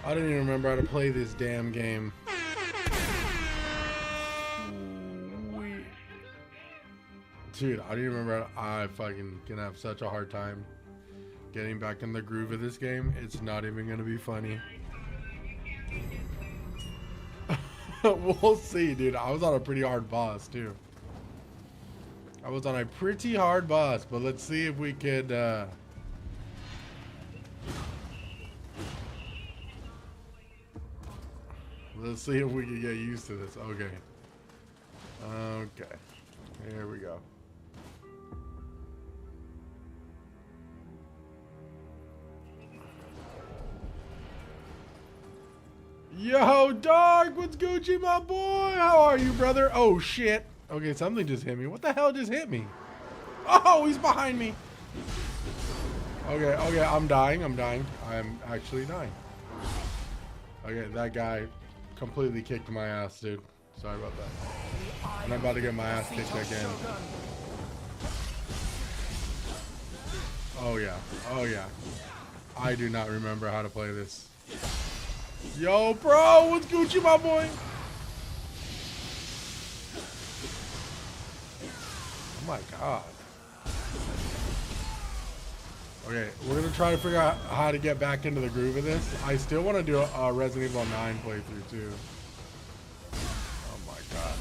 I don't even remember how to play this damn game. Dude, I don't even remember. I fucking gonna have such a hard time getting back in the groove of this game. It's not even gonna be funny. We'll see, dude. I was on a pretty hard boss, too. I was on a pretty hard boss, but let's see if we could, let's see if we can get used to this. Okay. Okay. Here we go. Yo, dog, what's Gucci, my boy? How are you, brother? Oh, shit. Okay, something just hit me. What the hell just hit me? Oh, he's behind me. Okay, okay, I'm dying. I'm dying. I'm actually dying. Okay, that guy completely kicked my ass, dude. Sorry about that. And I'm about to get my ass kicked again. Oh, yeah. Oh, yeah. I do not remember how to play this. Yo, bro, what's Gucci, my boy? Oh my god. Okay, we're gonna try to figure out how to get back into the groove of this. I still want to do a Resident Evil 9 playthrough too. Oh my god.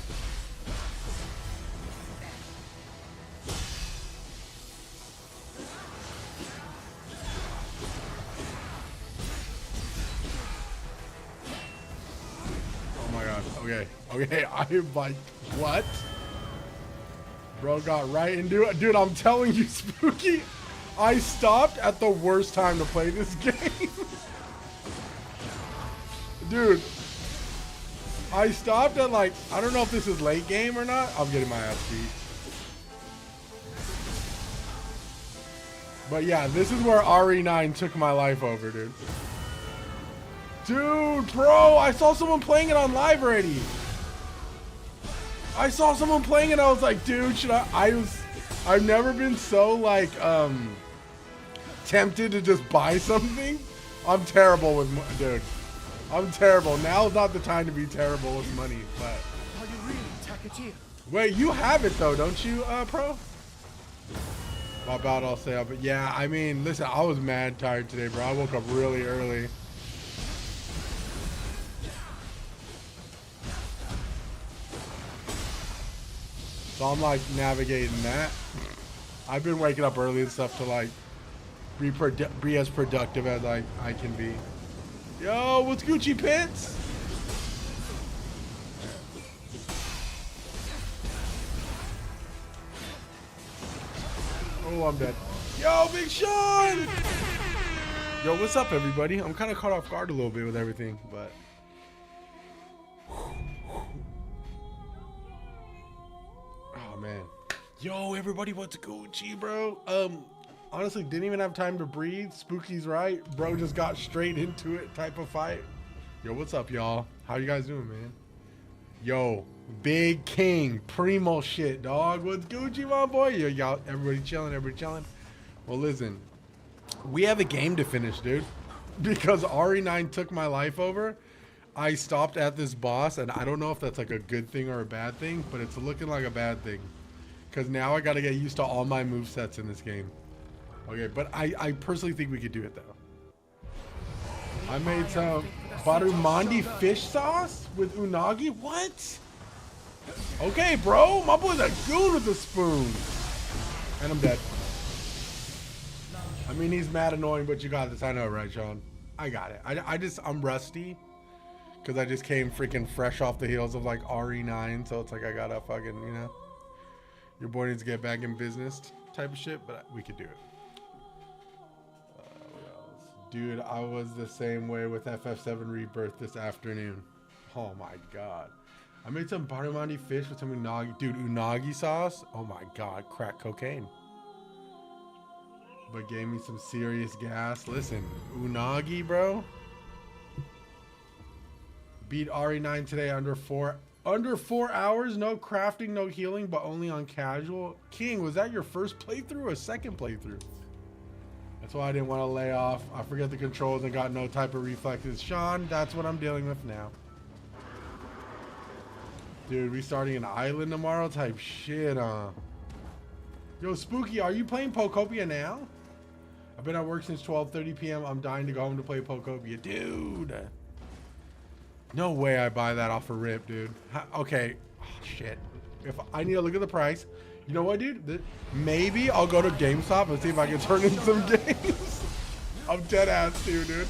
Oh my god. Okay. Okay. I'm like, what? Bro got right into it. Dude, I'm telling you, Spooky, I stopped at the worst time to play this game. Dude, I stopped at like, I don't know if this is late game or not. I'm getting my ass beat. But yeah, this is where RE9 took my life over, dude. Dude, bro, I saw someone playing it on live already. I saw someone playing it. I was like, dude, should I've never been so like, tempted to just buy something. I'm terrible with, dude. I'm terrible. Now's not the time to be terrible with money, but. Wait, you have it though, don't you, Pro? About I'll say, but yeah, I mean, listen, I was mad tired today, bro. I woke up really early. So I'm like navigating that. I've been waking up early and stuff to like be as productive as I can be. Yo, what's Gucci Pants? Oh, I'm dead. Yo, Big Sean! Yo, what's up, everybody? I'm kind of caught off guard a little bit with everything, but. Oh, man. Yo, everybody, what's Gucci, bro? Honestly, didn't even have time to breathe. Spooky's right. Bro just got straight into it type of fight. Yo, what's up, y'all? How you guys doing, man? Yo, Big King, primo shit, dog. What's Gucci, my boy? Yo, y'all, everybody chilling, everybody chilling. Well, listen, we have a game to finish, dude. Because RE9 took my life over, I stopped at this boss, and I don't know if that's like a good thing or a bad thing, but it's looking like a bad thing. Because now I got to get used to all my movesets in this game. Okay, but I personally think we could do it, though. I made some barramundi fish sauce with unagi. What? Okay, bro. My boy's a goon with a spoon. And I'm dead. I mean, he's mad annoying, but you got this. I know, right, Sean? I got it. I'm rusty. Because I just came freaking fresh off the heels of, like, RE9. So it's like I got to fucking, you know. Your boy needs to get back in business type of shit. But we could do it. Dude, I was the same way with FF7 Rebirth this afternoon. Oh my god. I made some barramundi fish with some unagi. Dude, unagi sauce? Oh my god, crack cocaine. But gave me some serious gas. Listen, unagi, bro. Beat RE9 today under 4 hours. No crafting, no healing, but only on casual. King, was that your first playthrough or second playthrough? That's why I didn't want to lay off. I forget the controls and got no type of reflexes. Sean, that's what I'm dealing with now. Dude, restarting an island tomorrow type shit, Yo, Spooky, are you playing Pokopia now? I've been at work since 12:30 p.m. I'm dying to go home to play Pokopia. Dude. No way I buy that off a rip, dude. Okay. Oh, shit. If I need to look at the price. You know what, dude? Maybe I'll go to GameStop and see if I can turn in some games. I'm dead ass too, dude.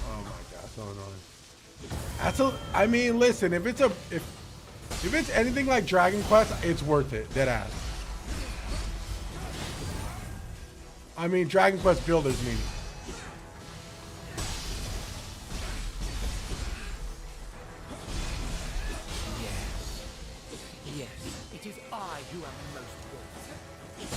Oh my god, so annoying. That's a. I mean, listen. If it's anything like Dragon Quest, it's worth it. Dead ass. I mean, Dragon Quest Builders mean. Yes, it is I who am most worthy.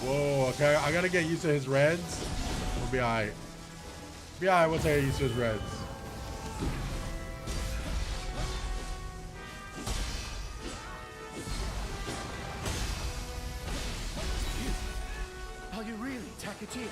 Whoa, okay, I gotta get used to his reds. We'll be alright. Be alright once I get used to his reds. Are you really Takati?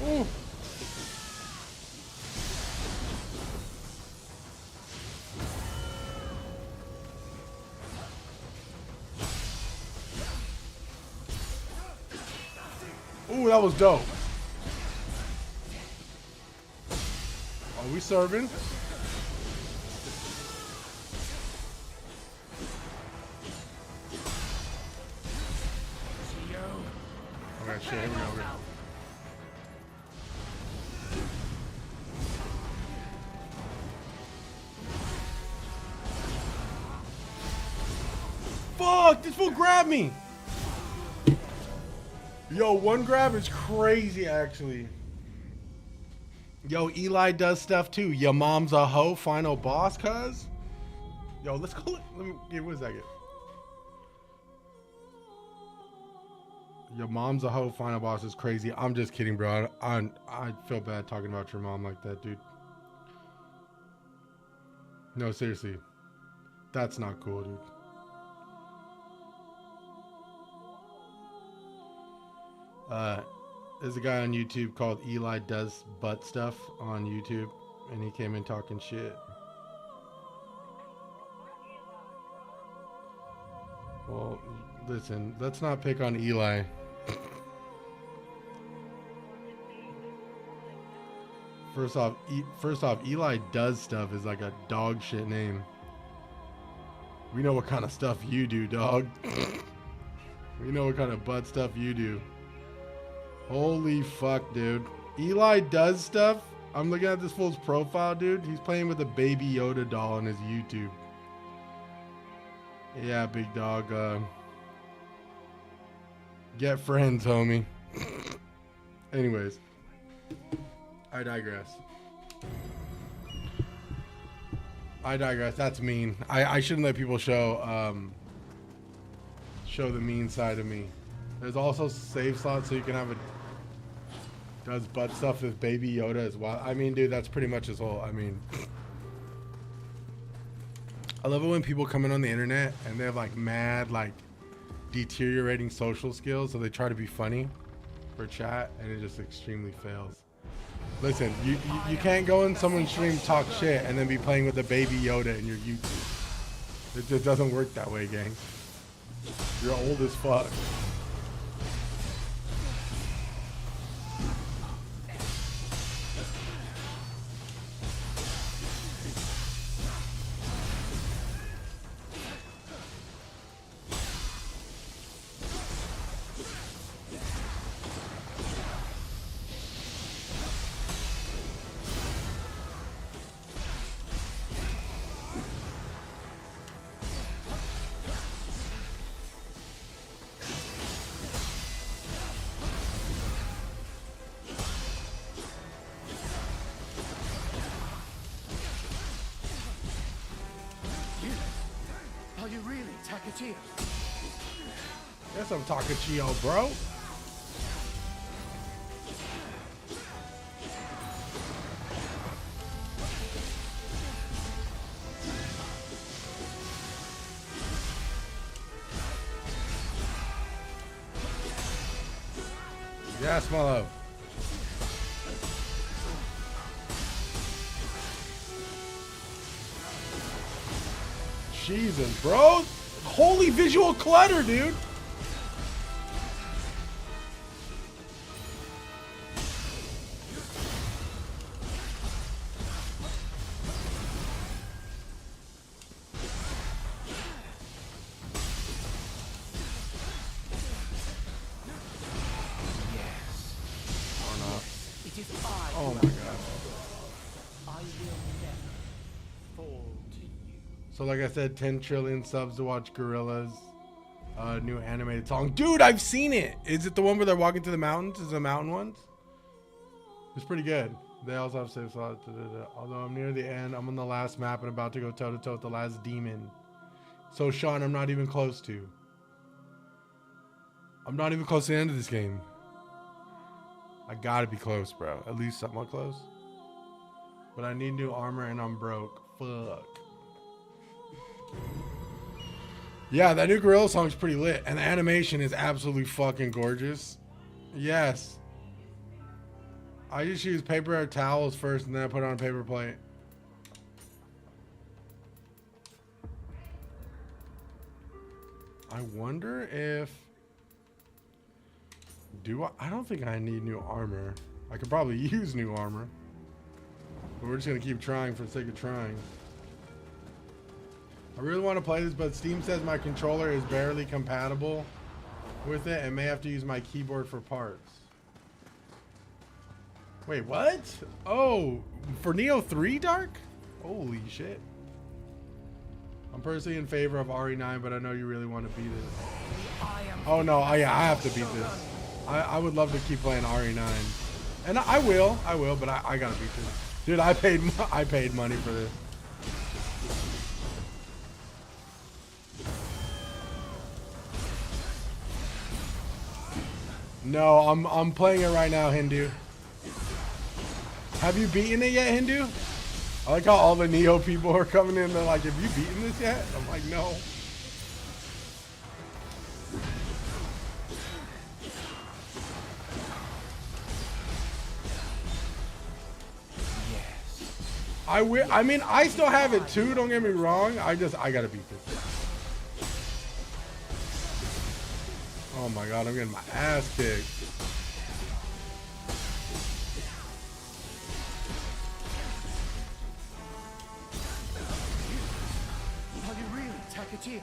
Ooh. Ooh, that was dope. Are we serving? Okay, shit, here we go. Fuck, this fool grabbed me. Yo, one grab is crazy, actually. Yo, Eli does stuff too. Your mom's a hoe, final boss, cuz. Yo, let's call it. Let me give 1 second. Your mom's a hoe, final boss is crazy. I'm just kidding, bro. I feel bad talking about your mom like that, dude. No, seriously. That's not cool, dude. There's a guy on YouTube called Eli Does Butt Stuff on YouTube, and he came in talking shit. Well, listen, let's not pick on Eli. First off, Eli Does Stuff is like a dog shit name. We know what kind of stuff you do, dog. We know what kind of butt stuff you do. Holy fuck, dude. Eli Does Stuff? I'm looking at this fool's profile, dude. He's playing with a baby Yoda doll on his YouTube. Yeah, big dog. Get friends, homie. Anyways. I digress. That's mean. I shouldn't let people show the mean side of me. There's also save slots so you can have a does butt stuff with baby Yoda as well. I mean, dude, that's pretty much his whole. I mean, I love it when people come in on the internet and they have like mad, like deteriorating social skills, so they try to be funny for chat, and it just extremely fails. Listen, you can't go in someone's stream, talk shit, and then be playing with a baby Yoda in your YouTube. It just doesn't work that way, gang. You're old as fuck. Takachia. That's some Takachio, bro. Yes, my love. Jesus, bro. Holy visual clutter, dude. It is I. Oh my god. I will never fall to you. So like I said, 10 trillion subs to watch Gorilla's new animated song. Dude, I've seen it. Is it the one where they're walking through the mountains? Is it the mountain ones? It's pretty good. They also have save slots. Although I'm near the end, I'm on the last map and about to go toe to toe with the last demon. So Sean, I'm not even close to. I'm not even close to the end of this game. I gotta be close, bro. At least somewhat close. But I need new armor and I'm broke. Fuck. Yeah, that new Gorilla song's pretty lit. And the animation is absolutely fucking gorgeous. Yes. I just use paper towels first and then I put on a paper plate. I wonder if... I don't think I need new armor. I could probably use new armor. But we're just going to keep trying for the sake of trying. I really want to play this, but Steam says my controller is barely compatible with it and may have to use my keyboard for parts. Wait, what? Oh, for Nioh 3 Dark? Holy shit. I'm personally in favor of RE9, but I know you really want to beat it. Oh no, yeah, I have to beat this. I would love to keep playing RE9. And I will, but I gotta beat this. Dude, I paid money for this. No, I'm playing it right now, Hindu. Have you beaten it yet, Hindu? I like how all the Nioh people are coming in. They're like, have you beaten this yet? I'm like, no. Yes. I mean, I still have it too. Don't get me wrong. I gotta beat this. Oh my god, I'm getting my ass kicked. Are you really Takachia?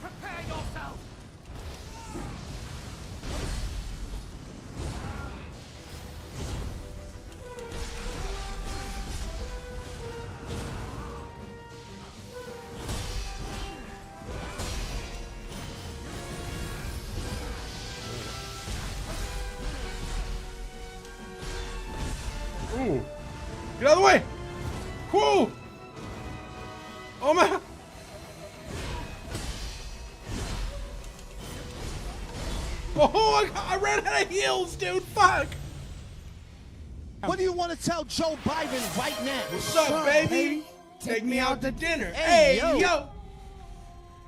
Prepare yourself! Ooh. Get out of the way! Whoa! Oh my! Oh, I ran out of heals, dude. Fuck! What do you want to tell Joe Biden right now? What's up, baby? Take me out to dinner. Hey, yo!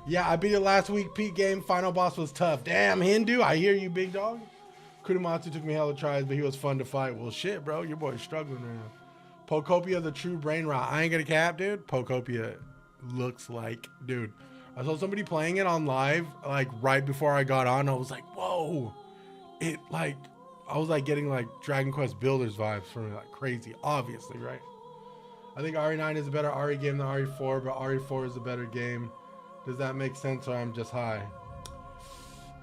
Yeah, I beat it last week. Peak game. Final boss was tough. Damn, Hindu. I hear you, big dog. Kudamatsu took me hella tries, but he was fun to fight. Well, shit, bro. Your boy's struggling right now. Pocopia, the true brain rot. I ain't gonna cap, dude. Pocopia looks like, dude. I saw somebody playing it on live, like right before I got on. I was like, whoa. It like, I was like getting like Dragon Quest Builders vibes from it, like crazy, obviously, right? I think RE9 is a better RE game than RE4, but RE4 is a better game. Does that make sense, or I'm just high?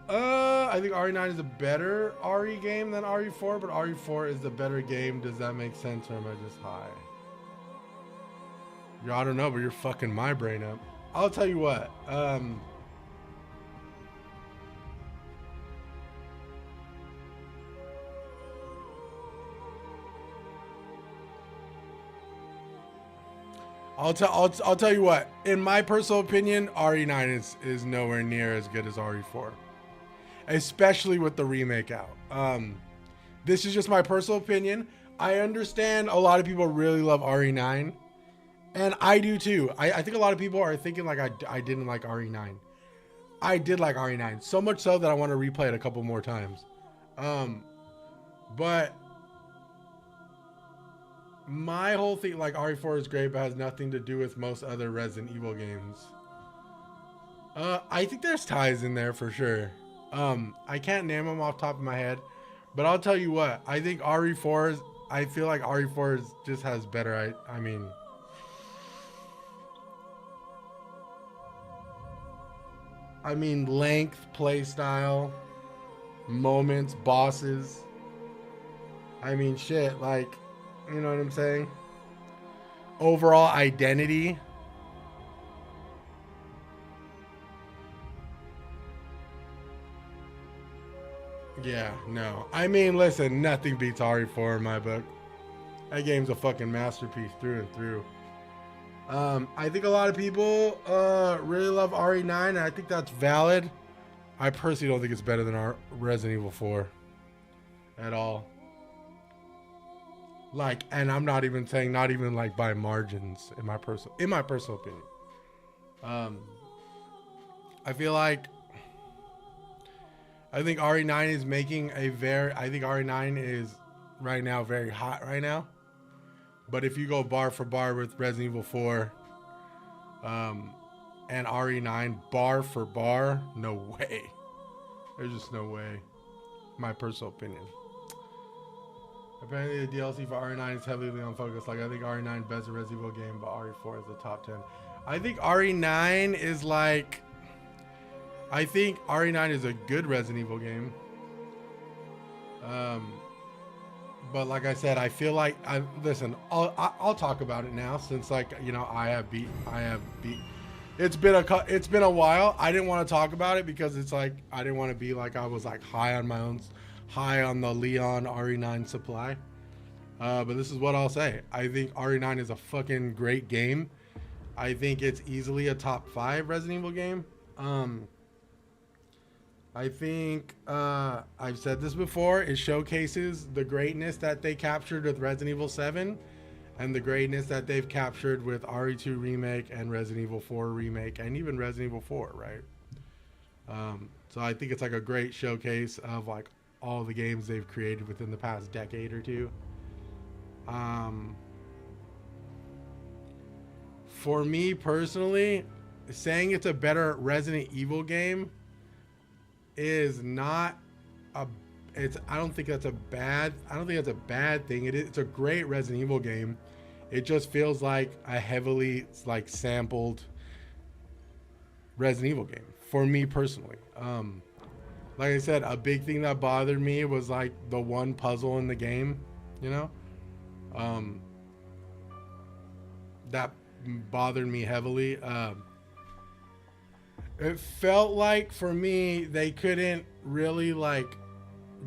I think RE9 is a better RE game than RE4, but RE4 is the better game. Does that make sense, or am I just high? I don't know, but you're fucking my brain up. I'll tell you what. I'll tell you what. In my personal opinion, RE9 is nowhere near as good as RE4, especially with the remake out. This is just my personal opinion. I understand a lot of people really love RE9, and I do too. I think a lot of people are thinking like I didn't like RE9. I did like RE9, so much so that I want to replay it a couple more times. But my whole thing, like RE4 is great, but has nothing to do with most other Resident Evil games. I think there's ties in there for sure. I can't name them off the top of my head, but I'll tell you what. I think RE4 is. I feel like RE4 just has better. I mean, length, play style, moments, bosses. I mean, shit. Like, you know what I'm saying? Overall identity. Yeah, no. I mean, listen, nothing beats RE4 in my book. That game's a fucking masterpiece through and through. I think a lot of people really love RE9, and I think that's valid. I personally don't think it's better than our Resident Evil 4 at all. Like, and I'm not even saying not even like by margins in my personal opinion. I feel like I think RE9 is making I think RE9 is right now very hot right now. But if you go bar for bar with Resident Evil 4 and RE9 bar for bar, no way. There's just no way. My personal opinion. Apparently the DLC for RE9 is heavily on focus. Like, I think RE9 best Resident Evil game, but RE4 is the top 10. I think RE9 is like... I think RE9 is a good Resident Evil game. But like I said, I feel like... Listen, I'll talk about it now since, like, you know, I have beat... It's been a while. I didn't want to talk about it because it's like... I didn't want to be like I was like high on the Leon RE9 supply. But this is what I'll say. I think RE9 is a fucking great game. I think it's easily a top 5 Resident Evil game. I think I've said this before. It showcases the greatness that they captured with Resident Evil 7 and the greatness that they've captured with RE2 Remake and Resident Evil 4 Remake and even Resident Evil 4, right? So I think it's like a great showcase of like all the games they've created within the past decade or two. For me personally, saying it's a better Resident Evil game is not a... I don't think that's a bad thing. It's a great Resident Evil game. It just feels like a heavily like sampled Resident Evil game for me personally. Like I said, a big thing that bothered me was like the one puzzle in the game, you know? That bothered me heavily. It felt like for me, they couldn't really like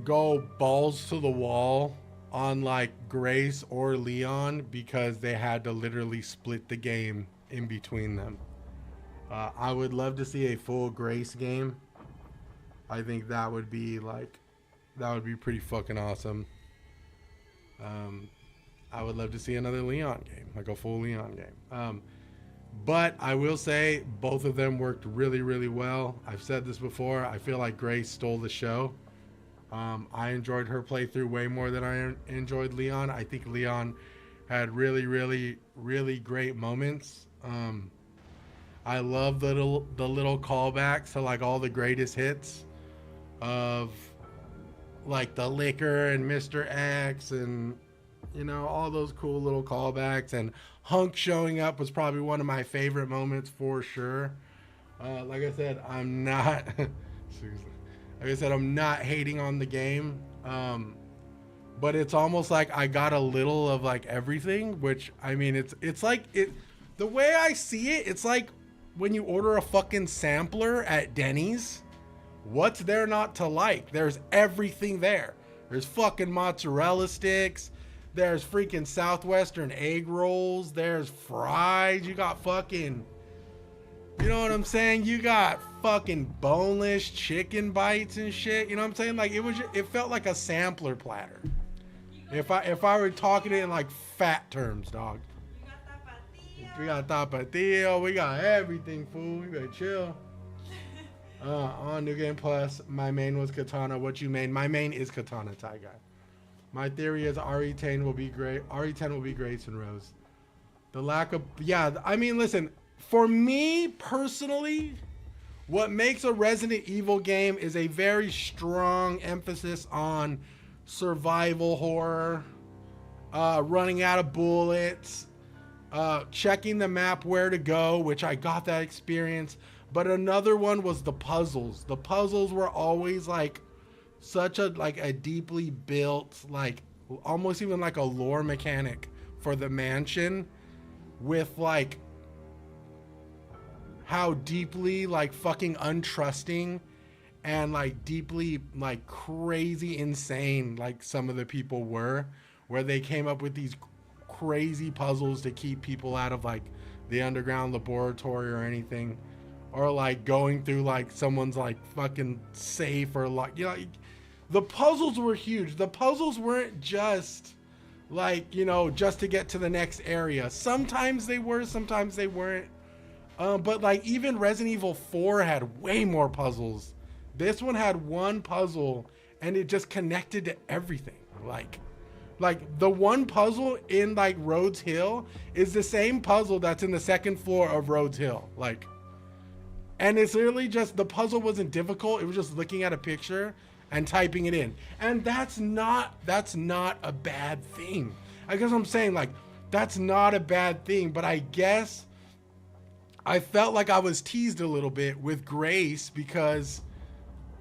go balls to the wall on like Grace or Leon because they had to literally split the game in between them. I would love to see a full Grace game. I think that would be pretty fucking awesome. I would love to see another Leon game, like a full Leon game. But I will say both of them worked really, really well. I've said this before. I feel like Grace stole the show. I enjoyed her playthrough way more than I enjoyed Leon. I think Leon had really, really, really great moments. I love the little callbacks to like all the greatest hits of like the Liquor and Mr. X and you know all those cool little callbacks, and Hunk showing up was probably one of my favorite moments for sure. Like I said, I'm not seriously. Like I said, I'm not hating on the game. But it's almost like I got a little of like everything, which I mean, it's like it. The way I see it, it's like when you order a fucking sampler at Denny's. What's there not to like? There's everything there. There's fucking mozzarella sticks. There's freaking Southwestern egg rolls. There's fries. You got fucking, you know what I'm saying? You got fucking boneless chicken bites and shit. You know what I'm saying? Like it felt like a sampler platter. If I were talking it in like fat terms, dog. We got tapatio. We got everything, fool. We better chill. On New Game Plus, my main was Katana. What you main? My main is Katana, Ty Guy. My theory is RE10 will be great. RE10 will be Grace and Rose. The lack of, yeah, I mean, listen, for me personally, what makes a Resident Evil game is a very strong emphasis on survival horror, running out of bullets, checking the map where to go, which I got that experience. But another one was the puzzles. The puzzles were always like such a deeply built, like almost even like a lore mechanic for the mansion, with like how deeply like fucking untrusting and like deeply like crazy insane like some of the people were, where they came up with these crazy puzzles to keep people out of like the underground laboratory or anything, or like going through like someone's like fucking safe, or like, you know, the puzzles were huge. The puzzles weren't just like, you know, just to get to the next area. Sometimes they were, sometimes they weren't. But like even Resident Evil 4 had way more puzzles. This one had one puzzle and it just connected to everything. Like the one puzzle in like Rhodes Hill is the same puzzle that's in the second floor of Rhodes Hill. Like, and it's literally just, the puzzle wasn't difficult. It was just looking at a picture and typing it in. And that's not a bad thing. I guess I'm saying, like, that's not a bad thing, but I guess I felt like I was teased a little bit with Grace, because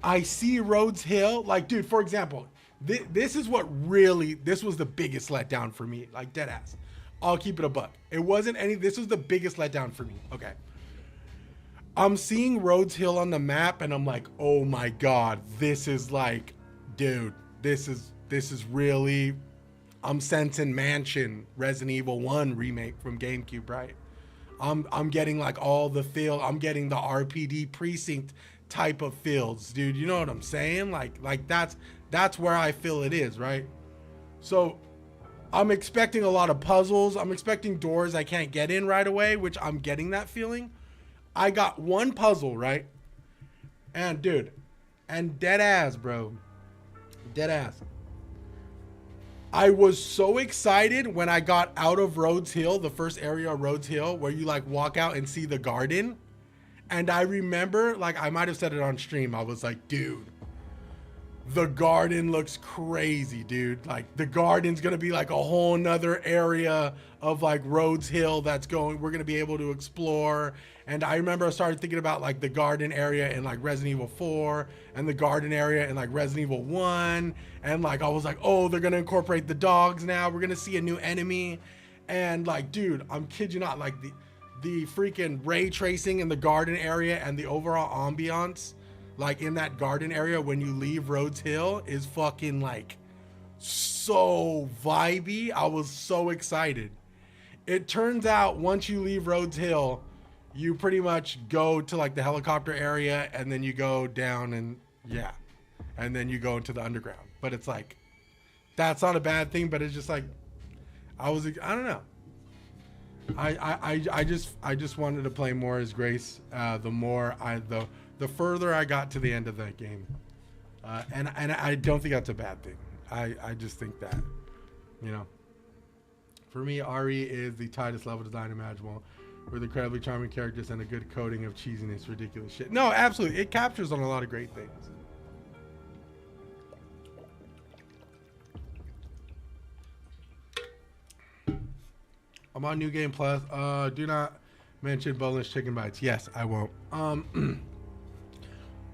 I see Rhodes Hill, like, dude, for example, this was the biggest letdown for me, like dead ass. I'll keep it a buck. This was the biggest letdown for me. Okay. I'm seeing Rhodes Hill on the map and I'm like, oh my God, this is like, dude, this is really, I'm sensing Mansion Resident Evil 1 remake from GameCube, right? I'm getting like all the feel, I'm getting the RPD precinct type of feels, dude. You know what I'm saying? Like that's where I feel it is, right? So I'm expecting a lot of puzzles. I'm expecting doors I can't get in right away, which I'm getting that feeling. I got one puzzle, right? And dude, and dead ass, bro. Dead ass. I was so excited when I got out of Rhodes Hill, the first area of Rhodes Hill, where you like walk out and see the garden. And I remember, like, I might have said it on stream. I was like, dude, the garden looks crazy, dude. Like, the garden's gonna be like a whole nother area of like Rhodes Hill we're gonna be able to explore. And I remember I started thinking about like the garden area in like Resident Evil 4 and the garden area in like Resident Evil 1. And like, I was like, oh, they're gonna incorporate the dogs now. We're gonna see a new enemy. And like, dude, I'm kid you not, like the freaking ray tracing in the garden area and the overall ambiance like in that garden area when you leave Rhodes Hill is fucking like so vibey. I was so excited. It turns out once you leave Rhodes Hill, you pretty much go to like the helicopter area and then you go down and yeah, and then you go into the underground. But it's like, that's not a bad thing, but it's just like, I don't know. I just wanted to play more as Grace. The further I got to the end of that game, and I don't think that's a bad thing. I just think that, you know, for me, RE is the tightest level design imaginable. with incredibly charming characters and a good coating of cheesiness, ridiculous shit. No, absolutely. It captures on a lot of great things. I'm on New Game Plus. Do not mention boneless chicken bites. Yes, I won't.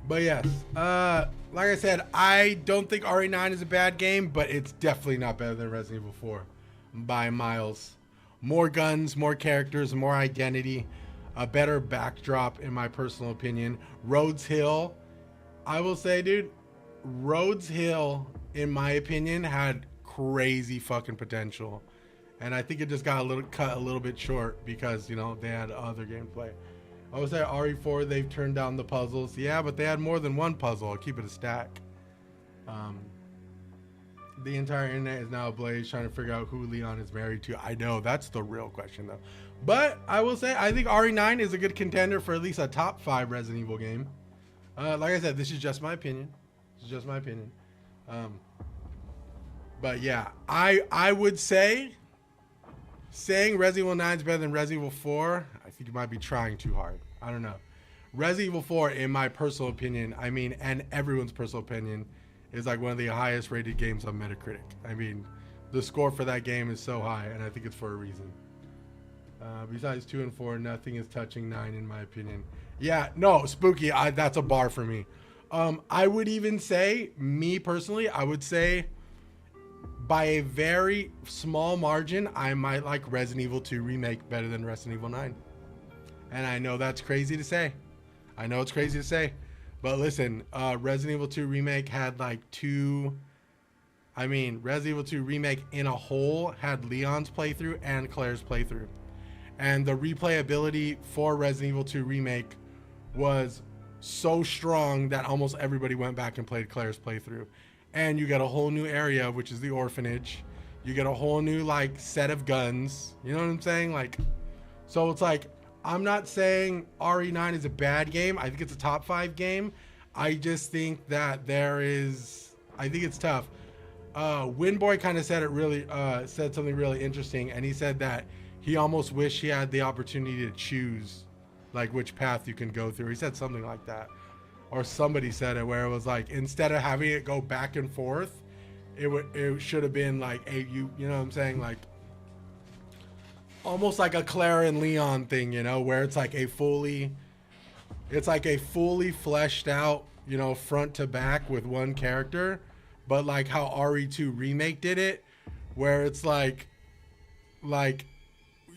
But yes, like I said, I don't think RE9 is a bad game, but it's definitely not better than Resident Evil 4 by miles. More guns, more characters, more identity, a better backdrop in my personal opinion. Rhodes Hill, I will say, dude, Rhodes Hill, in my opinion, had crazy fucking potential. And I think it just got cut a little bit short because, you know, they had other gameplay. I would say RE4, they've turned down the puzzles. Yeah, but they had more than one puzzle. I'll keep it a stack. The entire internet is now ablaze trying to figure out who Leon is married to. I know, that's the real question, though. But I will say, I think RE9 is a good contender for at least a top 5 Resident Evil game. Like I said, this is just my opinion. This is just my opinion. But yeah, I would say... saying Resident Evil 9 is better than Resident Evil 4, I think you might be trying too hard. I don't know. Resident Evil 4, in my personal opinion, I mean, and everyone's personal opinion, is like one of the highest rated games on Metacritic. I mean, the score for that game is so high, and I think it's for a reason. Besides 2 and 4, nothing is touching 9, in my opinion. Yeah, no, Spooky, that's a bar for me. I would even say, me personally, I would say... by a very small margin, I might like Resident Evil 2 Remake better than Resident Evil 9. And I know that's crazy to say. I know it's crazy to say. But listen, Resident Evil 2 Remake had like Resident Evil 2 Remake in a whole had Leon's playthrough and Claire's playthrough. And the replayability for Resident Evil 2 Remake was so strong that almost everybody went back and played Claire's playthrough. And you get a whole new area, which is the orphanage. You get a whole new like set of guns. You know what I'm saying? Like, so it's like, I'm not saying RE9 is a bad game. I think it's a top 5 game. I just think that I think it's tough. Winboy kind of said said something really interesting, and he said that he almost wished he had the opportunity to choose like which path you can go through. He said something like that. Or somebody said it where it was like, instead of having it go back and forth, it should have been like you know what I'm saying, like almost like a Claire and Leon thing, you know, where it's like a fully fleshed out, you know, front to back with one character, but like how RE2 Remake did it, where it's like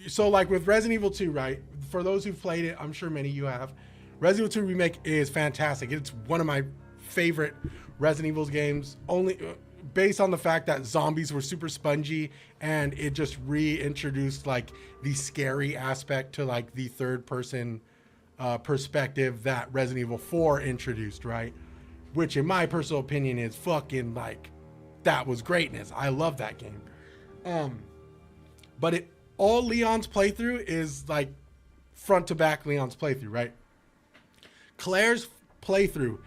so like with Resident Evil 2, right? For those who've played it, I'm sure many of you have. Resident Evil 2 Remake is fantastic. It's one of my favorite Resident Evil games, only based on the fact that zombies were super spongy and it just reintroduced like the scary aspect to like the third person perspective that Resident Evil 4 introduced, right? Which in my personal opinion is fucking like, that was greatness. I love that game. But all Leon's playthrough is like front to back Leon's playthrough, right? Claire's playthrough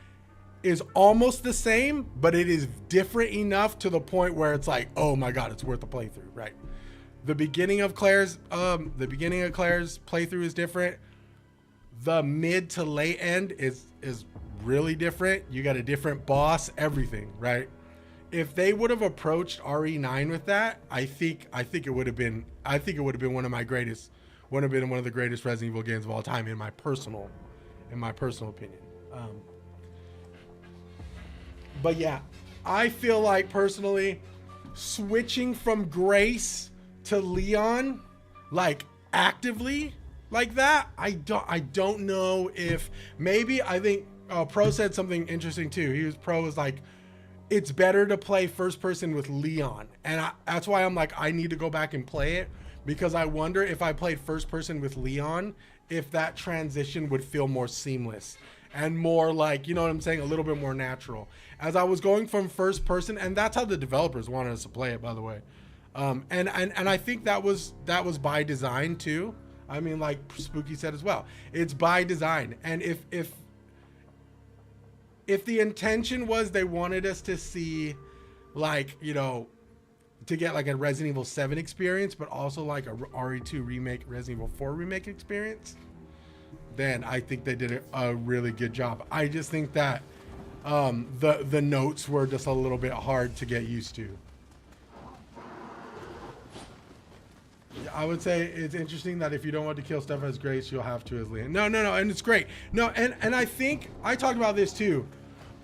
is almost the same, but it is different enough to the point where it's like, oh my god, it's worth a playthrough, right? The beginning of Claire's playthrough is different. The mid to late end is really different. You got a different boss, everything, right? If they would have approached RE9 with that, I think it would have been one of the greatest Resident Evil games of all time in my personal opinion. But yeah, I feel like personally switching from Grace to Leon, like actively like that, I don't know if maybe. I think Pro said something interesting too. Pro was like, it's better to play first person with Leon, and that's why I'm like, I need to go back and play it, because I wonder if I played first person with Leon, if that transition would feel more seamless and more like, you know what I'm saying, a little bit more natural. As I was going from first person, and that's how the developers wanted us to play it, by the way. And I think that was by design too. I mean, like Spooky said as well, it's by design. And if the intention was they wanted us to see, like, you know, to get like a Resident Evil 7 experience, but also like a RE2 remake, Resident Evil 4 remake experience, then I think they did a really good job. I just think that the notes were just a little bit hard to get used to. I would say it's interesting that if you don't want to kill Steph as Grace, you'll have to as Leon. No, and it's great. No, and I think I talked about this too.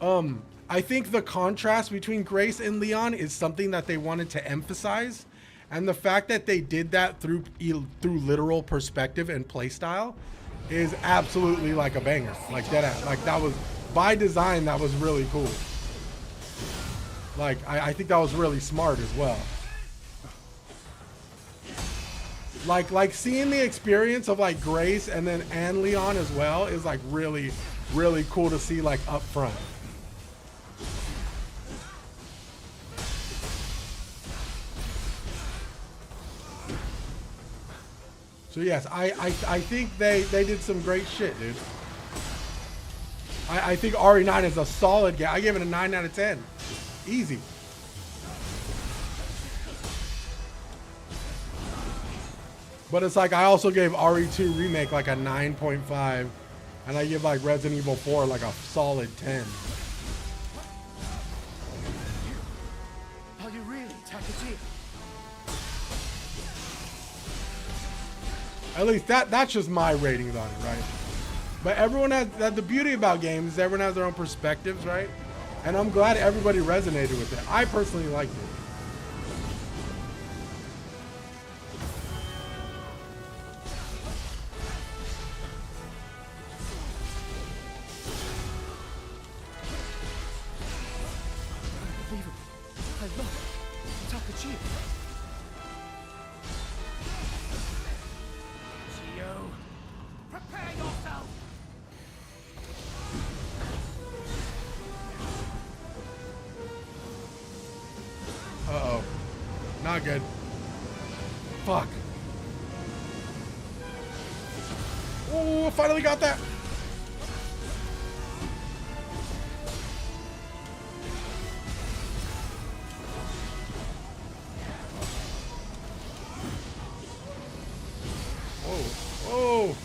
I think the contrast between Grace and Leon is something that they wanted to emphasize, and the fact that they did that through literal perspective and play style is absolutely like a banger. Like that, like that was by design. That was really cool. Like I think that was really smart as well. Like seeing the experience of like Grace and Leon as well is like really cool to see like up front. So yes, I think they did some great shit, dude. I think RE9 is a solid game. I give it a 9 out of 10. Easy. But it's like I also gave RE2 Remake like a 9.5, and I give like Resident Evil 4 like a solid 10. Are you really Takajima? At least that's just my ratings on it, right? But everyone has the beauty about games is everyone has their own perspectives, right? And I'm glad everybody resonated with it. I personally liked it. Unbelievable. I love Takajima. Nioh, prepare yourself. Uh-oh. Not good. Fuck. Oh, finally got that. Oh.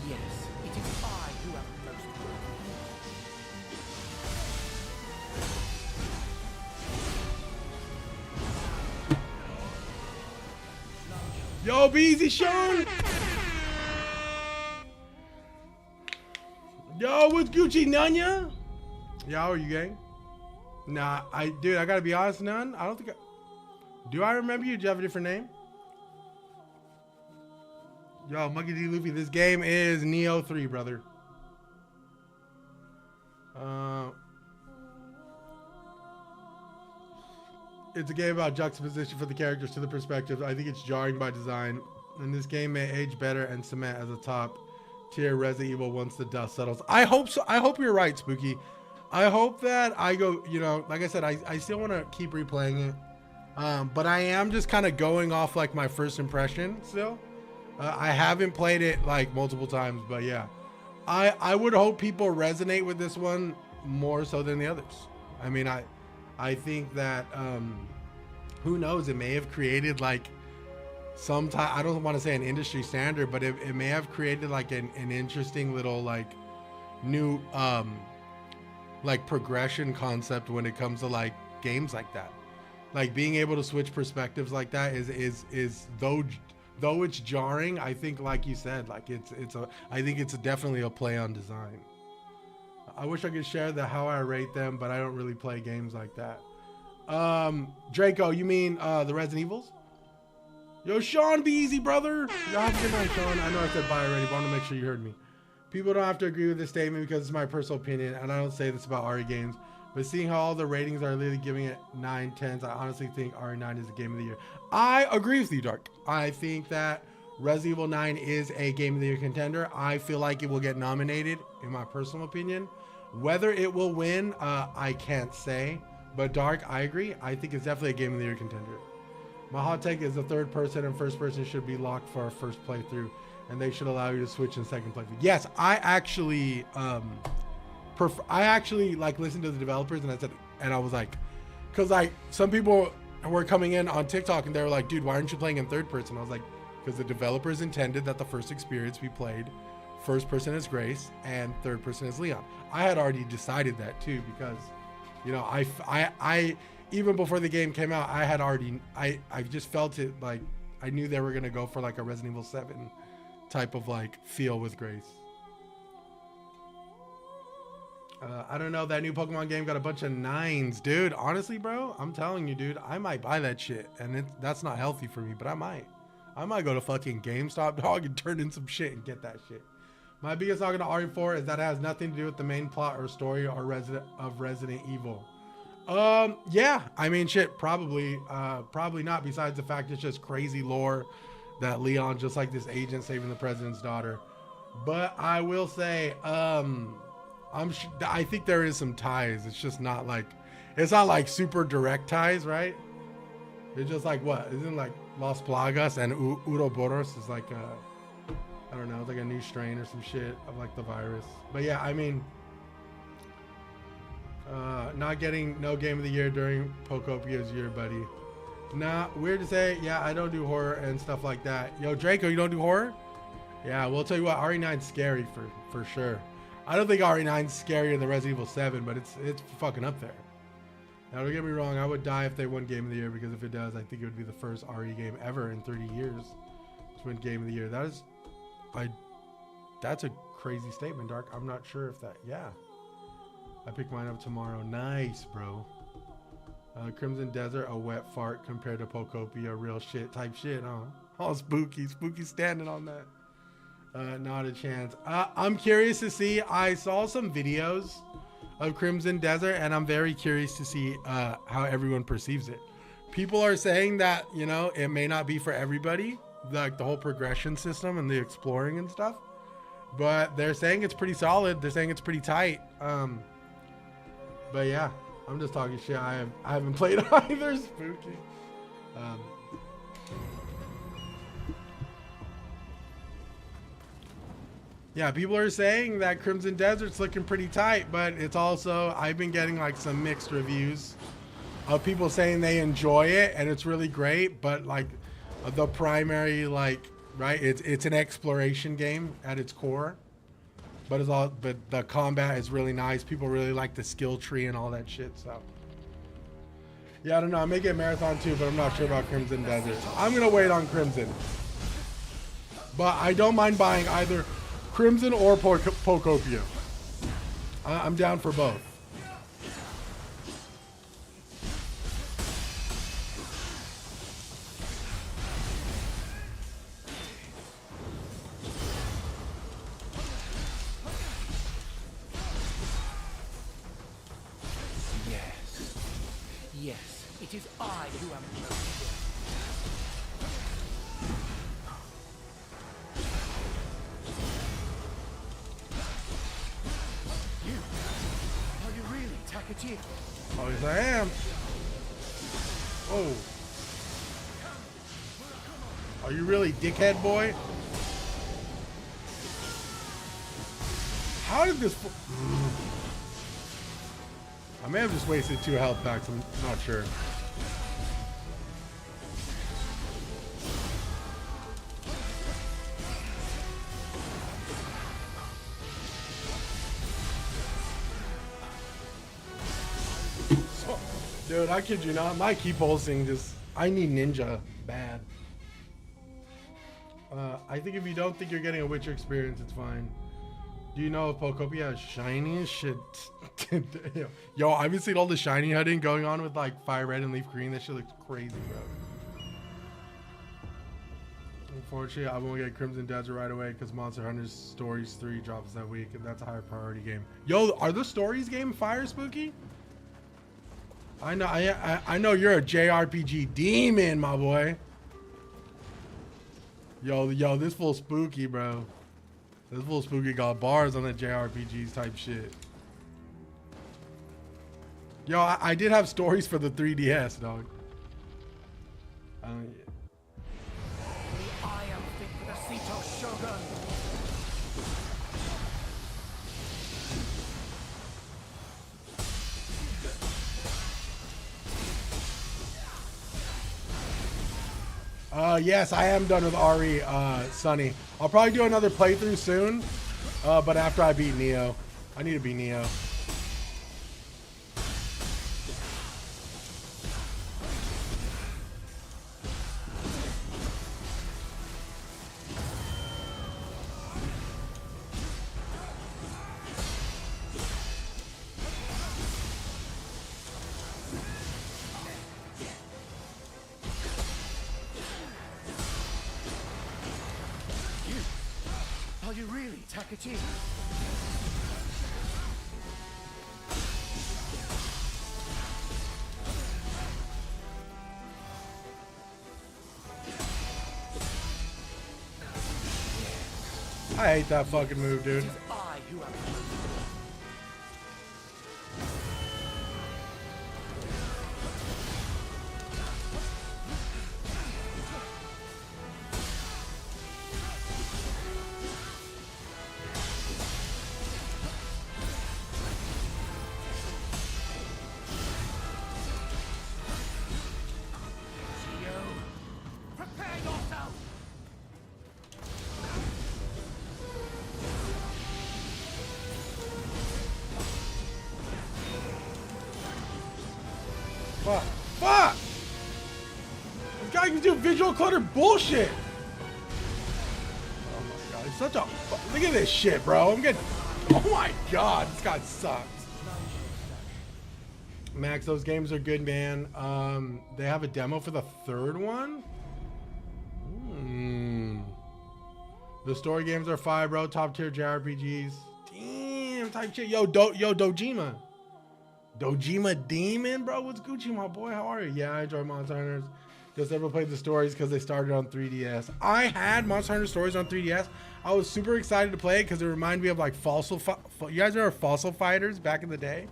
Yes, it is I who am most worthy. Yo, be easy, Sean. Yo, what's Gucci, Nanya? Yo, are you gang? Nah, dude, I gotta be honest, none. I don't think do I remember you? Do you have a different name? Yo, Monkey D. Luffy, this game is Nioh 3, brother. It's a game about juxtaposition for the characters to the perspectives. I think it's jarring by design, and this game may age better and cement as a top tier Resident Evil once the dust settles. I hope so. I hope you're right, Spooky. I hope that I go, you know, like I said, I still want to keep replaying it. But I am just kind of going off like my first impression still. I haven't played it like multiple times, but yeah. I would hope people resonate with this one more so than the others. I mean, I think that, who knows, it may have created like some type, I don't want to say an industry standard, but it may have created like an interesting little like new like progression concept when it comes to like games like that. Like being able to switch perspectives like that is though it's jarring, I think like you said, like I think it's definitely a play on design. I wish I could share how I rate them, but I don't really play games like that. Draco, you mean the Resident Evils? Yo, Sean, be easy, brother. Y'all have a good night, Sean. I know I said bye already, but I want to make sure you heard me. People don't have to agree with this statement because it's my personal opinion, and I don't say this about RE games. But seeing how all the ratings are literally giving it 9, 10s, I honestly think RE9 is the game of the year. I agree with you, Dark. I think that Resident Evil 9 is a game of the year contender. I feel like it will get nominated, in my personal opinion. Whether it will win, I can't say. But Dark, I agree. I think it's definitely a game of the year contender. My hot take is the third person and first person should be locked for our first playthrough, and they should allow you to switch in second playthrough. Yes, I actually like listened to the developers, and I was like, because like some people were coming in on TikTok and they were like, dude, why aren't you playing in third person? I was like, because the developers intended that the first experience we played, first person is Grace and third person is Leon. I had already decided that too, because you know, I even before the game came out, I just felt it, like I knew they were gonna go for like a Resident Evil 7 type of like feel with Grace. I don't know, that new Pokemon game got a bunch of 9s, dude. Honestly, bro, I'm telling you, dude, I might buy that shit, and that's not healthy for me, but I might go to fucking GameStop, dog, and turn in some shit and get that shit. My biggest argument to RE4 is that it has nothing to do with the main plot or story or Resident Evil. Yeah, I mean, shit, probably not, besides the fact it's just crazy lore that Leon just like this agent saving the president's daughter. But I will say, I think there is some ties. It's just not like, it's not like super direct ties, right? It's just like, what? Isn't like Las Plagas and Uroboros is like I don't know, it's like a new strain or some shit of like the virus. But yeah, I mean, not getting no game of the year during Pocopia's year, buddy. Nah, weird to say. Yeah, I don't do horror and stuff like that. Yo, Draco, you don't do horror? Yeah, we'll tell you what, RE9's scary for sure. I don't think RE9's scarier than Resident Evil 7, but it's fucking up there. Now, don't get me wrong, I would die if they won Game of the Year, because if it does, I think it would be the first RE game ever in 30 years to win Game of the Year. That's a crazy statement, Dark. I'm not sure if that, yeah. I pick mine up tomorrow. Nice, bro. Crimson Desert, a wet fart compared to Pocopia, real shit type shit, huh? All spooky standing on that. Not a chance. I'm curious to see. I saw some videos of Crimson Desert, and I'm very curious to see how everyone perceives it. People are saying that, you know, it may not be for everybody, like the whole progression system and the exploring and stuff, but they're saying it's pretty solid. They're saying it's pretty tight. But yeah, I'm just talking shit. I haven't played either. Spooky. Yeah, people are saying that Crimson Desert's looking pretty tight, but it's also, I've been getting like some mixed reviews of people saying they enjoy it and it's really great, but like the primary, like, right, it's an exploration game at its core, but the combat is really nice. People really like the skill tree and all that shit. So yeah, I don't know, I may get Marathon too, but I'm not sure about Crimson Desert. I'm gonna wait on Crimson, but I don't mind buying either Crimson or Pocopia. I'm down for both. Yes, it is I who am most Are you really Takachiro? Oh, yes I am. Oh. Are you really dickhead boy? How did this... I may have just wasted 2 health packs, I'm not sure. Dude, I kid you not, my key pulsing just, I need ninja bad. I think if you don't think you're getting a Witcher experience, it's fine. Do you know if Pocopia is shiny as shit? Yo, I've been seeing all the shiny hunting going on with like Fire Red and Leaf Green. That shit looks crazy, bro. Unfortunately, I won't get Crimson Desert right away because Monster Hunter Stories 3 drops that week, and that's a higher priority game. Yo, are the Stories game fire, Spooky? I know, I know you're a JRPG demon, my boy. Yo, this full spooky, bro. This full spooky got bars on the JRPGs type shit. Yo, I did have stories for the 3DS, dog. I am fit for the seat of Shogun. Yes, I am done with RE, Sunny. I'll probably do another playthrough soon, but after I beat Nioh. I need to beat Nioh. Are you really Takachi? I hate that fucking move, dude. It is I who am Nioh, prepare yourself! Fuck. Fuck! This guy can do visual clutter bullshit! Oh my god, he's such a... Look at this shit, bro. I'm getting... Oh my god, this guy sucks. Max, those games are good, man. They have a demo for the third one? The story games are fire, bro. Top tier JRPGs. Damn, type shit. Yo, Dojima. Dojima Demon, bro. What's Gucci, my boy? How are you? Yeah, I enjoy Monster Hunters. Just never played the stories because they started on 3DS. I had Monster Hunter Stories on 3DS. I was super excited to play it because it reminded me of like Fossil. You guys remember Fossil Fighters back in the day?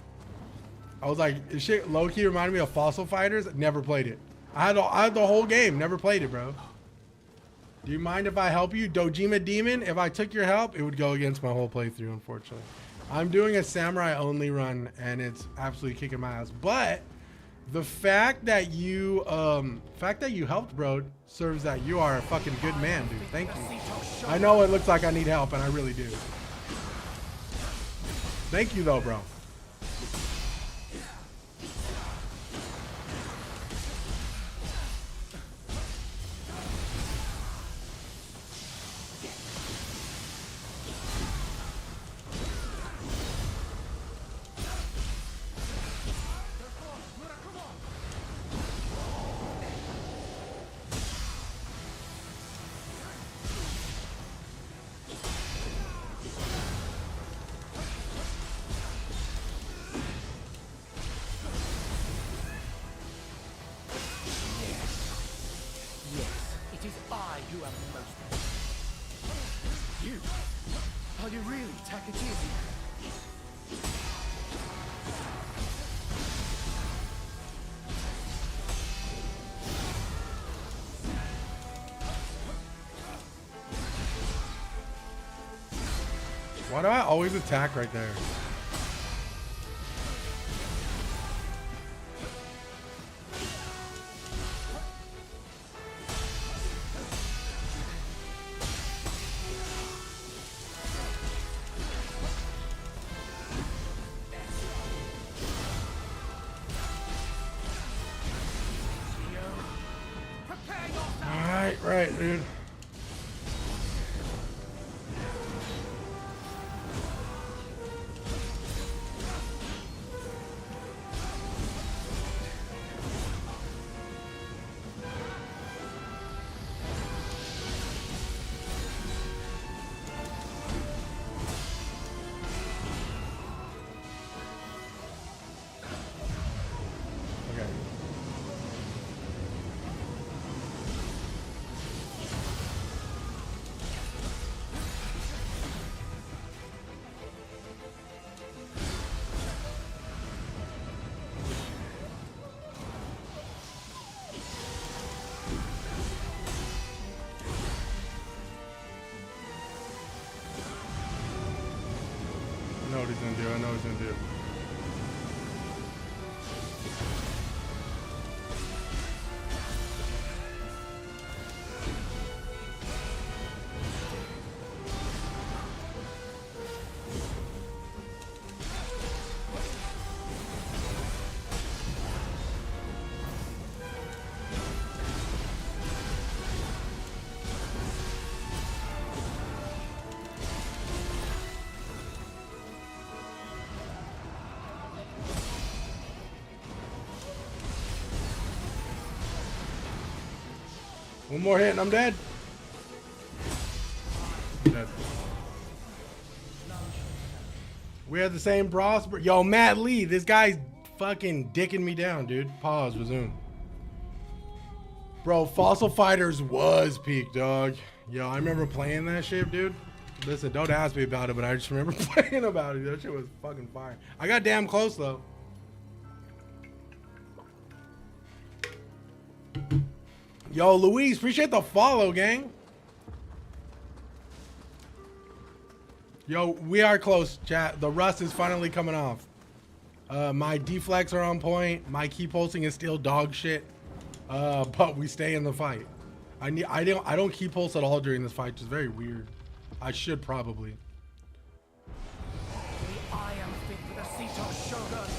I was like, this shit low-key reminded me of Fossil Fighters. Never played it. I had the whole game. Never played it, bro. Do you mind if I help you? Dojima Demon, if I took your help, it would go against my whole playthrough, unfortunately. I'm doing a samurai only run and it's absolutely kicking my ass. But the fact that you helped, bro, serves that you are a fucking good man, dude. Thank you. I know it looks like I need help and I really do. Thank you though, bro. It is I who am most. You? Are you really Takachi? Why do I always attack right there? Right, dude. know what he's gonna do. I know what he's gonna do. One more hit and I'm dead. Dead. We had the same bros. Yo, Matt Lee, this guy's fucking dicking me down, dude. Pause, resume. Bro, Fossil Fighters was peak, dog. Yo, I remember playing that shit, dude. Listen, don't ask me about it, but I just remember playing about it. That shit was fucking fire. I got damn close, though. Yo, Louise, appreciate the follow, gang. Yo, we are close, chat. The rust is finally coming off. My deflects are on point. My key pulsing is still dog shit. But we stay in the fight. I don't key pulse at all during this fight, which is very weird. I should probably. I am fit for the seat of Shogun.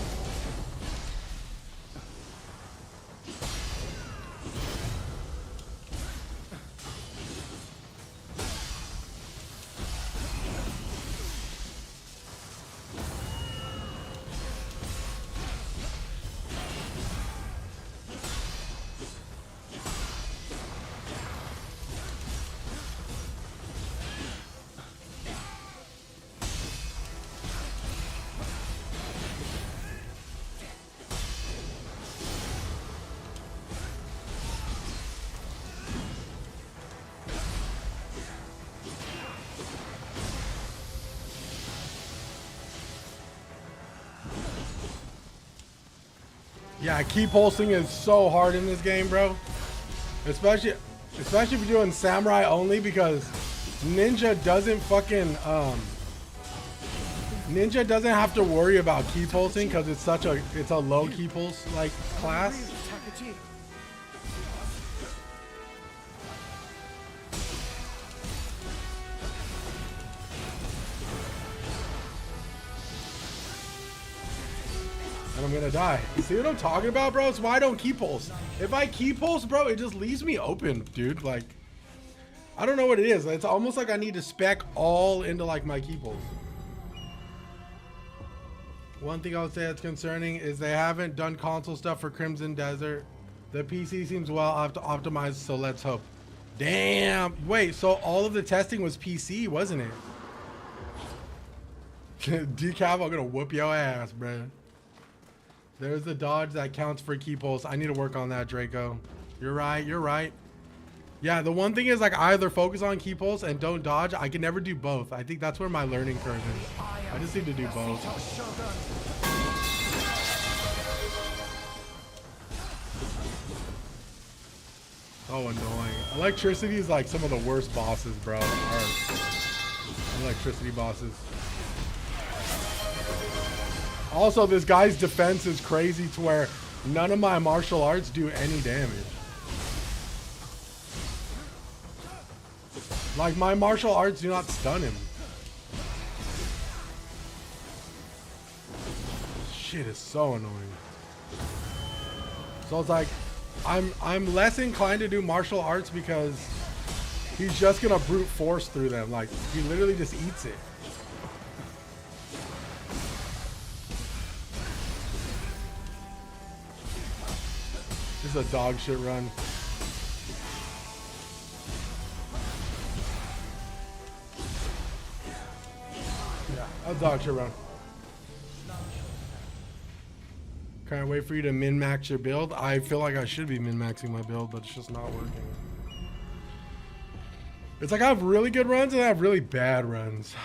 Yeah, key pulsing is so hard in this game, bro. Especially if you're doing samurai only, because ninja doesn't fucking ninja doesn't have to worry about key pulsing because it's a low key pulse like class. And I'm gonna die. See what I'm talking about, bro? It's why I don't key pulse. If I key pulse, bro, it just leaves me open, dude. Like, I don't know what it is. It's almost like I need to spec all into like my key pulse. One thing I would say that's concerning is they haven't done console stuff for Crimson Desert. The PC seems well optimized, so let's hope. Damn. Wait, so all of the testing was PC, wasn't it? Decaf, I'm gonna whoop your ass, bro. There's the dodge that counts for key pulse. I need to work on that, Draco. You're right. You're right. Yeah, the one thing is like I either focus on key pulse and don't dodge. I can never do both. I think that's where my learning curve is. I just need to do both. So annoying. Electricity is like some of the worst bosses, bro. Electricity bosses. Also, this guy's defense is crazy to where none of my martial arts do any damage. Like, my martial arts do not stun him. Shit is so annoying. So it's like, I'm less inclined to do martial arts because he's just gonna brute force through them. Like, he literally just eats it. This is a dog shit run. Yeah, a dog shit run. Can't wait for you to min-max your build. I feel like I should be min-maxing my build, but it's just not working. It's like I have really good runs and I have really bad runs.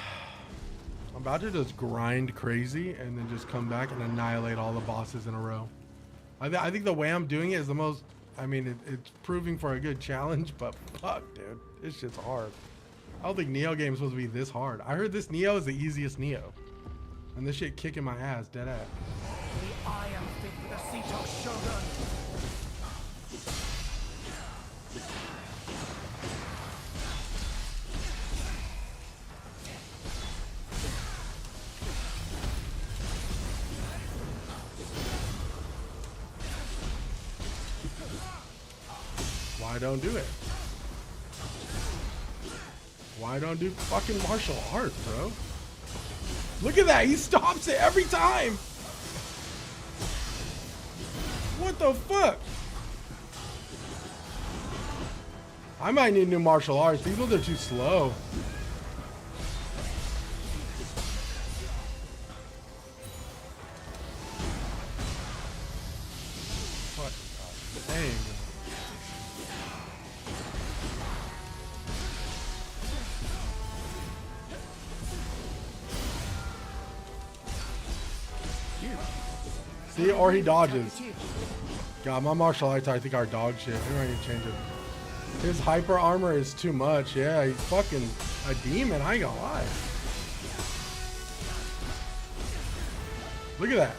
I'm about to just grind crazy and then just come back and annihilate all the bosses in a row. I think the way I'm doing it is the most, I mean, it's proving for a good challenge, but fuck, dude. This shit's hard. I don't think Nioh game is supposed to be this hard. I heard this Nioh is the easiest Nioh. And this shit kicking my ass, dead ass. The iron fit for the seat of Shogun. Why don't do it? Why don't do fucking martial arts, bro? Look at that, he stops it every time. What the fuck? I might need new martial arts. These ones are too slow. Fuck. Dang. See, or he dodges. God, my martial arts I think are dog shit. We don't need to change it. His hyper armor is too much. Yeah, he's fucking a demon. I ain't gonna lie. Look at that.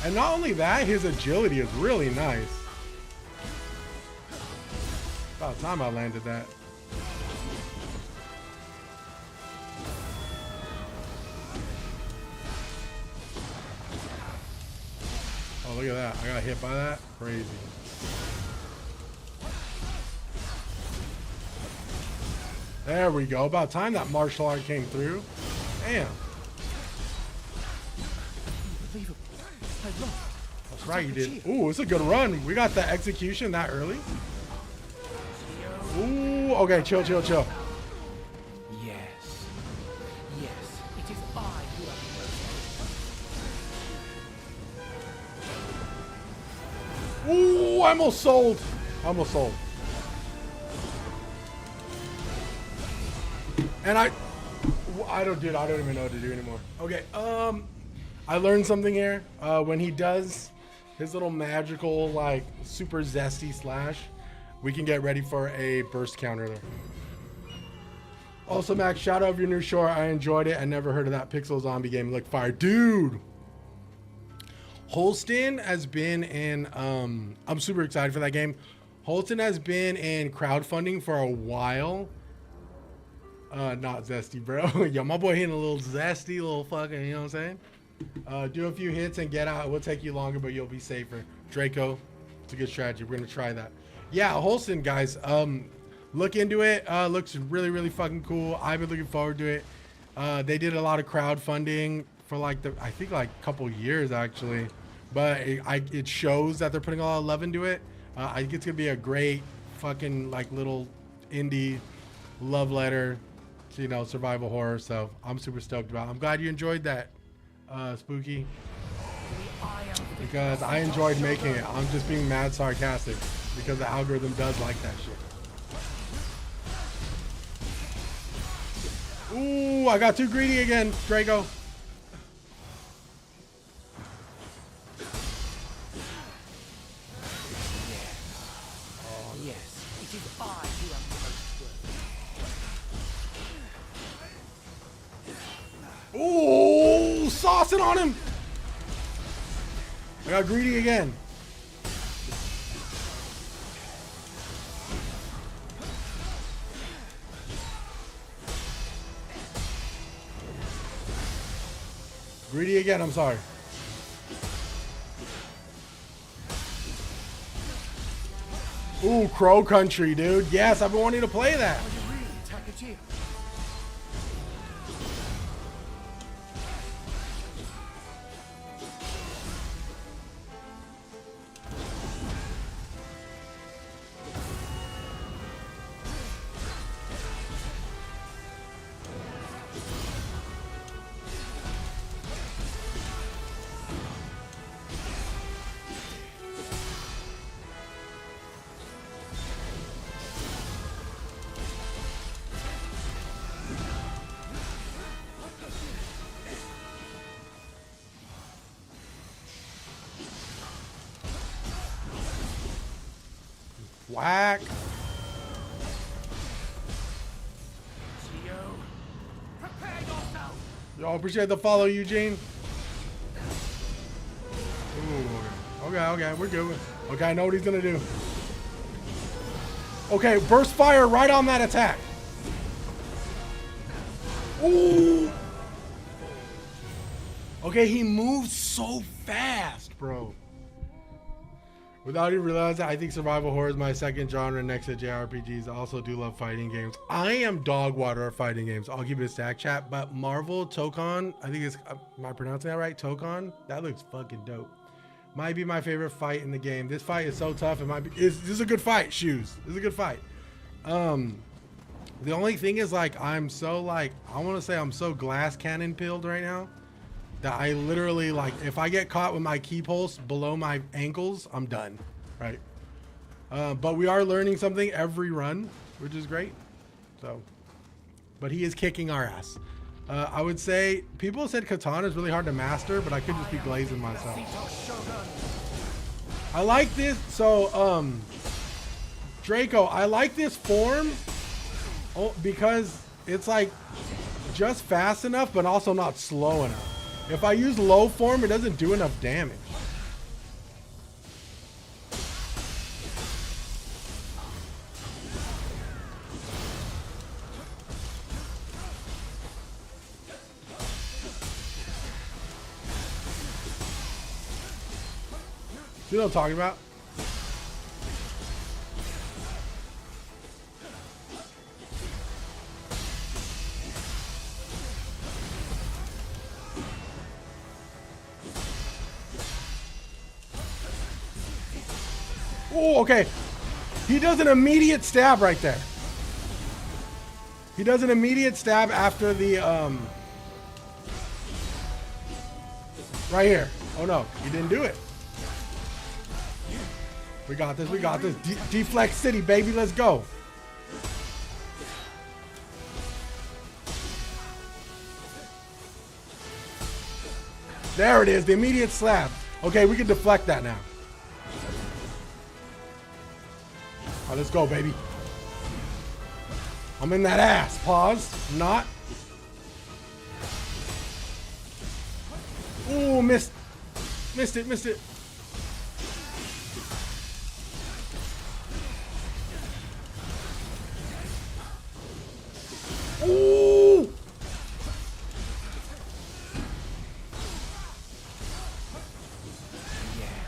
And not only that, his agility is really nice. About time I landed that. Oh, look at that. I got hit by that. Crazy. There we go. About time that martial art came through. Damn. That's right, you did. Ooh, it's a good run. We got the execution that early. Ooh, okay, chill, chill, chill. Yes. Yes, it is I who am Ooh, I almost sold. I almost sold. And I don't even know what to do anymore. Okay, I learned something here. When he does his little magical, like, super zesty slash, we can get ready for a burst counter there. Also, Max, shout out of your new short. I enjoyed it. I never heard of that Pixel Zombie game. Look fire. Dude! Holston has been in, I'm super excited for that game. Holston has been in crowdfunding for a while. Not zesty, bro. Yo, my boy hitting a little zesty, little fucking, you know what I'm saying? Do a few hits and get out. It will take you longer, but you'll be safer. Draco, it's a good strategy. We're gonna try that. Yeah, Holston, guys. Look into it. Looks really, really fucking cool. I've been looking forward to it. They did a lot of crowdfunding for like I think like a couple years actually, but it shows that they're putting a lot of love into it. I think it's gonna be a great fucking like little indie love letter to, you know, survival horror. So I'm super stoked about it. I'm glad you enjoyed that, Spooky, because I enjoyed making it. I'm just being mad sarcastic because the algorithm does like that shit. Ooh, I got too greedy again, Draco. Yes, it is I who am most worthy. Ooh, saucing on him. I got greedy again. Greedy again, I'm sorry. Ooh, Crow Country, dude. Yes, I've been wanting to play that. Are you really Takachia? Whack. Nioh, prepare yourself. Yo, appreciate the follow, Eugene. Okay, we're good. Okay, I know what he's gonna do. Okay, burst fire right on that attack. Ooh. Okay, he moves so fast, bro. Without even realizing, I think survival horror is my second genre next to JRPGs. I also do love fighting games. I am dog water at fighting games. I'll give it a stack chat, but Marvel Tokon, I think it's, am I pronouncing that right? Tokon? That looks fucking dope. Might be my favorite fight in the game. This fight is so tough. It might be, this is a good fight, Shoes. This is a good fight. The only thing is, like, I'm so, like, I want to say I'm so glass cannon pilled right now that I literally, like, if I get caught with my key pulse below my ankles, I'm done, right? But we are learning something every run, which is great. So, but he is kicking our ass. I would say people said katana is really hard to master, but I could just be glazing myself. I like this. So, Draco, I like this form because it's like just fast enough, but also not slow enough. If I use low form, it doesn't do enough damage. You know what I'm talking about? Oh, okay. He does an immediate stab right there. He does an immediate stab after the, right here. Oh no, he didn't do it. We got this, we got this. Deflect City, baby, let's go. There it is, the immediate slap. Okay, we can deflect that now. All right, let's go, baby. I'm in that ass. Pause. Not. Ooh, missed. Missed it, missed it. Ooh.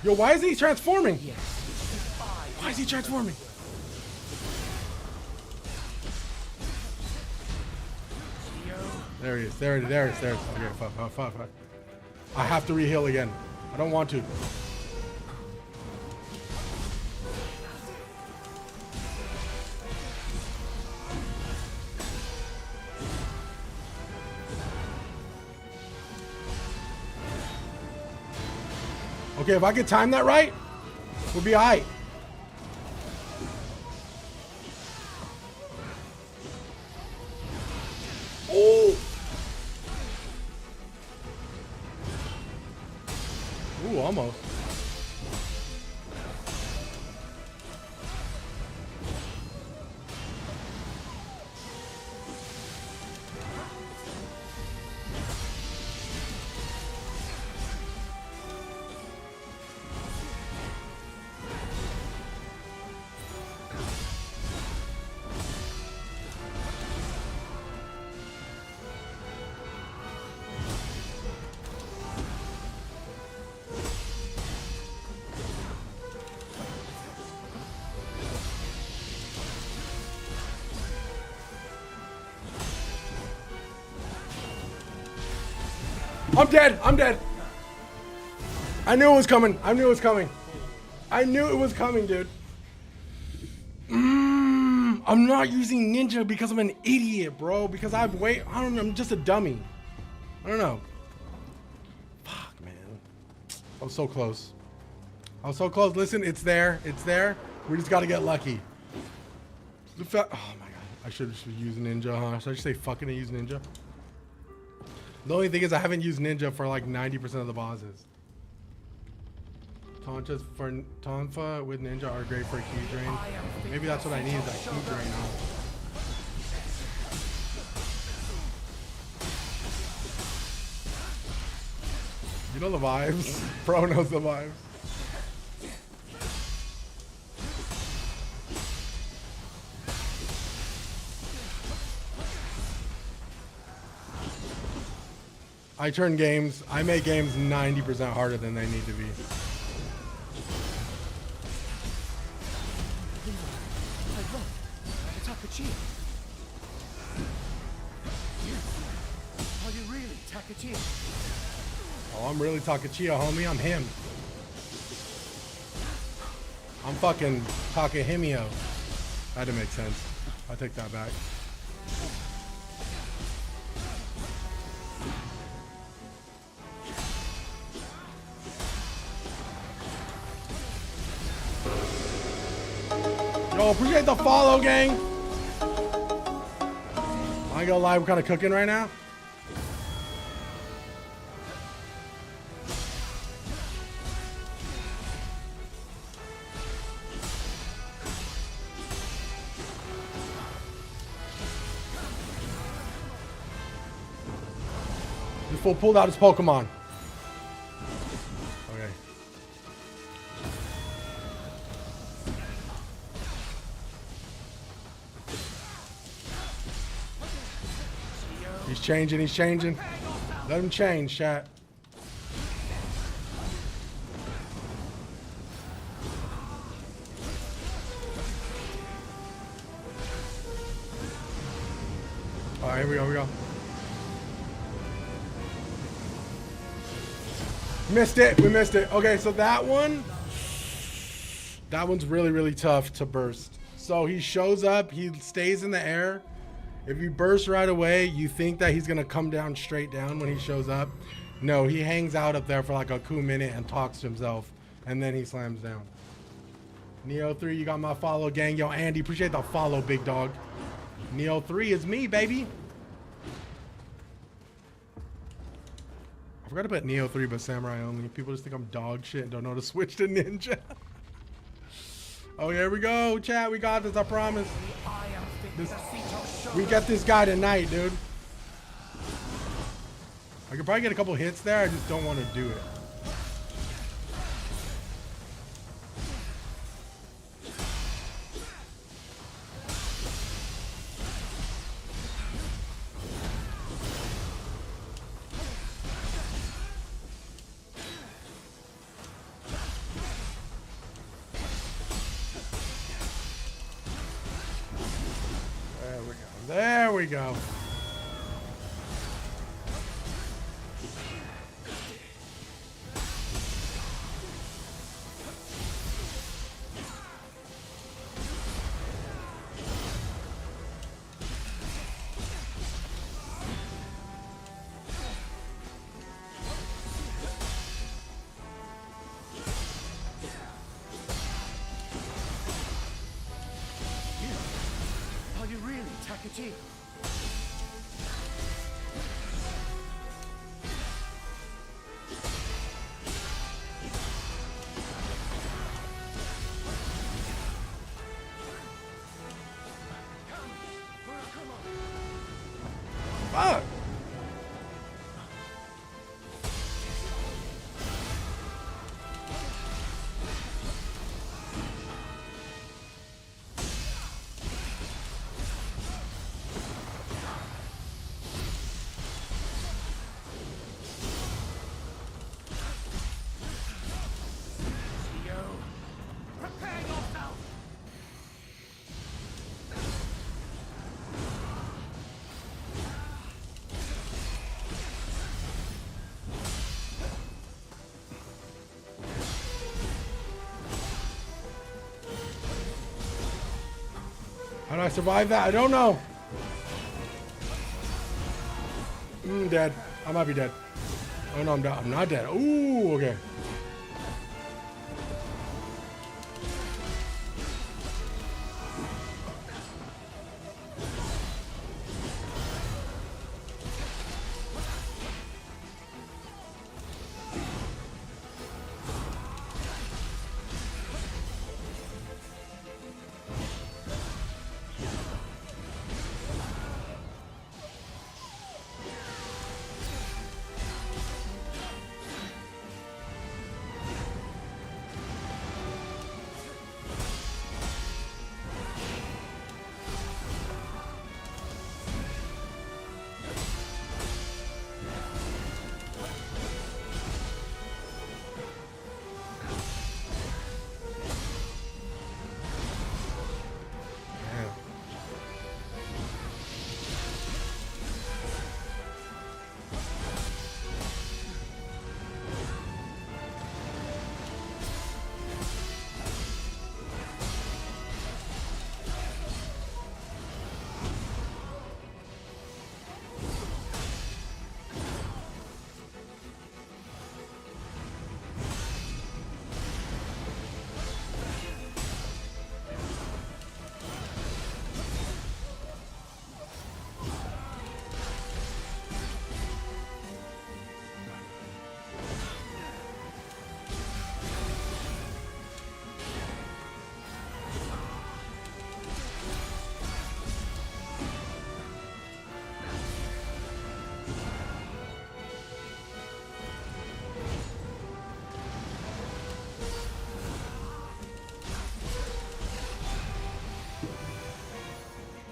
Yo, why is he transforming? Why is he transforming? There he is. There it is. There it is. There it is. Okay, fuck. I have to re-heal again. I don't want to. Okay, if I could time that right, we'll be alright. Oh! Ooh, almost. I'm dead. I'm dead. I knew it was coming. I knew it was coming. I knew it was coming, dude. I'm not using ninja because I'm an idiot, bro. Because I don't know. I'm just a dummy. I don't know. Fuck, man. I was so close. I was so close. Listen, it's there. It's there. We just got to get lucky. Oh, my God. I should have used ninja, huh? Should I just say fucking use ninja? The only thing is I haven't used ninja for like 90% of the bosses. Tonfa with ninja are great for a key drain. Maybe that's what I need, is that key drain. You know the vibes. Bro knows the vibes. I make games 90% harder than they need to be. I run. Takachia. Are you really Takachia? Oh, I'm really Takachia, homie. I'm him. I'm fucking Takahimio. That didn't make sense. I take that back. Yo, appreciate the follow, gang. I ain't gonna lie, we're kind of cooking right now. This fool pulled out his Pokemon. Okay. He's changing. Let him change, chat. Alright, here we go. Missed it. We missed it. Okay, so that one's really, really tough to burst. So he shows up, he stays in the air. If you burst right away, you think that he's gonna come down straight down when he shows up. No, he hangs out up there for like a cool minute and talks to himself, and then he slams down. Nioh 3, you got my follow, gang. Yo, Andy, appreciate the follow, big dog. Nioh 3 is me, baby. I forgot to put Nioh 3 but Samurai only. People just think I'm dog shit and don't know to switch to Ninja. Oh, here we go, chat. We got this, I promise. We get this guy tonight, dude. I could probably get a couple hits there. I just don't want to do it. There we go. Are you really Takachia? Fuck. Prepare yourself! How do I survive that? I don't know. Dead. I might be dead. Oh no, I'm not dead. Ooh, okay.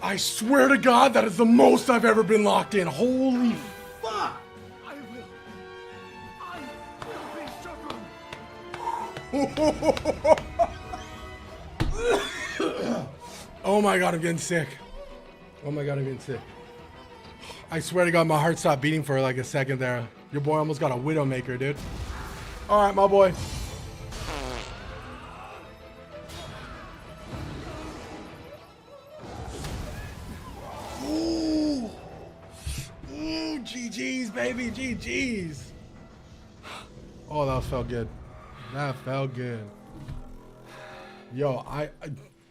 I swear to God, that is the most I've ever been locked in. Holy fuck. I will be Shogun. Oh my God, I'm getting sick. Oh my God, I'm getting sick. I swear to God, my heart stopped beating for like a second there. Your boy almost got a Widowmaker, dude. All right, my boy. Ooh. Ooh, GG's, baby, GG's. Oh, that felt good. That felt good. Yo,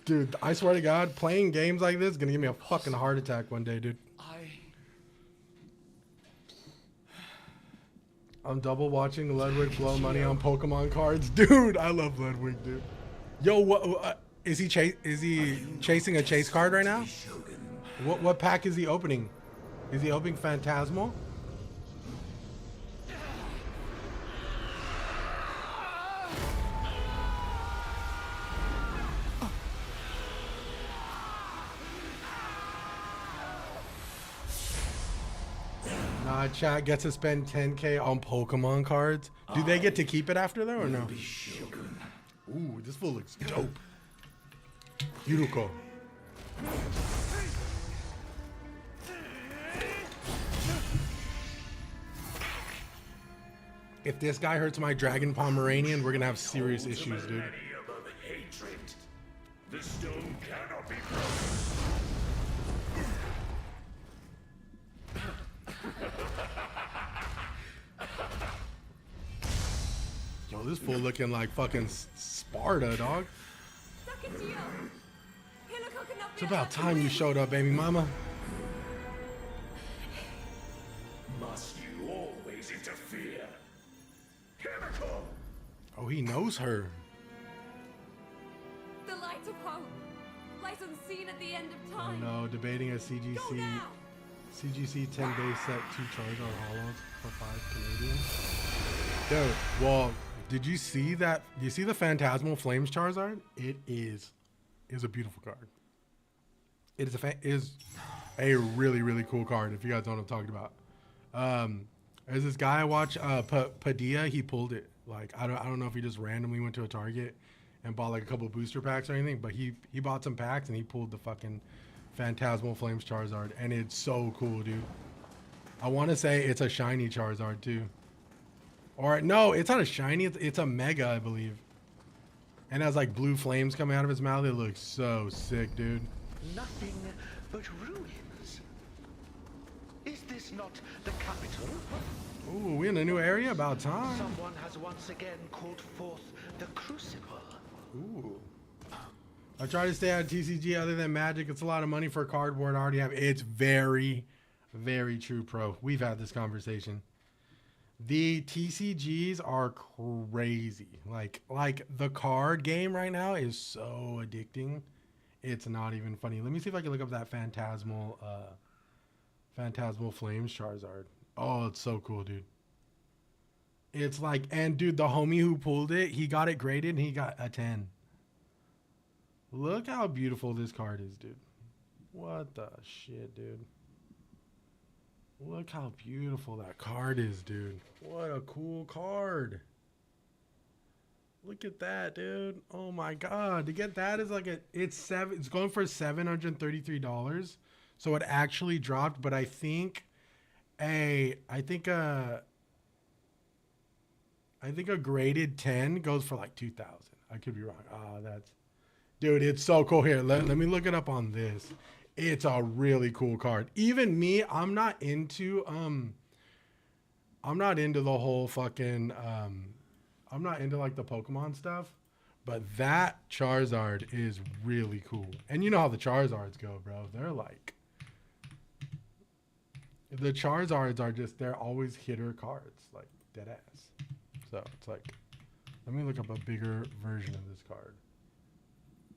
dude, I swear to God, playing games like this is gonna give me a fucking heart attack one day, dude. I'm double watching Ludwig blow money on Pokemon cards. Dude, I love Ludwig, dude. Yo, what is he chasing a chase card right now? What pack is he opening? Is he opening Phantasmal? Nah, chat gets to spend 10K on Pokemon cards. Do they get to keep it after though or no? Ooh, this fool looks dope. Beautiful. If this guy hurts my Dragon Pomeranian, we're gonna have serious issues, dude. The stone cannot be broken. Yo, this fool looking like fucking Sparta, dog. It's about time you showed up, baby mama. Must you always interfere? Chemical! Oh, he knows her. The light of hope lies unseen at the end of time. No, debating a CGC 10 base set 2 Charizard Hollows for 5 Canadian. Dude, well, did you see that? You see the Phantasmal Flames Charizard? It is a beautiful card. It is a really, really cool card. If you guys know what I'm talking about. There's this guy I watch, Padilla. He pulled it. Like I don't know if he just randomly went to a Target and bought like a couple booster packs or anything, but he bought some packs and he pulled the fucking Phantasmal Flames Charizard, and it's so cool, dude. I want to say it's a shiny Charizard too. Or no, it's not a shiny. It's a mega, I believe. And it has like blue flames coming out of his mouth. It looks so sick, dude. Nothing but ruins. Is this not the capital? Ooh, we in a new area? About time. Someone has once again called forth the crucible. Ooh. I try to stay out of TCG other than Magic. It's a lot of money for a cardboard I already have. It's very, very true, pro. We've had this conversation. The TCGs are crazy. Like the card game right now is so addicting. It's not even funny. Let me see if I can look up that Phantasmal Flames Charizard. Oh, it's so cool, dude. It's like, and dude, the homie who pulled it, he got it graded and he got a 10. Look how beautiful this card is, dude. What the shit, dude. Look how beautiful that card is, dude. What a cool card. Look at that, dude. Oh my god. To get that is like it's going for $733. So it actually dropped, but I think a graded 10 goes for like 2,000. I could be wrong. Dude, it's so cool. Here, let me look it up on this. It's a really cool card. Even me, I'm not into the whole fucking I'm not into like the Pokemon stuff, but that Charizard is really cool. And you know how the Charizards go, bro. They're like, the Charizards are just, they're always hitter cards, like dead ass. So it's like, let me look up a bigger version of this card.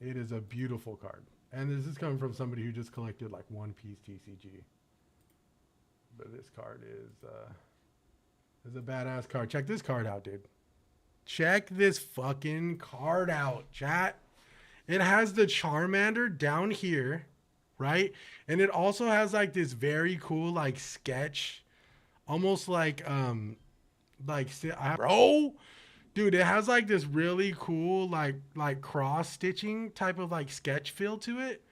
It is a beautiful card. And this is coming from somebody who just collected like One Piece TCG. But this card is a badass card. Check this card out, dude. Check this fucking card out, chat. It has the Charmander down here right? And it also has like this very cool like sketch, almost like bro, dude, it has like this really cool like cross stitching type of like sketch feel to it,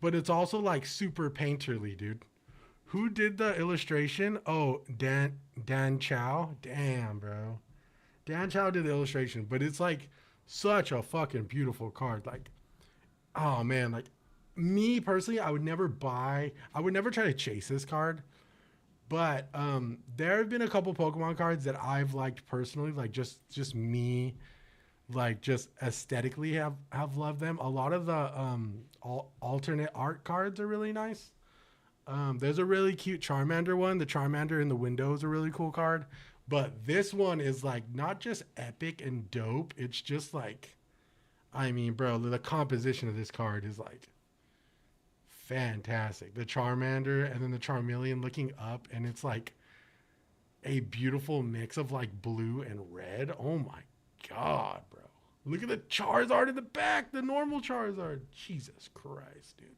but it's also like super painterly, dude. Who did the illustration? Oh, Dan Chow. Damn, bro. Dan Chow did the illustration, but it's like such a fucking beautiful card. Like, oh man, like me personally, I would never try to chase this card. But there have been a couple Pokemon cards that I've liked personally, like just me, like just aesthetically have loved them. A lot of the alternate art cards are really nice. There's a really cute Charmander one. The Charmander in the window is a really cool card. But this one is like not just epic and dope. It's just like, I mean, bro, the composition of this card is like fantastic. The Charmander and then the Charmeleon looking up, and it's like a beautiful mix of like blue and red. Oh my God, bro. Look at the Charizard in the back, the normal Charizard. Jesus Christ, dude.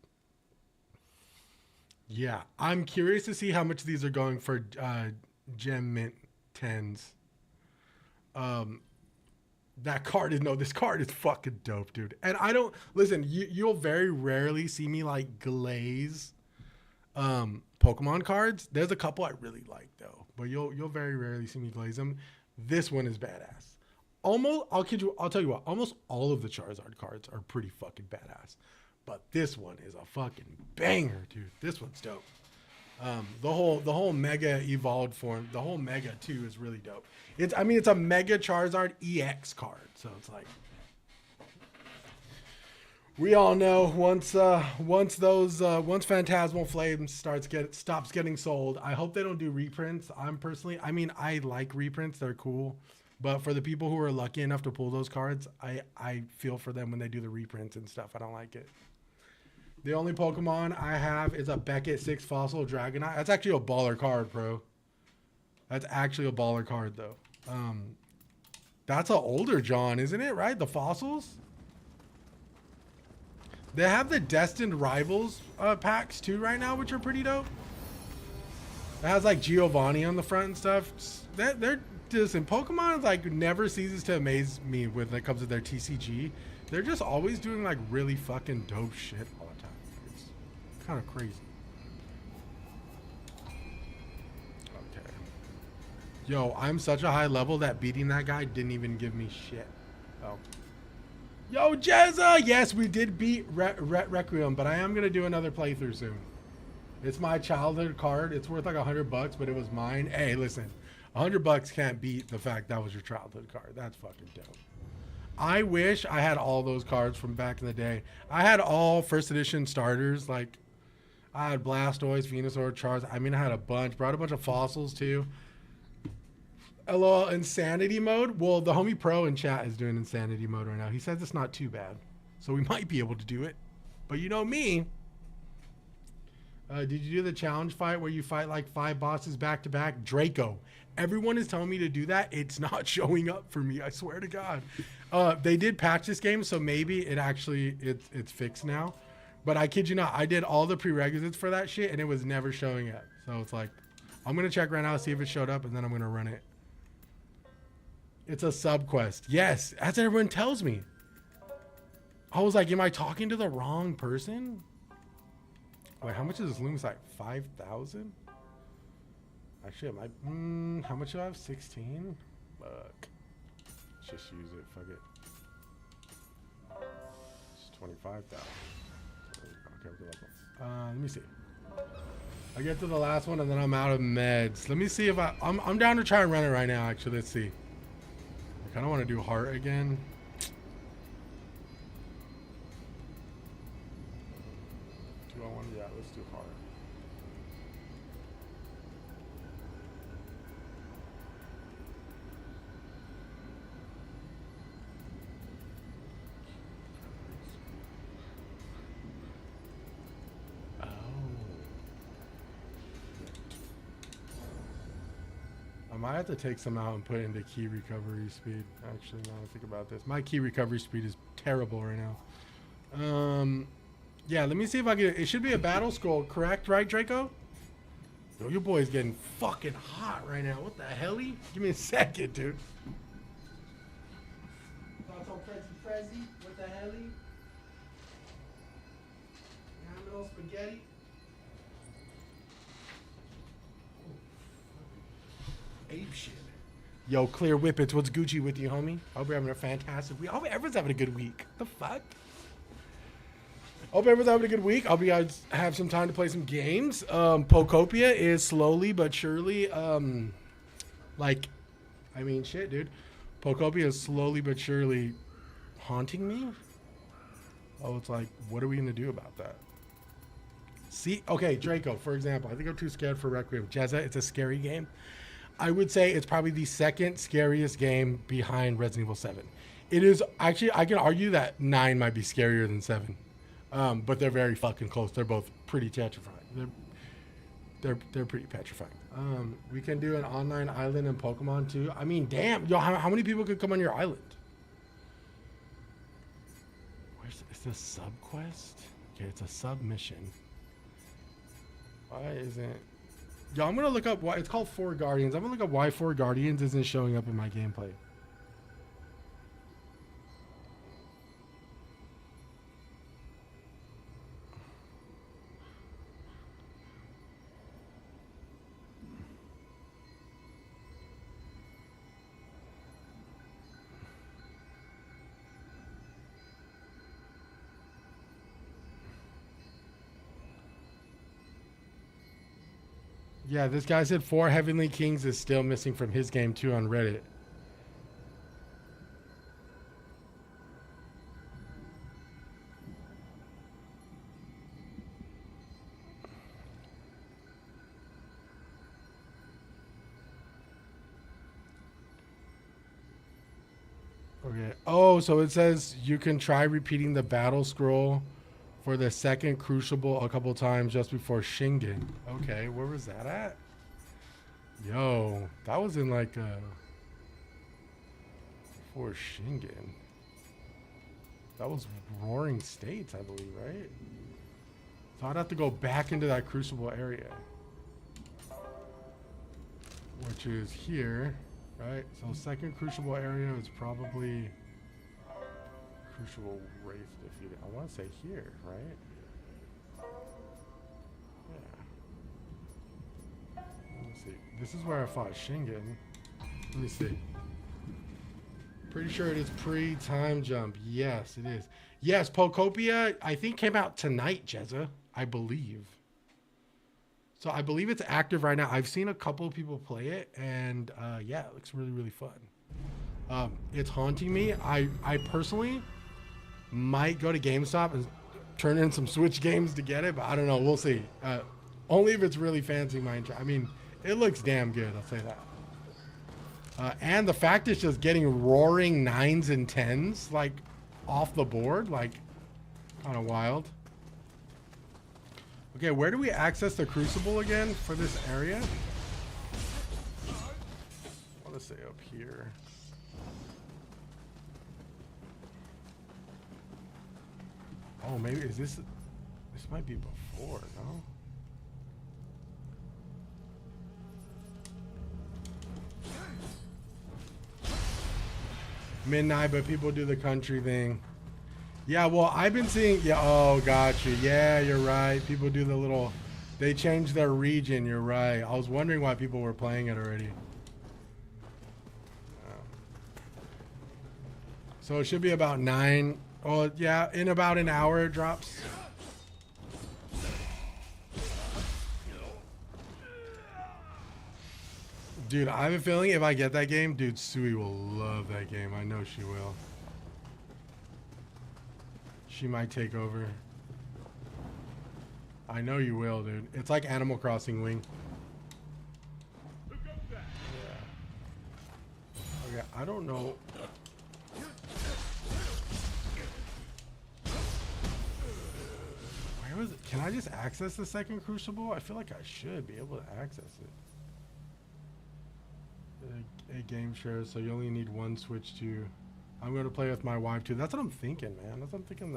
Yeah, I'm curious to see how much these are going for Gem Mint 10s. This card is fucking dope, dude. And I don't, listen, you'll very rarely see me like glaze Pokemon cards. There's a couple I really like though, but you'll very rarely see me glaze them. This one is badass. I'll tell you what, almost all of the Charizard cards are pretty fucking badass. But this one is a fucking banger, dude. This one's dope. The whole Mega evolved form, the whole Mega too is really dope. It's a Mega Charizard EX card, so it's like we all know once Phantasmal Flames stops getting sold. I hope they don't do reprints. I like reprints; they're cool. But for the people who are lucky enough to pull those cards, I feel for them when they do the reprints and stuff. I don't like it. The only Pokemon I have is a Beckett 6 Fossil Dragonite. That's actually a baller card, bro. That's actually a baller card, though. That's an older John, isn't it? Right? The fossils? They have the Destined Rivals packs, too, right now, which are pretty dope. It has, like, Giovanni on the front and stuff. Listen, Pokemon, like, never ceases to amaze me when it comes to their TCG. They're just always doing, like, really fucking dope shit all the time. It's kind of crazy. Okay. Yo, I'm such a high level that beating that guy didn't even give me shit. Oh. Yo, Jezza! Yes, we did beat Requiem, but I am going to do another playthrough soon. It's my childhood card. It's worth like $100, but it was mine. Hey, listen. $100 can't beat the fact that was your childhood card. That's fucking dope. I wish I had all those cards from back in the day. I had all first edition starters. Like, I had Blastoise, Venusaur, Charizard. I mean, I had a bunch. Brought a bunch of fossils, too. LOL, insanity mode? Well, the homie pro in chat is doing insanity mode right now. He says it's not too bad. So we might be able to do it. But you know me. Did you do the challenge fight where you fight like 5 bosses back to back? Draco. Everyone is telling me to do that. It's not showing up for me. I swear to God. They did patch this game, so maybe it's fixed now. But I kid you not, I did all the prerequisites for that shit, and it was never showing up. So it's like, I'm gonna check right now, see if it showed up, and then I'm gonna run it. It's a sub quest. Yes, as everyone tells me. I was like, am I talking to the wrong person? Wait, how much is this Lumisite? 5,000? Actually, it might. How much do I have? 16? Fuck. Let's just use it. Fuck it. It's 25,000. Okay, let me see. I get to the last one and then I'm out of meds. Let me see if I'm down to try and run it right now. Actually, let's see. I kind of want to do heart again. Yeah, let's do heart. Oh. I might have to take some out and put it into key recovery speed. Actually, now I think about this, my key recovery speed is terrible right now. Yeah, let me see if I can. It should be a battle scroll, correct? Right, Draco? Yo, your boy's getting fucking hot right now. What the helly? Give me a second, dude. Thoughts on Prezi? What the helly? Yamino spaghetti? Ape shit. Yo, Clear Whippets, what's Gucci with you, homie? I hope you're having a fantastic week. I hope everyone's having a good week. The fuck? Hope everyone's having a good week. I hope you guys have some time to play some games. Pokopia is slowly but surely, like, I mean, shit, dude. Pokopia is slowly but surely haunting me. Oh, it's like, what are we going to do about that? See, okay, Draco, for example. I think I'm too scared for Requiem. Jezza, it's a scary game. I would say it's probably the second scariest game behind Resident Evil 7. It is, actually, I can argue that 9 might be scarier than 7. But they're very fucking close. They're both pretty terrifying. They're pretty petrifying. We can do an online island in Pokemon too. I mean, damn, yo, how many people could come on your island? Is this sub quest? Okay, it's a sub mission. Why isn't? Yo, I'm gonna look up why it's called Four Guardians. I'm gonna look up why Four Guardians isn't showing up in my gameplay. Yeah, this guy said 4 Heavenly Kings is still missing from his game too on Reddit. Okay. Oh, so it says you can try repeating the battle scroll for the second Crucible a couple times just before Shingen. Okay, where was that at? Yo, that was in like before Shingen. That was Roaring States, I believe, right? So I'd have to go back into that Crucible area, which is here, right? So second Crucible area is probably Crucible Wraith defeated. I want to say here, right? Yeah. Let me see. This is where I fought Shingen. Let me see. Pretty sure it is pre-time jump. Yes, it is. Yes, Pokopia, I think came out tonight, Jezza. I believe. So I believe it's active right now. I've seen a couple of people play it, and yeah, it looks really, really fun. It's haunting me. I personally might go to GameStop and turn in some Switch games to get it, but I don't know. We'll see. Only if it's really fancy my interest. I mean, it looks damn good. I'll say that. And the fact it's just getting roaring 9s and 10s, like, off the board, like, kind of wild. Okay, where do we access the Crucible again for this area? I want to say up here. Oh, maybe is this might be before, no? Midnight, but people do the country thing. Yeah, well, I've been seeing, yeah, oh, gotcha. Yeah, you're right. People do the little, they change their region, you're right. I was wondering why people were playing it already. So it should be about 9. Oh, yeah, in about an hour it drops. Dude, I have a feeling if I get that game, dude, Sui will love that game. I know she will. She might take over. I know you will, dude. It's like Animal Crossing Wing. Yeah. Okay, I don't know. Where was it? Can I just access the second Crucible? I feel like I should be able to access it. A game share, so you only need one Switch to. I'm going to play with my wife too. That's what I'm thinking, man. That's what I'm thinking.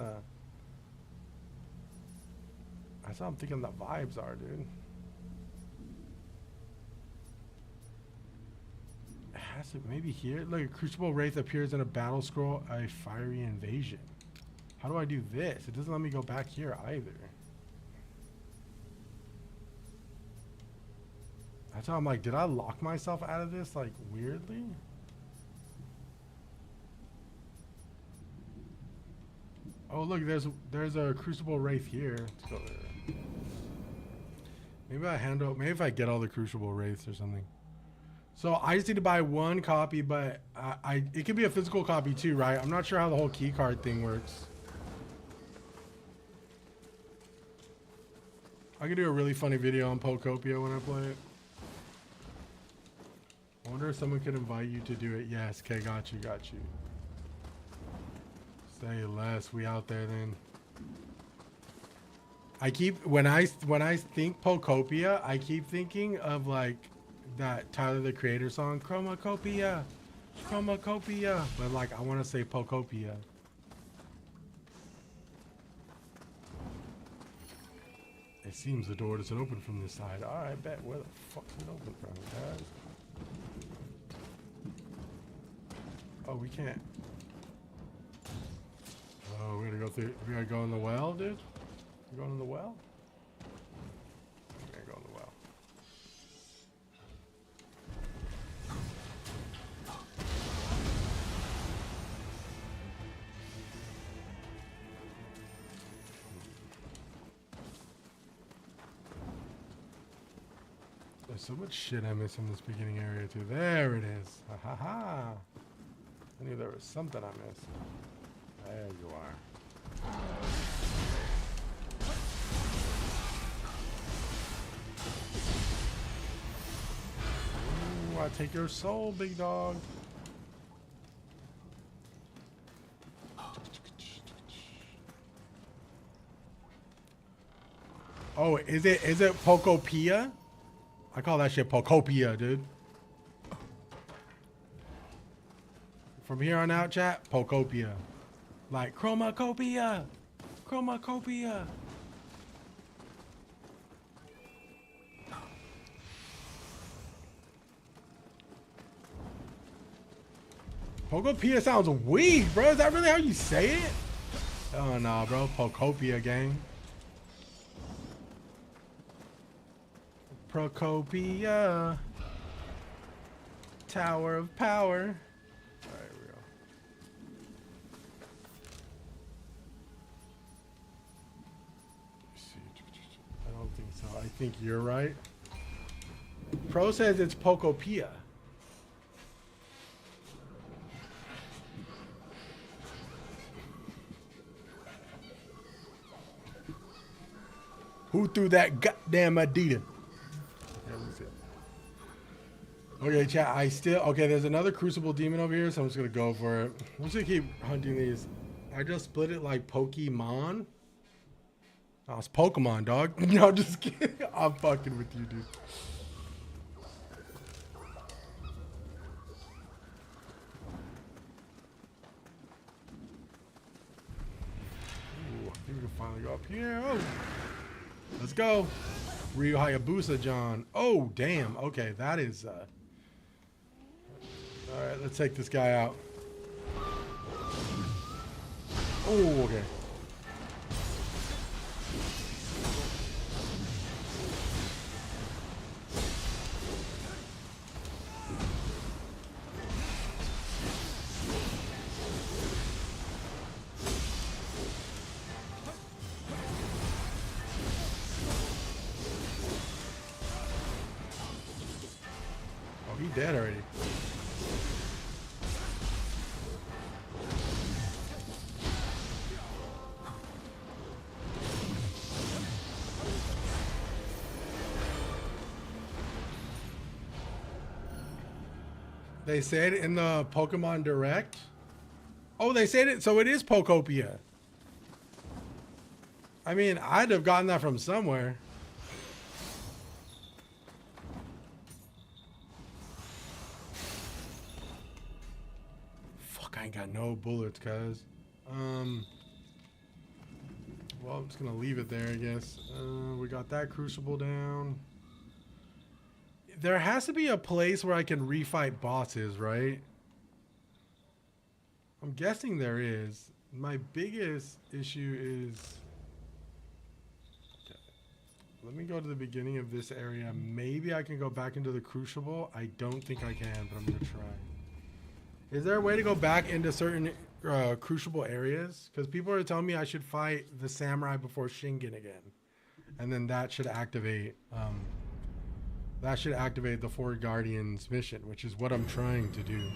That's how I'm thinking the vibes are, dude. It has to maybe here. Look, a Crucible Wraith appears in a battle scroll, a fiery invasion. How do I do this? It doesn't let me go back here either. That's how I'm like, did I lock myself out of this like weirdly? Oh look, there's a Crucible Wraith here. Let's go there. Maybe if I get all the Crucible Wraiths or something. So I just need to buy one copy, but it could be a physical copy too, right? I'm not sure how the whole key card thing works. I could do a really funny video on Pokopia when I play it. I wonder if someone could invite you to do it. Yes, okay, got you. Say less, we out there then. I keep, when I think Pokopia, I keep thinking of like that Tyler the Creator song, Chromacopia. But like, I want to say Pokopia. It seems the door doesn't open from this side. All right, bet. Where the fuck is it open from, guys? Oh, we can't. Oh, we gotta go through. We gotta go in the well, dude. You going in the well? We gotta go in the well. There's so much shit I miss in this beginning area too. There it is. Ha ha ha. I knew there was something I missed. There you are. Ooh, I take your soul, big dog. Oh, is it Pokopia? I call that shit Pokopia, dude. From here on out, chat, Pokopia. Like Chromacopia. Chromacopia. Pokopia sounds weak, bro. Is that really how you say it? Oh no, bro. Pokopia, gang. Procopia. Tower of Power. Alright, here we go. Let's see. I don't think so. I think you're right. Pro says it's Pokopia. Who threw that goddamn Adidas? Okay, chat, okay, there's another Crucible Demon over here, so I'm just gonna go for it. I'm just gonna keep hunting these. I just split it like Pokemon. Oh, it's Pokemon, dog. No, I'm just kidding. I'm fucking with you, dude. Ooh, I think we can finally go up here. Oh, let's go. Ryu Hayabusa, John. Oh, damn. Okay, that is... All right, let's take this guy out. Oh, okay. Oh, he dead already. They said in the Pokemon Direct. Oh, they said it. So it is Pokopia. I mean, I'd have gotten that from somewhere. Fuck, I ain't got no bullets, cuz. Well, I'm just gonna leave it there, I guess. We got that crucible down. There has to be a place where I can refight bosses, right? I'm guessing there is. My biggest issue is... Okay. Let me go to the beginning of this area. Maybe I can go back into the crucible. I don't think I can, but I'm gonna try. Is there a way to go back into certain crucible areas? Because people are telling me I should fight the samurai before Shingen again, and then that should activate the Four Guardians mission, which is what I'm trying to do. Let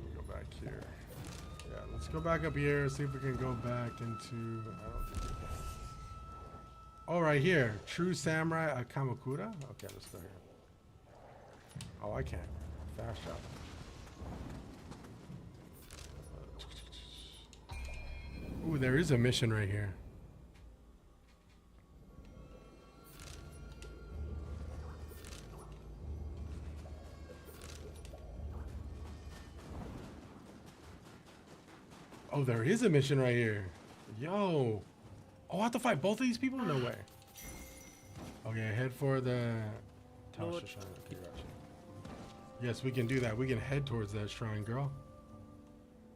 me go back here. Yeah, let's go back up here, see if we can go back into. I don't think we can. Oh, right here, True Samurai Kamakura. Okay, let's go here. Oh, I can't. Fast shot. Ooh, there is a mission right here. Oh, there is a mission right here. Yo. Oh, I have to fight both of these people? No way. Okay, head for the... Okay, gotcha. Yes, we can do that. We can head towards that shrine, girl.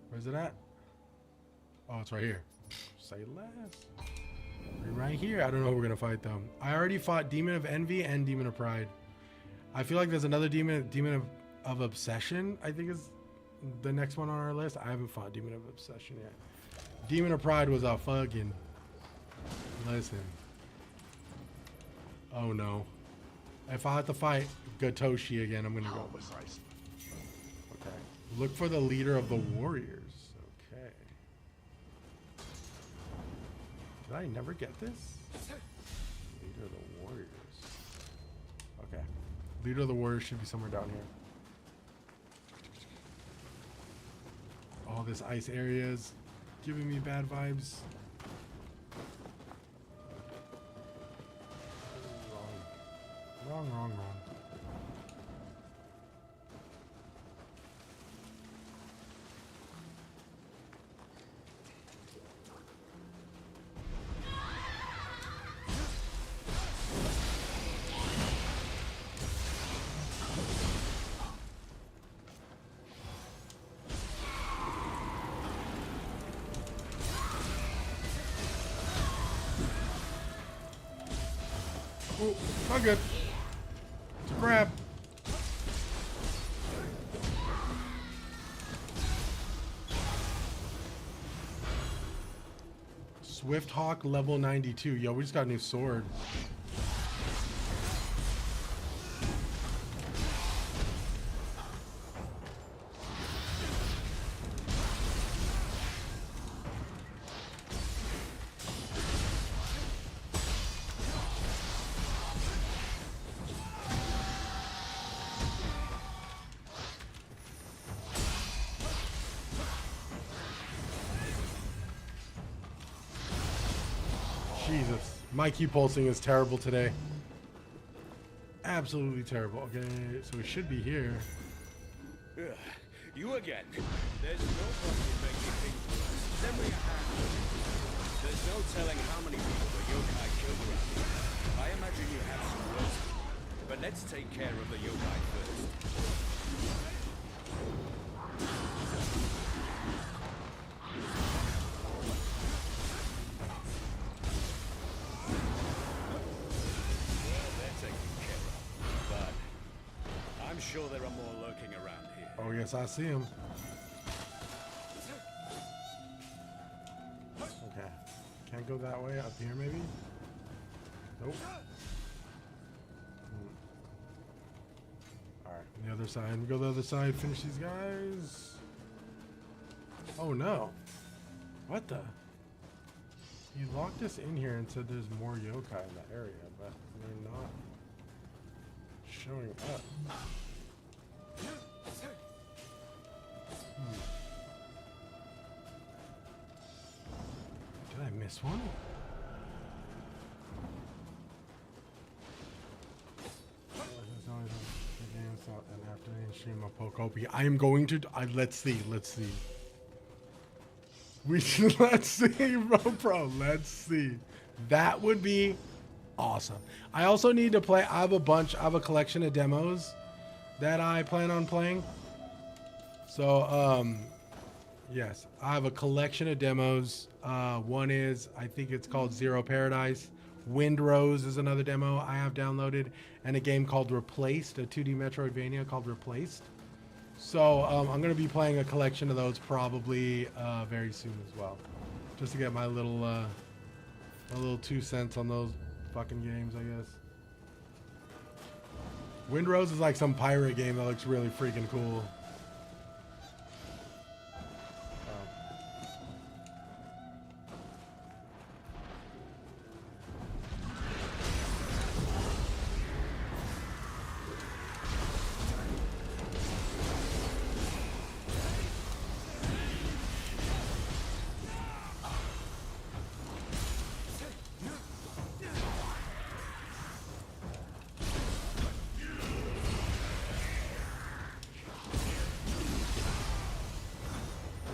Where's it at? Oh, it's right here. Say less. Right here. I don't know who we're gonna fight though. I already fought Demon of Envy and Demon of Pride. I feel like there's another Demon of Obsession, I think is the next one on our list. I haven't fought Demon of Obsession yet. Demon of Pride was a fucking... Listen. Oh no. If I have to fight Gatoshi again, I'm gonna go. Okay. Look for the leader of the warriors. Okay. Did I never get this? Leader of the warriors. Okay. Leader of the warriors should be somewhere down here. All this ice area is giving me bad vibes. Wrong. Oh, not good. It's a grab. Swift Hawk level 92. Yo, we just got a new sword. Jesus. My key pulsing is terrible today. Absolutely terrible. Okay, so we should be here. Ugh, you again. There's no point in making things worse. Then we There's no telling how many people the yokai killed around here. I imagine you have some work to do. But let's take care of the yokai first. I'm sure there are more lurking around here. Oh, yes, I see him. Okay. Can't go that way. Up here, maybe? Nope. Alright, the other side. We go the other side, finish these guys. Oh, no. What the? He locked us in here and said there's more yokai in that area, but they're not showing up. Did I miss one? And after the stream of Pokopi, I am going to. Let's see. We should, let's see, bro. Let's see. That would be awesome. I also need to play. I have a collection of demos that I plan on playing. So, yes, I have a collection of demos. One is, I think it's called Zero Paradise. Wind Rose is another demo I have downloaded, and a game called Replaced, a 2D Metroidvania called Replaced. So I'm going to be playing a collection of those probably very soon as well, just to get my little 2 cents on those fucking games, I guess. Wind Rose is like some pirate game that looks really freaking cool.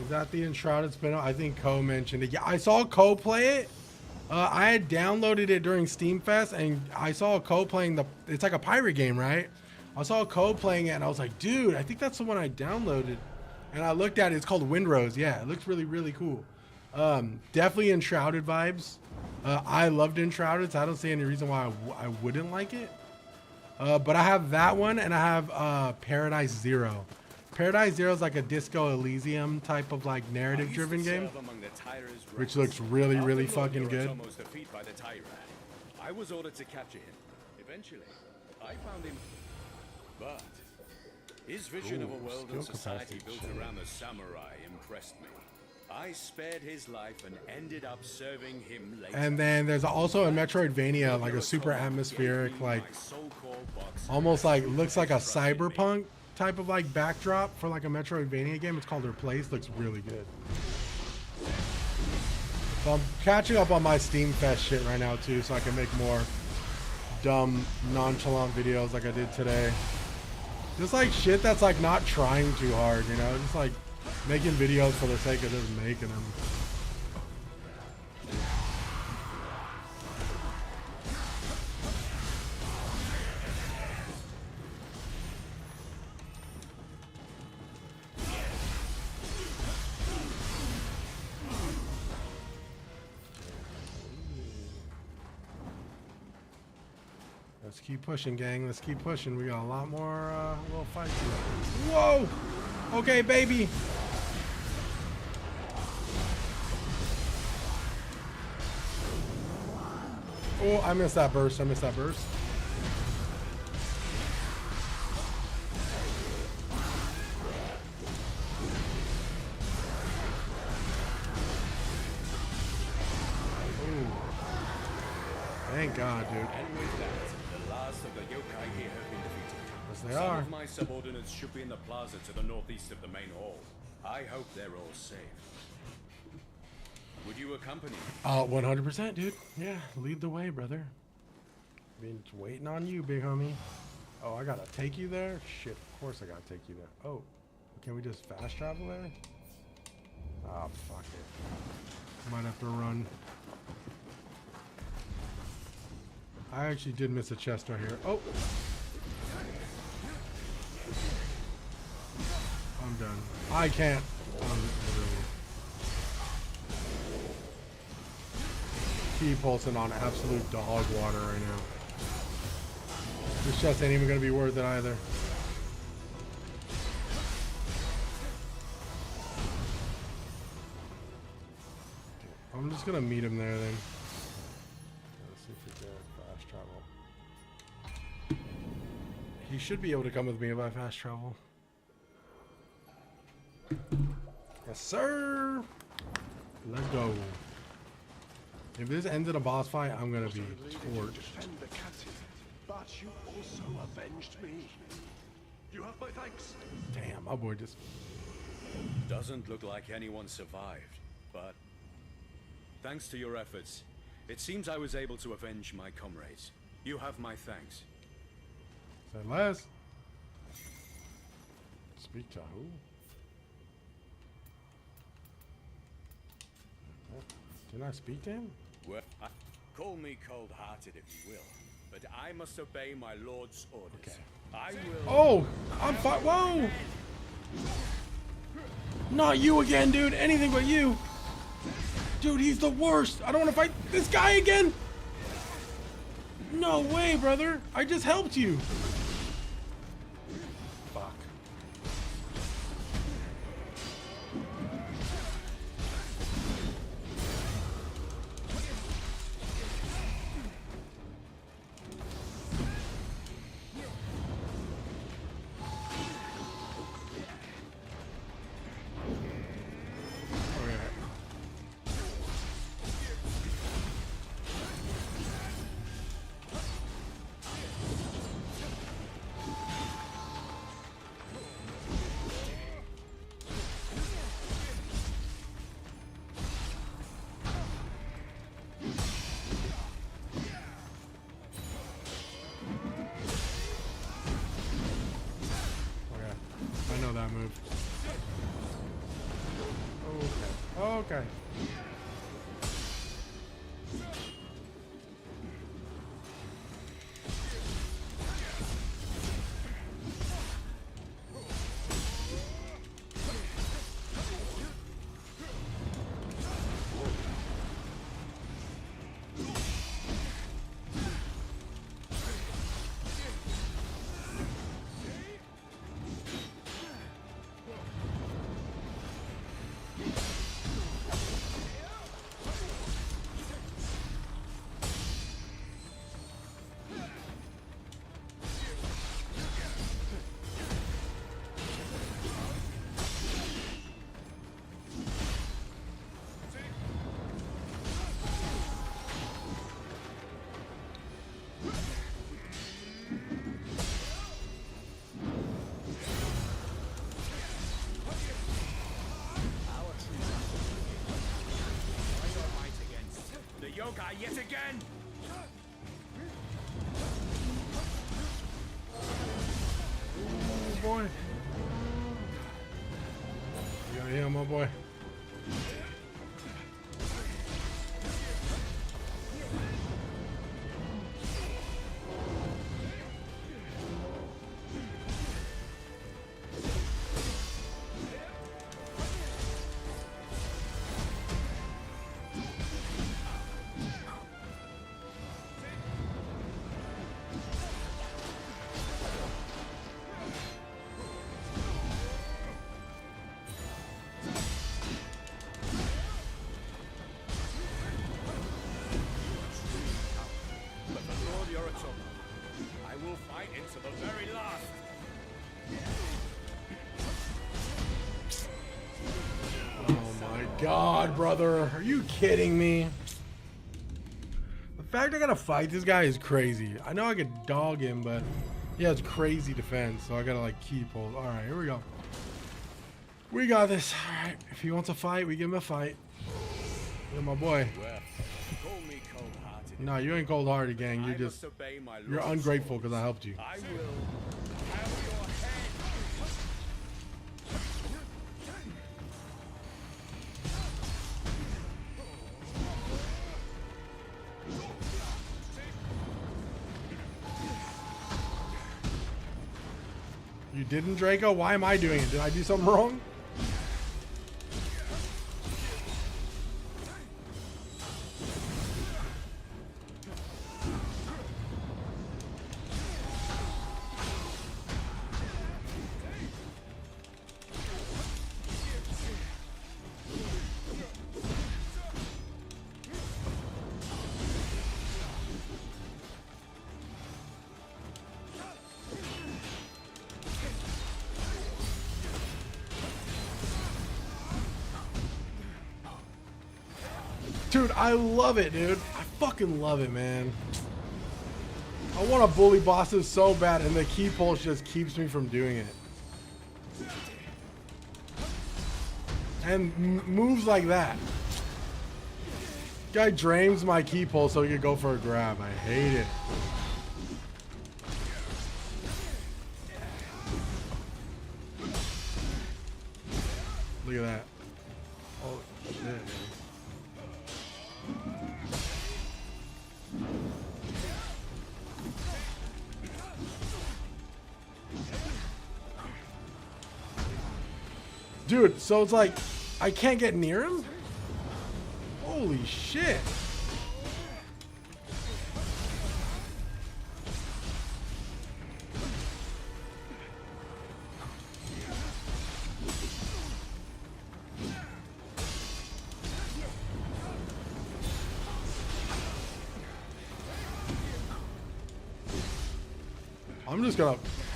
Is that the Enshrouded spin-off? I think Ko mentioned it. Yeah, I saw Ko play it. I had downloaded it during Steam Fest, and I saw Ko playing it's like a pirate game, right? I saw Ko playing it, and I was like, dude, I think that's the one I downloaded. And I looked at it. It's called Wind Rose. Yeah, it looks really, really cool. Definitely Enshrouded vibes. I loved Enshrouded, so I don't see any reason why I wouldn't like it. But I have that one, and I have Paradise Zero. Paradise Zero is like a Disco Elysium type of like narrative-driven game, which looks really, really fucking good. Almost defeated by the Tyra. I was ordered to capture him. Eventually, I found him, but his vision of a world and society built around the samurai impressed me. I spared his life and ended up serving him later. And then there's also a Metroidvania, like a super atmospheric, like almost like looks like a cyberpunk type of like backdrop for like a Metroidvania game. It's called Replaced. Looks really good. So I'm catching up on my Steam Fest shit right now too, so I can make more dumb, nonchalant videos like I did today. Just like shit that's like not trying too hard, you know, just like making videos for the sake of just making them. Let's keep pushing, gang. Let's keep pushing. We got a lot more little fights here. Whoa! Okay, baby. Oh, I missed that burst. I missed that burst. Ooh. Thank God, dude. And with that, the last of the yokai here have been defeated. Yes, they Some are. of my subordinates should be in the plaza to the northeast of the main hall. I hope they're all safe. Would you accompany me? 100%, dude. Yeah, lead the way, brother. Been waiting on you, big homie. Oh, I gotta take you there? Shit, of course I gotta take you there. Oh, can we just fast travel there? Ah, fuck it. Might have to run. I actually did miss a chest right here. Oh! I'm done. I can't. Keep pulsing on absolute dog water right now. This chest ain't even gonna be worth it either. I'm just gonna meet him there then. Let's see if we can fast travel. He should be able to come with me if I fast travel. Yes, sir. Let's go. If this ends in a boss fight, I'm gonna be torched. Defend the captive, but you also avenged me. You have my thanks. Damn, my boy just. Doesn't look like anyone survived, but thanks to your efforts, it seems I was able to avenge my comrades. You have my thanks. Say less. Speak to who? Didn't I speak to him? Well, call me cold-hearted if you will, but I must obey my lord's orders. Okay. I will. Oh, I'm fine. Whoa! Not you again, dude. Anything but you. Dude, he's the worst. I don't want to fight this guy again. No way, brother. I just helped you. Fuck. I know that move. Okay. Okay. The yokai yet again! Oh boy. You gotta heal my boy. I will fight into the very last. Oh my god, brother. Are you kidding me? The fact I gotta fight this guy is crazy. I know I could dog him, but he has crazy defense, so I gotta like keep hold. Alright, here we go. We got this. Alright, if he wants a fight, we give him a fight. You're my boy. Well, call me cold-hearted. No, you ain't cold-hearted, gang. I You're just must obey my you're lord's ungrateful orders. because I helped you. I will have your head. You didn't, Draco? Why am I doing it? Did I do something wrong? Dude, I love it, dude. I fucking love it, man. I want to bully bosses so bad, and the key pulse just keeps me from doing it. And moves like that. Guy drains my key pulse so he could go for a grab. I hate it. Look at that. Oh shit. Dude, so it's like, I can't get near him? Holy shit.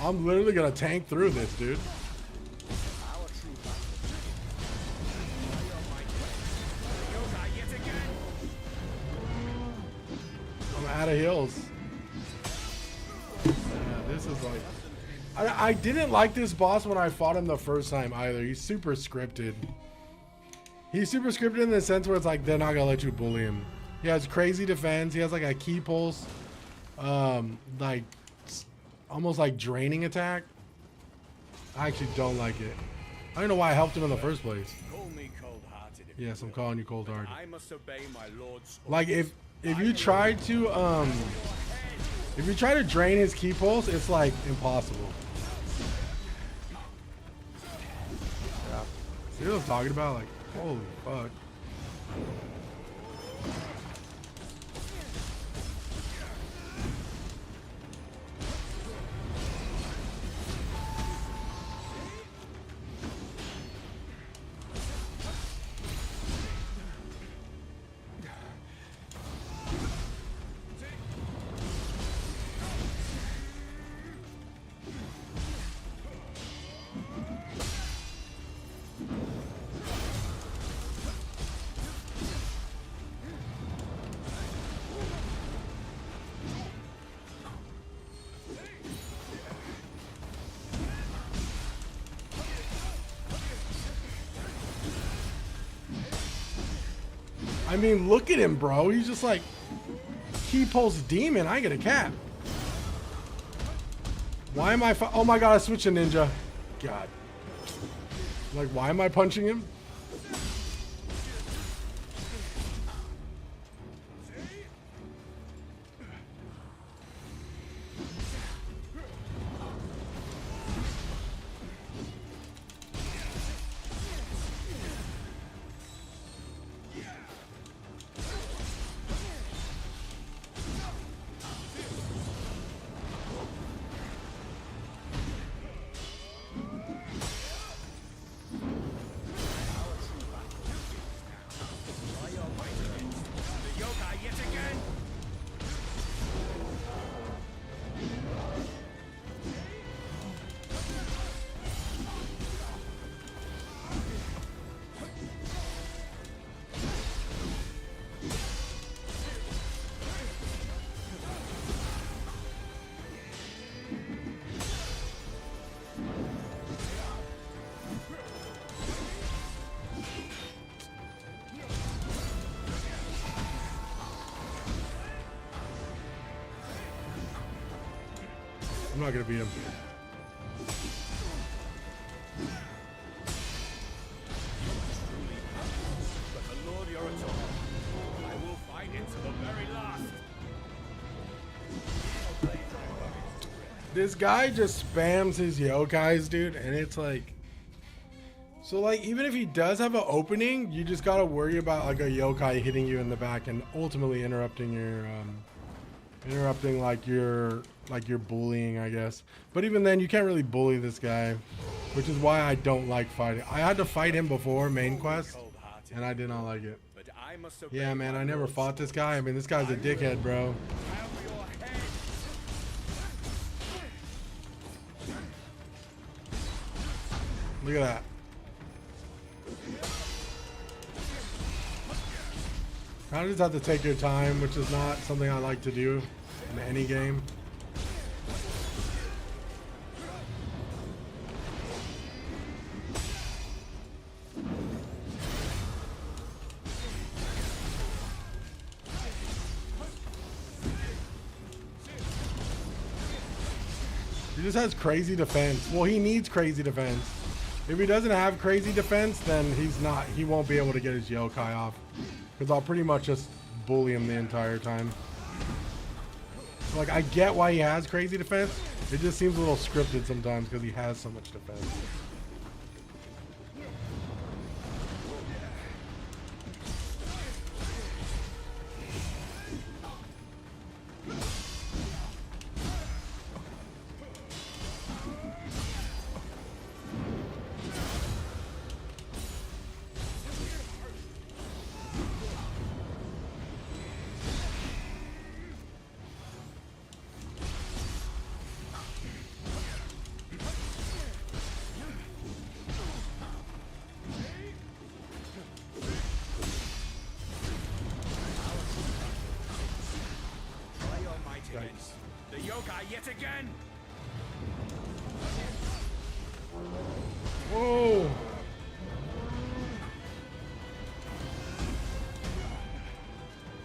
I'm literally gonna tank through this, dude. I'm out of heals. Yeah, this is like... I didn't like this boss when I fought him the first time either. He's super scripted. He's super scripted in the sense where it's like, they're not gonna let you bully him. He has crazy defense. He has like a key pulse. Like... almost like draining attack. I actually don't like it. I don't know why I helped him in the first place. Call me cold-hearted. Yes, I'm calling you cold-hearted. I must obey my lord's. Like if you try to drain his key pulse, it's like impossible. Yeah. See what I'm talking about? Like, holy fuck. I mean, look at him, bro. He's just like, key pulse demon. I get a cap. Why am I? Oh my god! I switched to ninja. God. Like, why am I punching him? I'm not gonna beat him. But the Lord you're at all. I will fight it to the very last. This guy just spams his yokais, dude, and it's like, so like even if he does have an opening, you just gotta worry about like a yokai hitting you in the back and ultimately interrupting your like your bullying, I guess. But even then, you can't really bully this guy, which is why I don't like fighting. I had to fight him before main quest, and I did not like it. Yeah, man, I never fought this guy. I mean, this guy's a dickhead, bro. Look at that. Kind of just have to take your time, which is not something I like to do in any game. He just has crazy defense. Well, he needs crazy defense. If he doesn't have crazy defense, then he won't be able to get his yokai off. Because I'll pretty much just bully him the entire time. Like, I get why he has crazy defense. It just seems a little scripted sometimes because he has so much defense. yokai yet again. Whoa.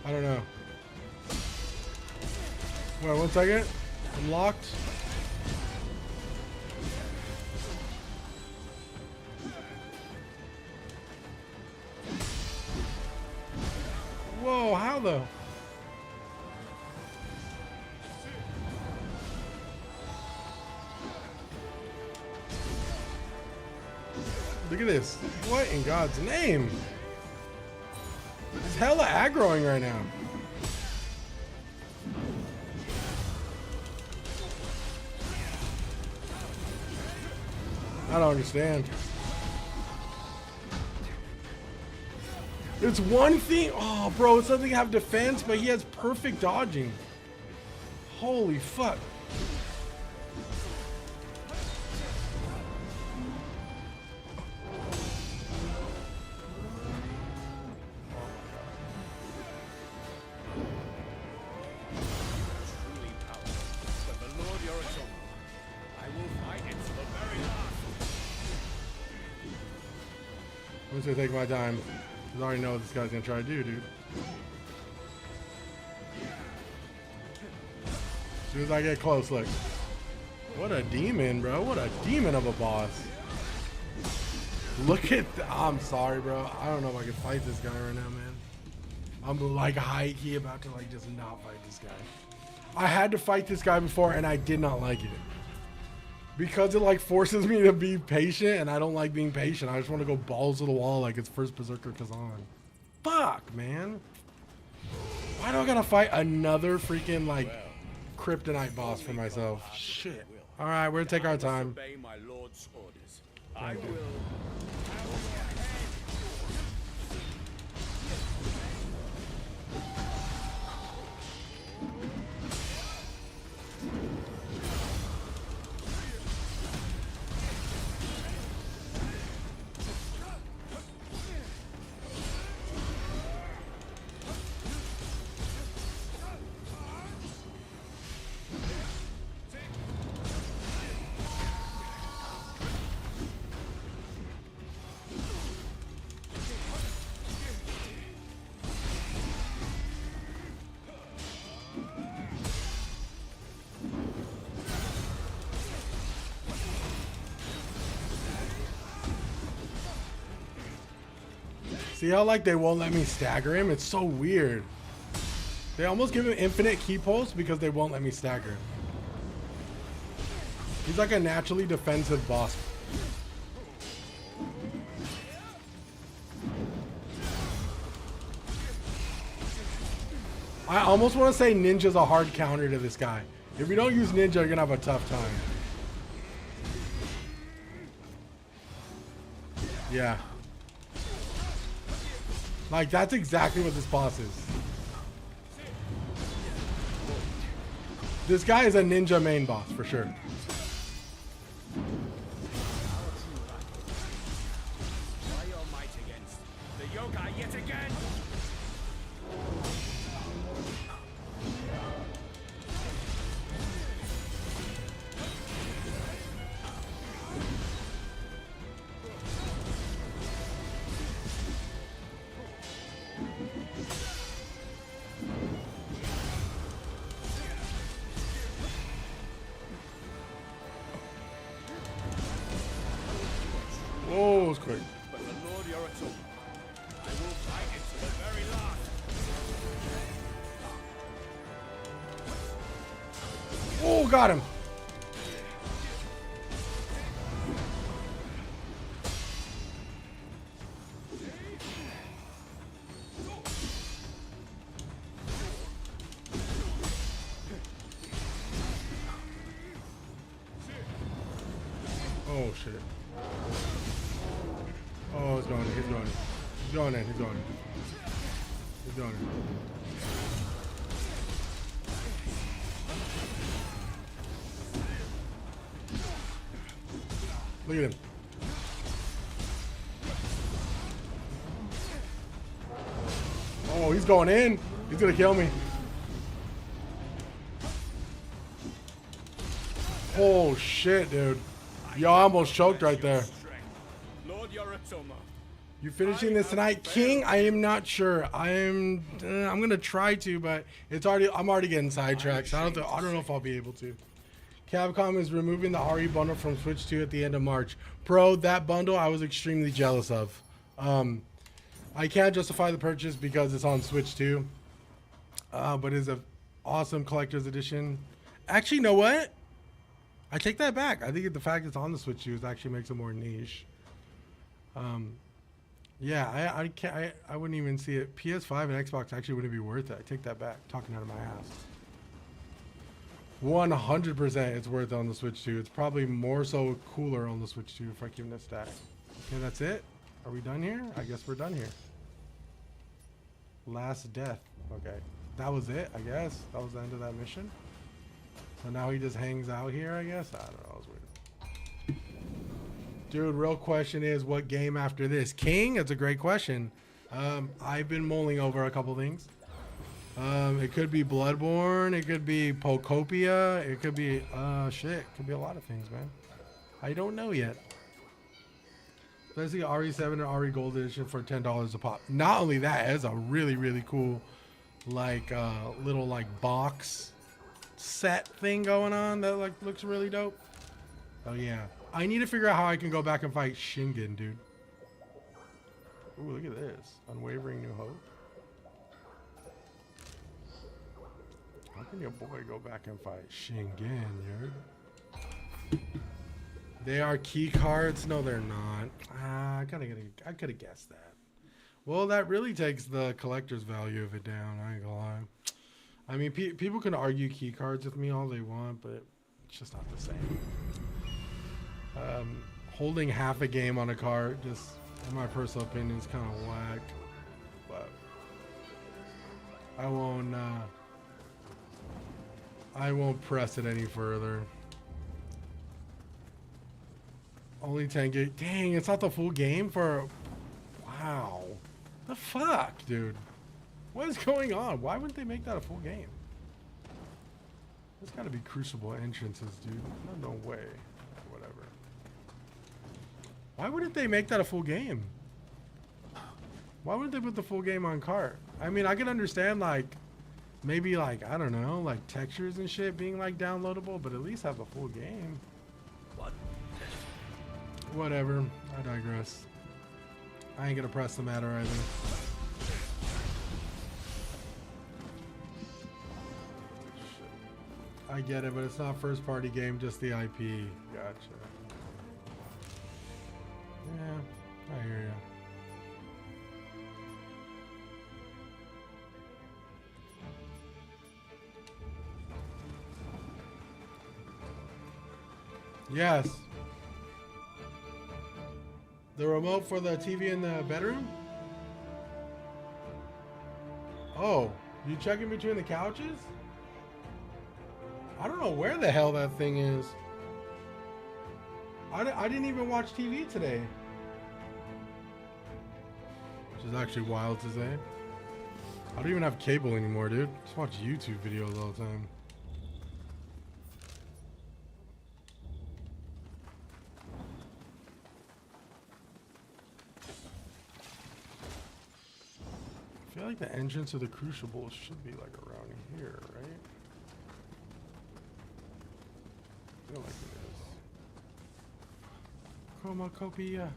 I don't know. Wait, 1 second. I'm locked. Whoa, how though? Look at this. What in God's name? It's hella aggroing right now. I don't understand. It's one thing. Oh, bro, it's something to have defense, but he has perfect dodging. Holy fuck. Truly powerful. But the Lord Yoritomo, I will fight it to the very last. I'm just gonna take my time. I already know what this guy's gonna try to do, dude. As soon as I get close, look. What a demon, bro. What a demon of a boss. Look at I'm sorry, bro. I don't know if I can fight this guy right now, man. I'm like high key about to like just not fight this guy. I had to fight this guy before and I did not like it. Because it like forces me to be patient and I don't like being patient. I just want to go balls to the wall like it's first Berserker Kazan. Fuck, man. Why do I gotta fight another freaking like kryptonite boss for myself? Shit. Alright, we're gonna take our time. Obey my Lord's orders. I will. See how like they won't let me stagger him? It's so weird. They almost give him infinite key pulls because they won't let me stagger him. He's like a naturally defensive boss. I almost want to say Ninja's a hard counter to this guy. If you don't use Ninja, you're gonna have a tough time. Yeah. Like, that's exactly what this boss is. This guy is a ninja main boss, for sure. Try your might against the yokai yet again. Oh, it was quick. But the Lord Yoritomo, I will fight it to the very last. Oh, got him. Oh, shit. Oh, he's going in, he's going in. He's going in, he's going in. He's going in. Look at him. Oh, he's going in. He's gonna kill me. Oh shit, dude. Yo, I almost choked right there. Lord Yoritomo. You finishing this tonight, King? I am not sure. I'm gonna try to, but I'm already getting sidetracked. So I don't know if I'll be able to. Capcom is removing the RE bundle from Switch 2 at the end of March. Bro, that bundle I was extremely jealous of. I can't justify the purchase because it's on Switch 2. But it's an awesome collector's edition. Actually, you know what? I take that back. I think the fact it's on the Switch 2 actually makes it more niche. Yeah, I wouldn't even see it. PS5 and Xbox actually wouldn't be worth it. I take that back. Talking out of my ass. 100% it's worth it on the Switch 2. It's probably more so cooler on the Switch 2 if I give it a stack. Okay, that's it. Are we done here? I guess we're done here. Last death. Okay. That was it, I guess. That was the end of that mission. So now he just hangs out here, I guess? I don't know. That was weird. Dude, real question is, what game after this? King? It's a great question. I've been mulling over a couple things. It could be Bloodborne. It could be Pocopia. It could be, shit. It could be a lot of things, man. I don't know yet. Let's see RE7 and RE Gold Edition for $10 a pop. Not only that, it's a really, really cool, like, little, like, box set thing going on that, like, looks really dope. Oh, yeah. I need to figure out how I can go back and fight Shingen, dude. Ooh, look at this. Unwavering New Hope. How can your boy go back and fight Shingen, dude? They are key cards? No, they're not. I could have guessed that. Well, that really takes the collector's value of it down. I ain't gonna lie. I mean, people can argue key cards with me all they want, but it's just not the same. Holding half a game on a card, just in my personal opinion, is kind of whack. But I won't press it any further. Only 10 gig. Dang, it's not the full game for. Wow. The fuck, dude. What is going on? Why wouldn't they make that a full game? There's got to be Crucible entrances, dude. No way. Whatever. Why wouldn't they make that a full game? Why wouldn't they put the full game on cart? I mean, I can understand, like, maybe, like, I don't know, like textures and shit being, like, downloadable, but at least have the full game. Whatever. I digress. I ain't gonna press the matter either. I get it, but it's not first party game, just the IP. Gotcha. Yeah, I hear ya. Yes. The remote for the TV in the bedroom? Oh, you checking between the couches? I don't know where the hell that thing is. I didn't even watch TV today. Which is actually wild to say. I don't even have cable anymore, dude. Just watch YouTube videos all the time. I feel like the entrance to the Crucible should be like around here, right? I feel like it is. Chromacopia.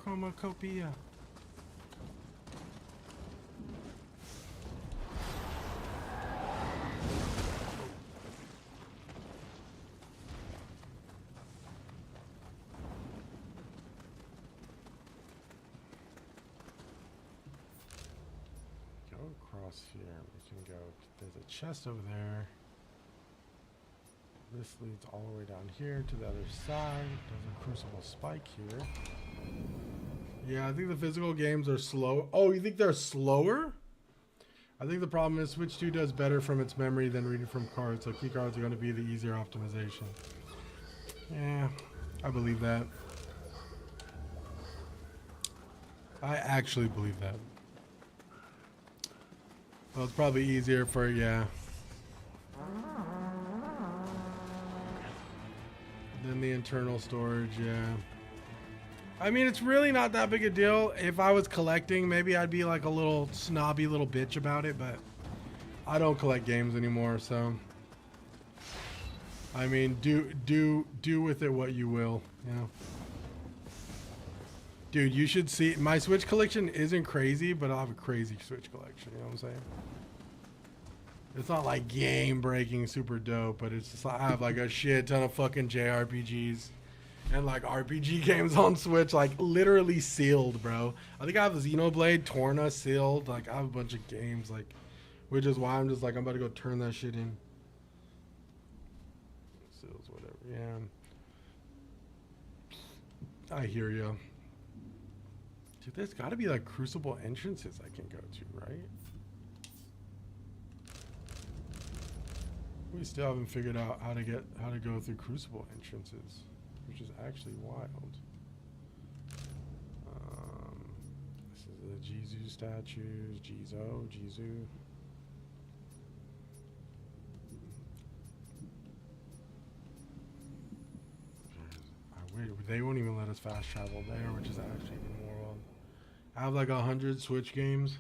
Chromacopia. Across here, we can go. There's a chest over there. This leads all the way down here to the other side. There's a crucible spike here. Yeah, I think the physical games are slow. Oh, you think they're slower? I think the problem is Switch 2 does better from its memory than reading from cards, so key cards are going to be the easier optimization. Yeah, I believe that. I actually believe that. Well, it's probably easier for, yeah. Then the internal storage, yeah. I mean, it's really not that big a deal. If I was collecting, maybe I'd be like a little snobby little bitch about it, but I don't collect games anymore, so I mean, do with it what you will, you know. Dude, you should see my Switch collection isn't crazy, but I have a crazy Switch collection, you know what I'm saying? It's not like game breaking super dope, but it's just I have like a shit ton of fucking JRPGs and like RPG games on Switch, like literally sealed, bro. I think I have Xenoblade Torna sealed. Like I have a bunch of games, like, which is why I'm just like I'm about to go turn that shit in. Seals, whatever. Yeah. I hear you. Dude, there's got to be like Crucible entrances I can go to, right? We still haven't figured out how to go through Crucible entrances, which is actually wild. This is the Jizu statues, Jizu. They won't even let us fast travel there, which is actually even more wild. I have like 100 Switch games.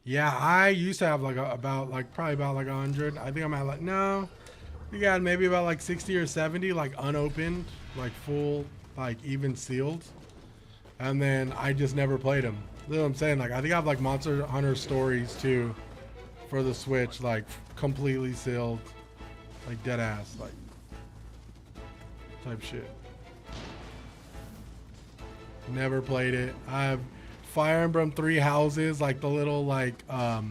Yeah, I used to have like probably about 100. I think I'm at like, no, we got maybe about like 60 or 70 like unopened, like full, like even sealed. And then I just never played them. You know what I'm saying? Like I think I have like Monster Hunter Stories too for the Switch, like completely sealed, like dead ass, like type shit. Never played it. I have Fire Emblem Three Houses, like the little like I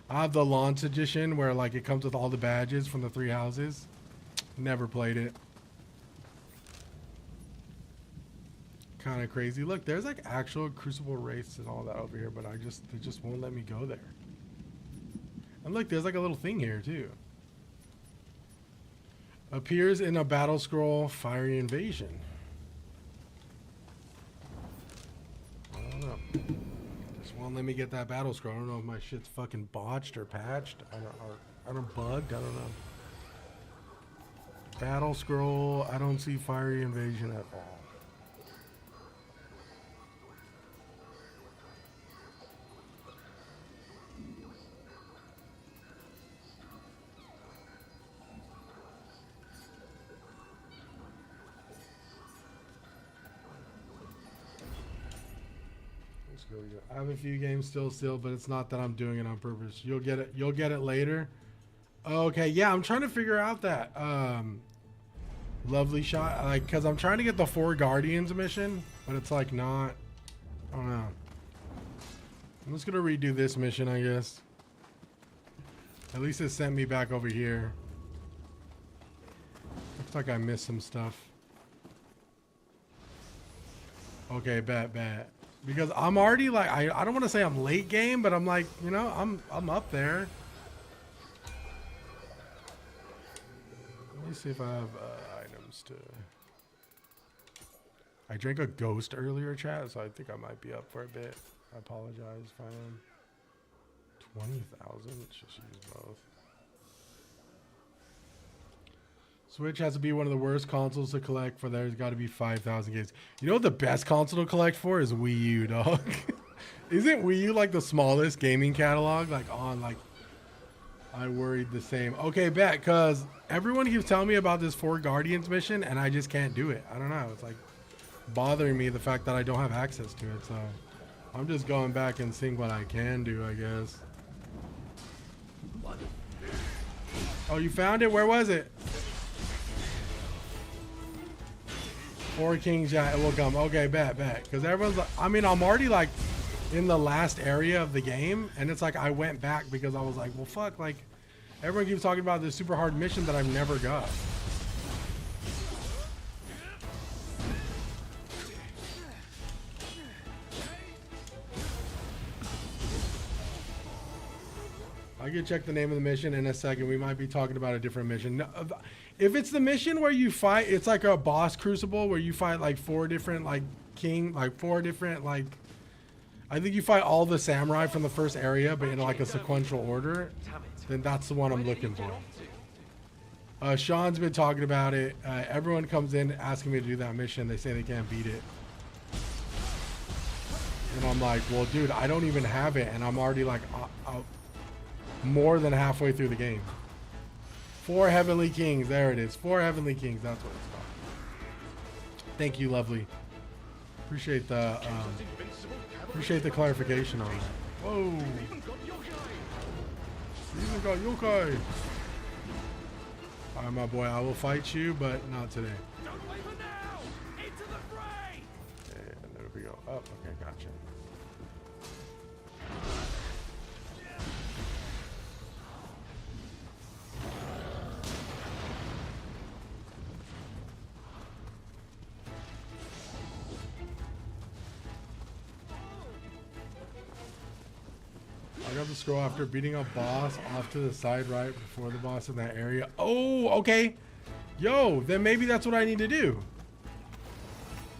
have the launch edition where like it comes with all the badges from the Three Houses. Never played it. Kind of crazy. Look, there's like actual Crucible race and all that over here, but they just won't let me go there. And look, there's like a little thing here too. Appears in a battle scroll, Fiery Invasion. I don't know. Just won't let me get that battle scroll. I don't know if my shit's fucking botched or patched. I don't bugged. I don't know. Battle scroll. I don't see Fiery Invasion at all. I have a few games still sealed, but it's not that I'm doing it on purpose. You'll get it later. Okay, yeah, I'm trying to figure out that lovely shot, like, because I'm trying to get the 4 Guardians mission, but it's like not, I don't know. I'm just gonna redo this mission, I guess. At least it sent me back over here. Looks like I missed some stuff. Okay, bet. Because I'm already like, I don't want to say I'm late game, but I'm like, you know, I'm up there. Let me see if I have items to. I drank a ghost earlier, chat, so I think I might be up for a bit. I apologize if I am. 20,000. Let's just use both. Switch has to be one of the worst consoles to collect for. There's got to be 5,000 games. You know what the best console to collect for is Wii U, dog. Isn't Wii U like the smallest gaming catalog? Like on like, I worried the same. Okay, bet, because everyone keeps telling me about this 4 Guardians mission, and I just can't do it. I don't know. It's like bothering me the fact that I don't have access to it. So I'm just going back and seeing what I can do, I guess. Oh, you found it? Where was it? 4 Kings, yeah, it will come. Okay, bet. Because everyone's like, I mean, I'm already like in the last area of the game, and it's like I went back because I was like, well, fuck, like everyone keeps talking about this super hard mission that I've never got. I can check the name of the mission in a second. We might be talking about a different mission. No, if it's the mission where you fight, it's like a boss crucible where you fight like 4 different like like 4 different like, I think you fight all the samurai from the first area, but in like a sequential order. Then that's the one I'm looking for. Sean's been talking about it. Everyone comes in asking me to do that mission. They say they can't beat it. And I'm like, well, dude, I don't even have it. And I'm already like more than halfway through the game. 4 Heavenly Kings. There it is. 4 Heavenly Kings. That's what it's called. Thank you, lovely. Appreciate the clarification on that. Whoa. You even got yokai. Alright, my boy, I will fight you, but not today. Don't waver now! Into the fray! And there we go. Oh, okay, gotcha. I got the scroll after beating a boss off to the side right before the boss in that area. Oh, okay. Yo, then maybe that's what I need to do.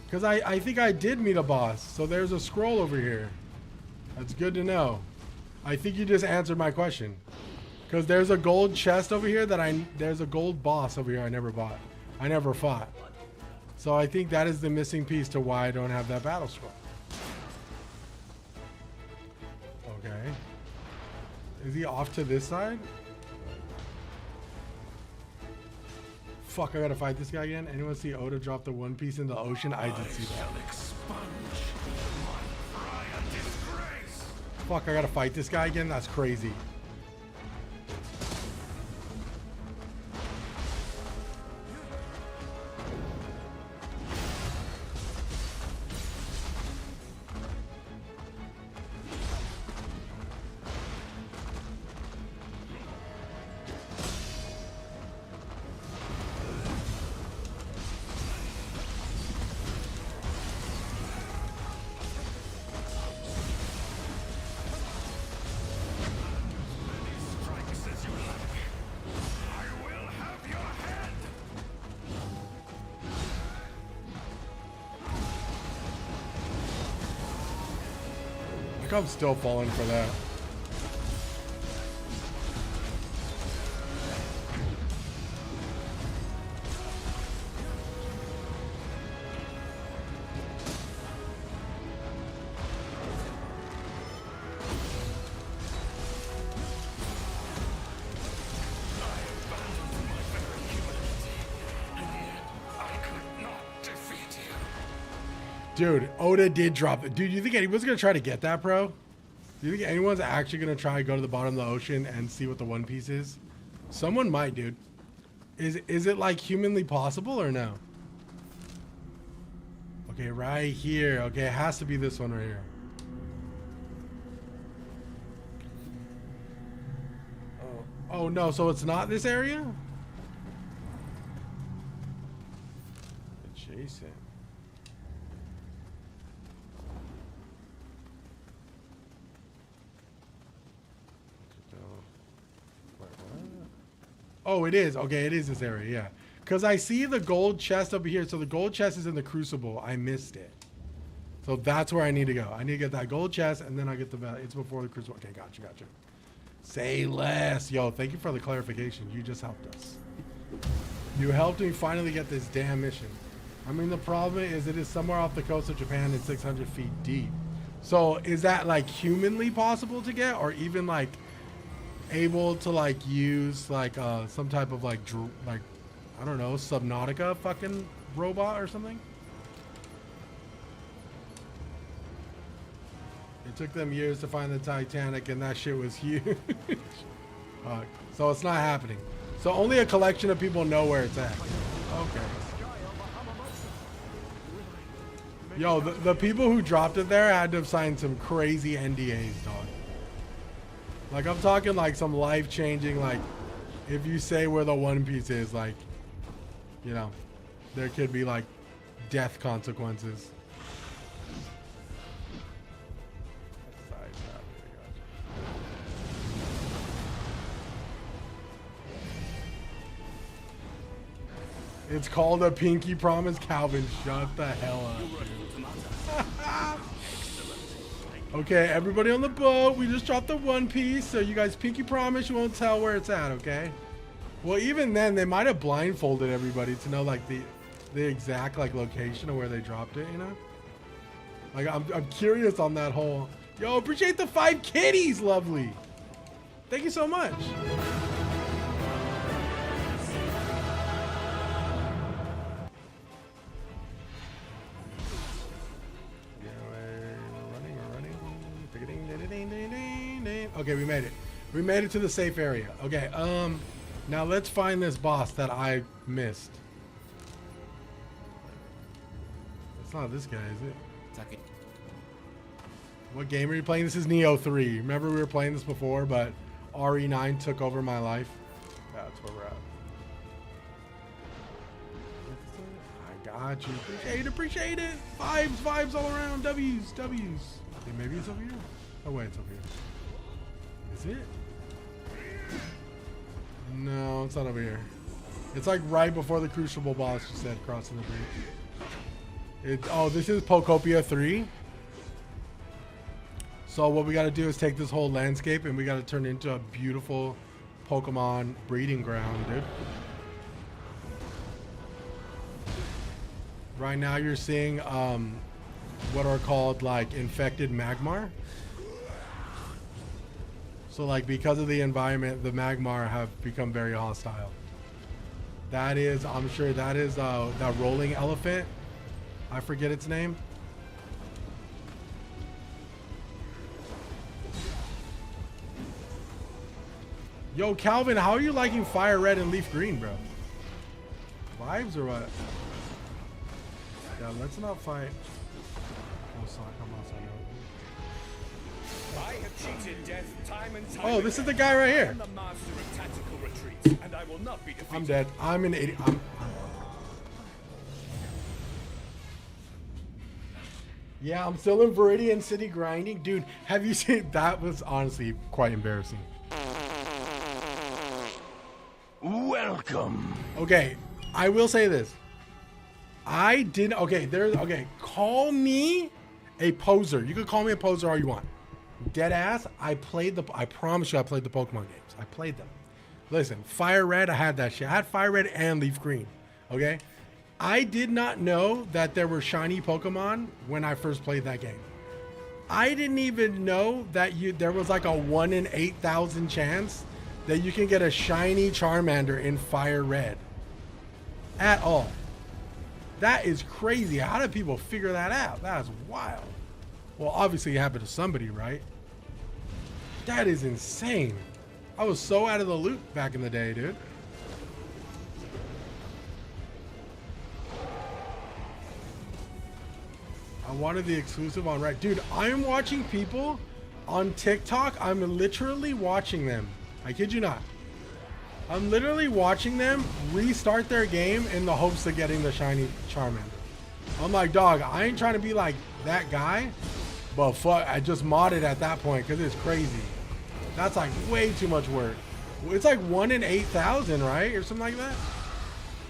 Because I think I did meet a boss. So there's a scroll over here. That's good to know. I think you just answered my question. Because there's a gold chest over here there's a gold boss over here I never bought. I never fought. So I think that is the missing piece to why I don't have that battle scroll. Okay. Is he off to this side? Fuck, I gotta fight this guy again. Anyone see Oda drop the One Piece in the ocean? I did see that. Fuck, I gotta fight this guy again? That's crazy. I'm still falling for that. Dude, Oda did drop it. Dude, you think anyone's gonna try to get that, bro? Do you think anyone's actually gonna try to go to the bottom of the ocean and see what the One Piece is? Someone might, dude. Is it like humanly possible or no? Okay, right here. Okay, it has to be this one right here. Oh no, so it's not this area? Adjacent. Oh, it is. Okay, it is this area, yeah. Because I see the gold chest over here. So the gold chest is in the crucible. I missed it. So that's where I need to go. I need to get that gold chest, and then I get the... It's before the crucible. Okay, gotcha. Say less. Yo, thank you for the clarification. You just helped us. You helped me finally get this damn mission. I mean, the problem is it is somewhere off the coast of Japan and 600 feet deep. So is that, like, humanly possible to get? Or even, like... able to like use like some type of like I don't know, Subnautica fucking robot or something? It took them years to find the Titanic and that shit was huge. So it's not happening. So only a collection of people know where it's at. Okay. Yo, the people who dropped it there had to have signed some crazy NDAs, dog. Like, I'm talking like some life-changing, like, if you say where the One Piece is, like, you know, there could be, like, death consequences. It's called a pinky promise. Calvin, shut the hell up, dude. Okay, everybody on the boat. We just dropped the One Piece, so you guys pinky promise you won't tell where it's at, okay? Well, even then, they might have blindfolded everybody to know like the exact like location of where they dropped it. You know, like I'm curious on that whole. Yo, appreciate the 5 kitties, lovely. Thank you so much. Okay, we made it. We made it to the safe area. Okay, now let's find this boss that I missed. It's not this guy, is it? Tuck it. What game are you playing? This is Nioh 3. Remember we were playing this before, but RE9 took over my life. That's where we're at. I got you. Appreciate it. Vibes all around. W's. Okay, maybe it's over here. Oh wait, it's over here. Is it? No, it's not over here. It's like right before the Crucible boss, you said, crossing the bridge. Oh, this is Pokopia 3. So what we got to do is take this whole landscape and we got to turn it into a beautiful Pokemon breeding ground, dude. Right now you're seeing what are called like infected Magmar. So like because of the environment, the Magmar have become very hostile. That is, I'm sure that is that rolling elephant. I forget its name. Yo, Calvin, how are you liking Fire Red and Leaf Green, bro? Vibes or what? Yeah, let's not fight. I have cheated death time and time Oh, this is again. the guy right I here. am the master of tactical retreats, and I will not be defeated. I'm dead. I'm an idiot. Yeah, I'm still in Viridian City grinding. Dude, have you seen? That was honestly quite embarrassing. Welcome. Okay, I will say this. I didn't. Okay, okay, call me a poser. You can call me a poser all you want. Dead ass. I promise you, I played the Pokemon games. I played them. Listen, Fire Red, I had that shit. I had Fire Red and Leaf Green. Okay, I did not know that there were shiny Pokemon when I first played that game. I didn't even know that there was like a 1 in 8,000 chance that you can get a shiny Charmander in Fire Red. At all. That is crazy. How did people figure that out? That's wild. Well, obviously it happened to somebody, right? That is insane. I was so out of the loop back in the day, dude. I wanted the exclusive on right. Dude, I'm watching people on TikTok. I'm literally watching them. I kid you not. I'm literally watching them restart their game in the hopes of getting the shiny Charmander. I'm like, dog, I ain't trying to be like that guy, but fuck, I just modded at that point because it's crazy. That's like way too much work. It's like 1 in 8,000, right? Or something like that.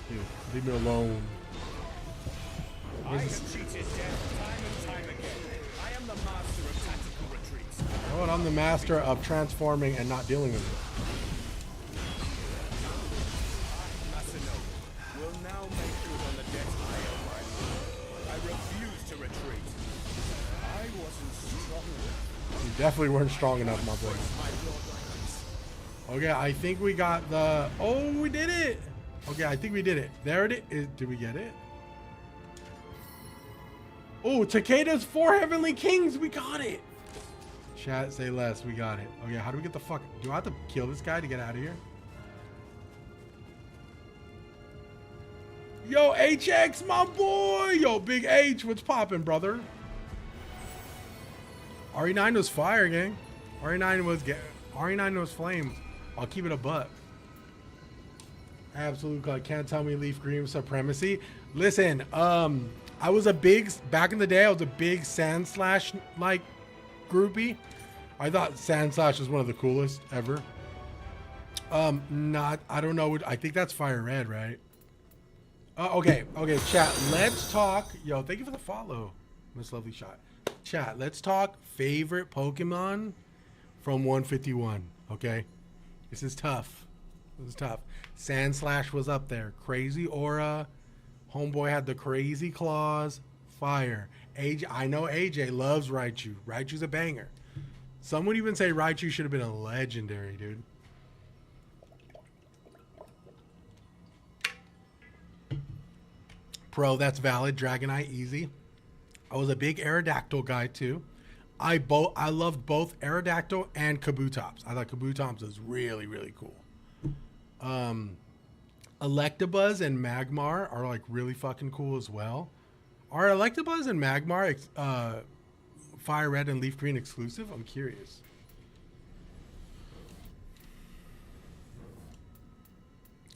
Dude, leave me alone. I have cheated death time and time again. I am the master of tactical retreats. You know what? I'm the master of transforming and not dealing with it. Will now make good on the debt I owe. I refuse to retreat. I wasn't strong enough. You definitely weren't strong enough, my boy. Okay, I think we got the... Oh, we did it! Okay, I think we did it. There it is. Did we get it? Oh, Takeda's 4 Heavenly Kings! We got it! Chat, say less. We got it. Okay, how do we get the fuck... Do I have to kill this guy to get out of here? Yo, HX, my boy! Yo, Big H, what's poppin', brother? RE9 was fire, gang. RE9 was flames. I'll keep it a buck. Absolutely, can't tell me Leaf Green supremacy. Listen, I was a big, back in the day, I was a big Sandslash, like, groupie. I thought Sandslash was one of the coolest ever. I don't know, I think that's Fire Red, right? Okay, chat, let's talk. Yo, thank you for the follow, Miss Lovely Shot. Chat, let's talk favorite Pokemon from 151, okay? This is tough. It was tough. Sand Slash was up there. Crazy Aura. Homeboy had the crazy claws. Fire. AJ, I know AJ loves Raichu. Raichu's a banger. Some would even say Raichu should have been a legendary, dude. Pro, that's valid. Dragonite, easy. I was a big Aerodactyl guy too. I loved both Aerodactyl and Kabutops. I thought Kabutops was really, really cool. Electabuzz and Magmar are like really fucking cool as well. Are Electabuzz and Magmar Fire Red and Leaf Green exclusive? I'm curious.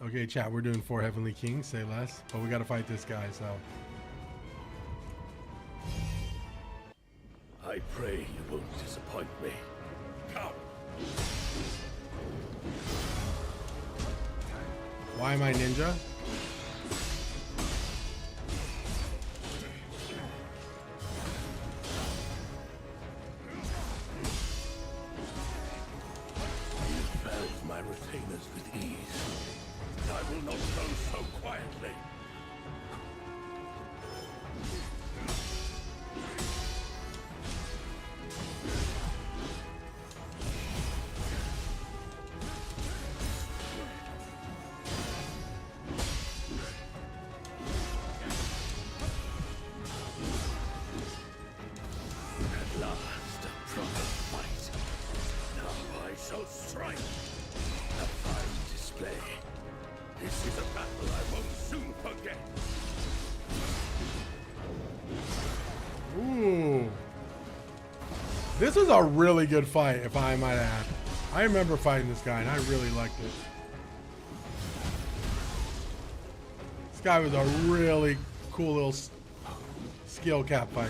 Okay, chat, we're doing 4 Heavenly Kings, say less. But we gotta fight this guy, so. I pray you won't disappoint me. Come. Why am I ninja? You felled my retainers with ease. I will not go so quietly. At last, a proper fight. Now I shall strike. A fine display. This is a battle I won't soon forget. Ooh. This was a really good fight, if I might add. I remember fighting this guy, and I really liked it. This guy was a really cool little skill cap fight.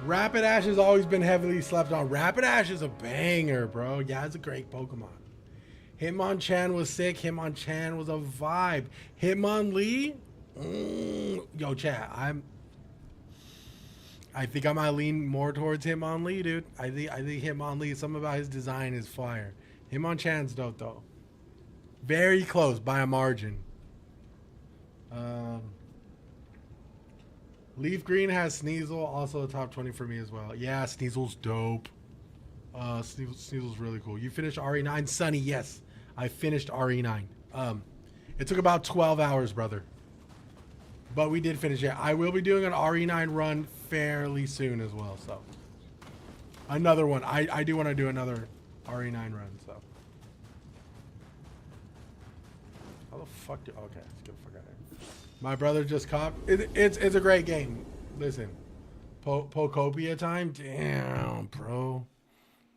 Rapidash has always been heavily slept on. Rapidash is a banger, bro. Yeah, it's a great Pokemon. Hitmonchan was sick. Hitmonchan was a vibe. Hitmonlee? Yo, chat, I think I might lean more towards Hitmonlee, dude. I think Hitmonlee, something about his design is fire. Hitmonchan's dope, though. Very close by a margin. Leaf Green has Sneasel, also a top 20 for me as well. Yeah, Sneasel's dope. Sneasel's really cool. You finished RE9? Sunny, yes. I finished RE9. It took about 12 hours, brother. But we did finish it. I will be doing an RE9 run fairly soon as well, so. Another one. I do want to do another RE9 run, so. How the fuck do... Okay, let's get the fuck out of here. My brother just caught. It's a great game. Listen, Pokopia time. Damn, pro.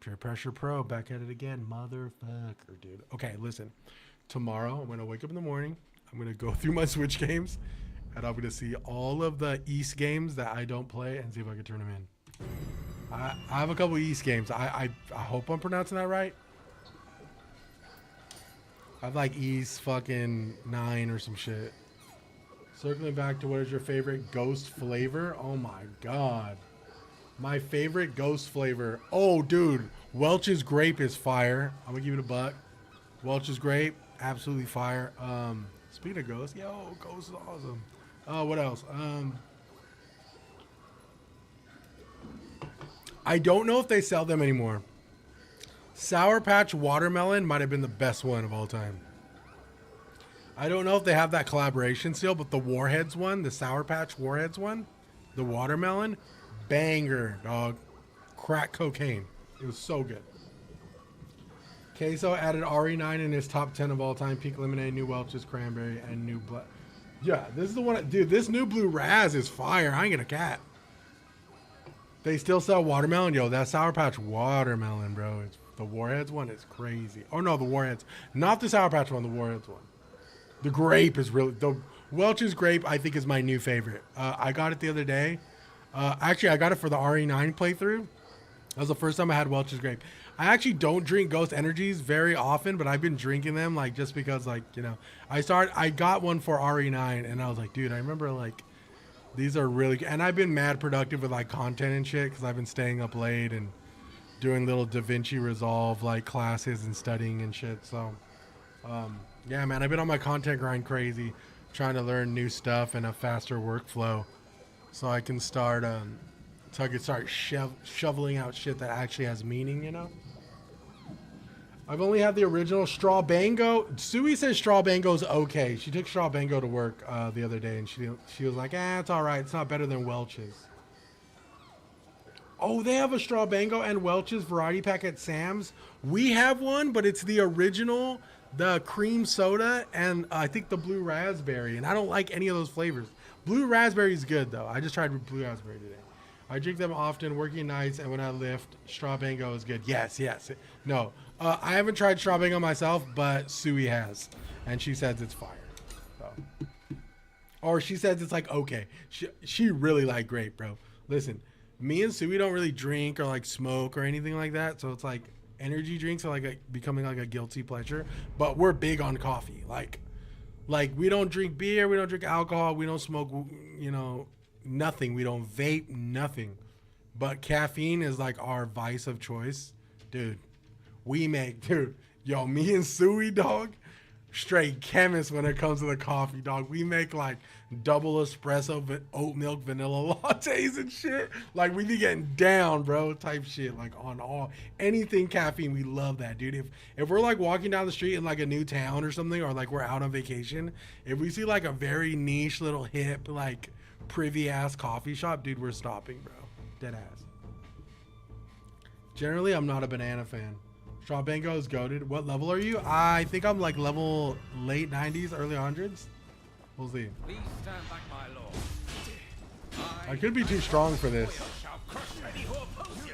Pure Pressure Pro. Back at it again, motherfucker, dude. Okay, listen. Tomorrow, I'm gonna wake up in the morning. I'm gonna go through my Switch games, and I'm gonna see all of the East games that I don't play and see if I can turn them in. I have a couple East games. I hope I'm pronouncing that right. I have like East fucking 9 or some shit. Circling back to what is your favorite ghost flavor? Oh my god. My favorite ghost flavor. Oh, dude. Welch's grape is fire. I'm gonna give it a buck. Welch's grape, absolutely fire. Speaking of ghost, yo, ghost is awesome. What else? I don't know if they sell them anymore. Sour Patch Watermelon might have been the best one of all time. I don't know if they have that collaboration still, but the Warheads one, the Sour Patch Warheads one, the watermelon, banger, dog. Crack cocaine. It was so good. Queso added RE9 in his top 10 of all time. Pink Lemonade, New Welch's Cranberry, and New Black. Yeah, this is the one. Dude, this new Blue Raz is fire. I ain't gonna cat. They still sell watermelon. Yo, that Sour Patch Watermelon, bro. The Warheads one is crazy. Oh, no, the Warheads. Not the Sour Patch one, the Warheads one. The grape is really... The Welch's grape, I think, is my new favorite. I got it the other day. Actually, I got it for the RE9 playthrough. That was the first time I had Welch's grape. I actually don't drink Ghost Energies very often, but I've been drinking them like just because like, you know, I got one for RE9 and I was like, dude, I remember like these are really good. And I've been mad productive with like content and shit because I've been staying up late and doing little DaVinci Resolve like classes and studying and shit. So yeah, man, I've been on my content grind crazy, trying to learn new stuff and a faster workflow so I can start shoveling out shit that actually has meaning, you know? I've only had the original Straw Bango. Sui says Straw Bango's okay. She took Straw Bango to work the other day, and she was like, it's all right. It's not better than Welch's. Oh, they have a Straw Bango and Welch's variety pack at Sam's. We have one, but it's the original, the cream soda, and I think the blue raspberry, and I don't like any of those flavors. Blue raspberry is good, though. I just tried blue raspberry today. I drink them often, working nights, and when I lift, Straw Bango is good. Yes. No, I haven't tried Straw Bango myself, but Sui has, and she says it's fire. So. Or she says it's like okay. She really like grape, bro. Listen, me and Sui don't really drink or like smoke or anything like that, so it's like energy drinks are like becoming like a guilty pleasure. But we're big on coffee. Like we don't drink beer, we don't drink alcohol, we don't smoke, you know. Nothing. We don't vape, nothing. But caffeine is like our vice of choice. Dude, me and Sui, dog, straight chemists when it comes to the coffee, dog. We make like double espresso, oat milk, vanilla lattes and shit. Like we be getting down, bro, type shit. Like on anything caffeine, we love that, dude. If we're like walking down the street in like a new town or something, or like we're out on vacation, if we see like a very niche little hip, like privy ass coffee shop, dude, we're stopping, bro. Dead ass. Generally, I'm not a banana fan. Straw Bango is goated. What level are you? I think I'm like level late 90s, early 100s. We'll see. Please stand back, my lord. I could be too strong for this. Shall crush any who oppose you.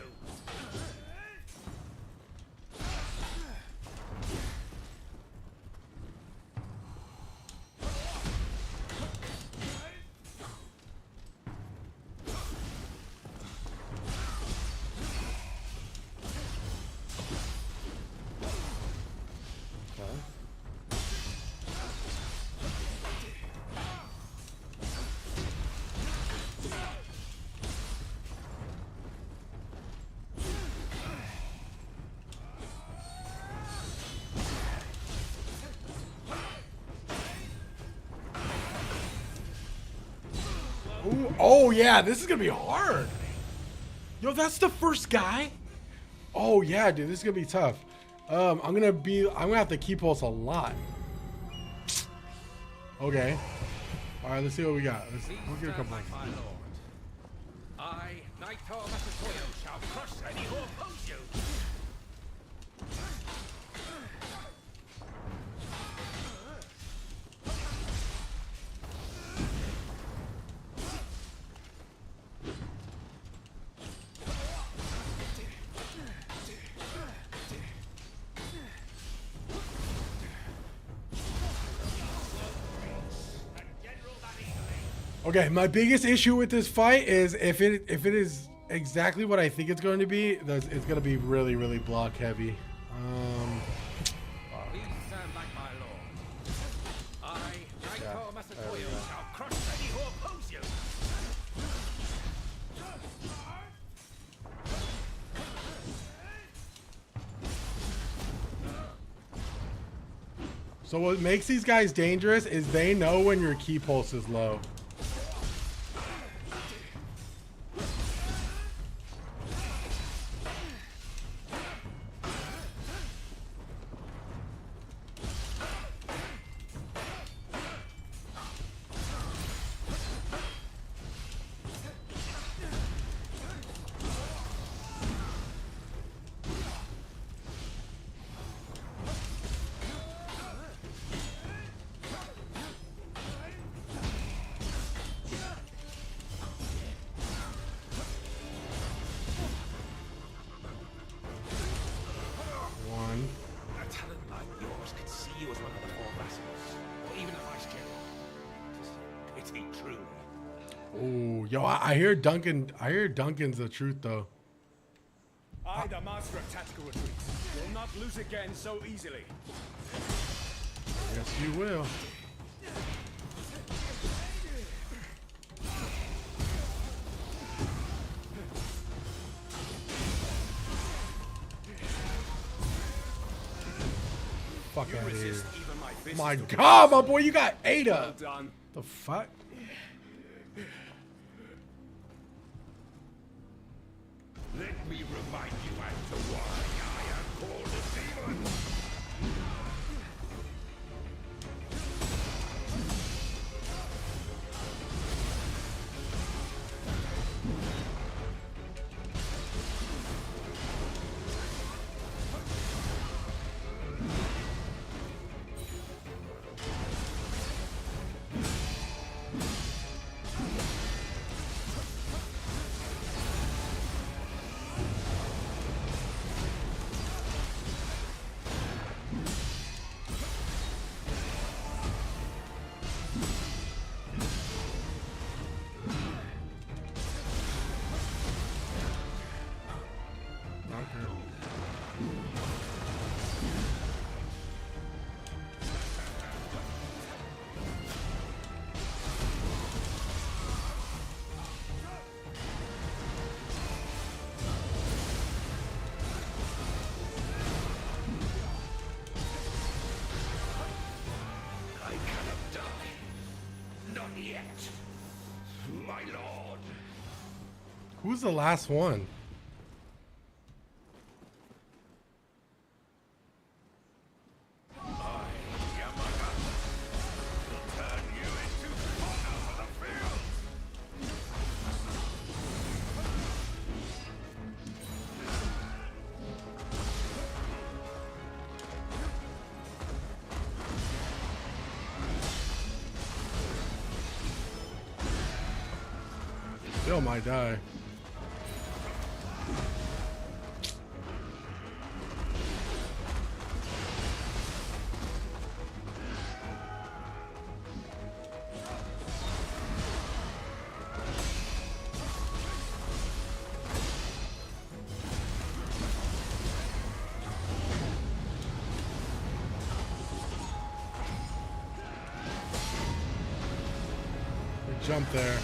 Ooh, oh yeah, this is gonna be hard. Yo, that's the first guy. Oh yeah, dude, this is gonna be tough. I'm gonna have to key pulse a lot. Okay. All right, let's see what we got. We'll get a couple. My lord. I, Nioh shall crush any who oppose you. Okay, my biggest issue with this fight is if it is exactly what I think it's going to be, it's going to be really, really block heavy. Please stand back, my lord. I, Nioh shall crush any who oppose you. So what makes these guys dangerous is they know when your key pulse is low. Ooh, yo, I hear Duncan. I hear Duncan's the truth though. to retreat. You'll not lose again so easily. Yes, you will. Fuck You out of here. resist even my fists. My God, my boy, you got Well Ada. done. The fuck? Let me remind you as to why I am called a demon. I cannot die. Not yet. My lord. Who's the last one? I, Yamaga, will turn you into fodder for the field. Still might die. Good jump there.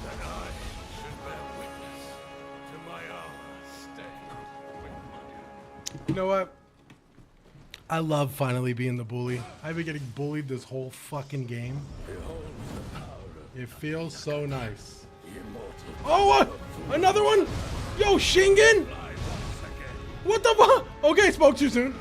Then I should bear witness to my armor stained with blood. You know what? I love finally being the bully. I've been getting bullied this whole fucking game. Behold the power of It feels so nice. the immortal. Oh, what? Another one? Yo, Shingen? Fly once again. What the fuck? Okay, spoke too soon.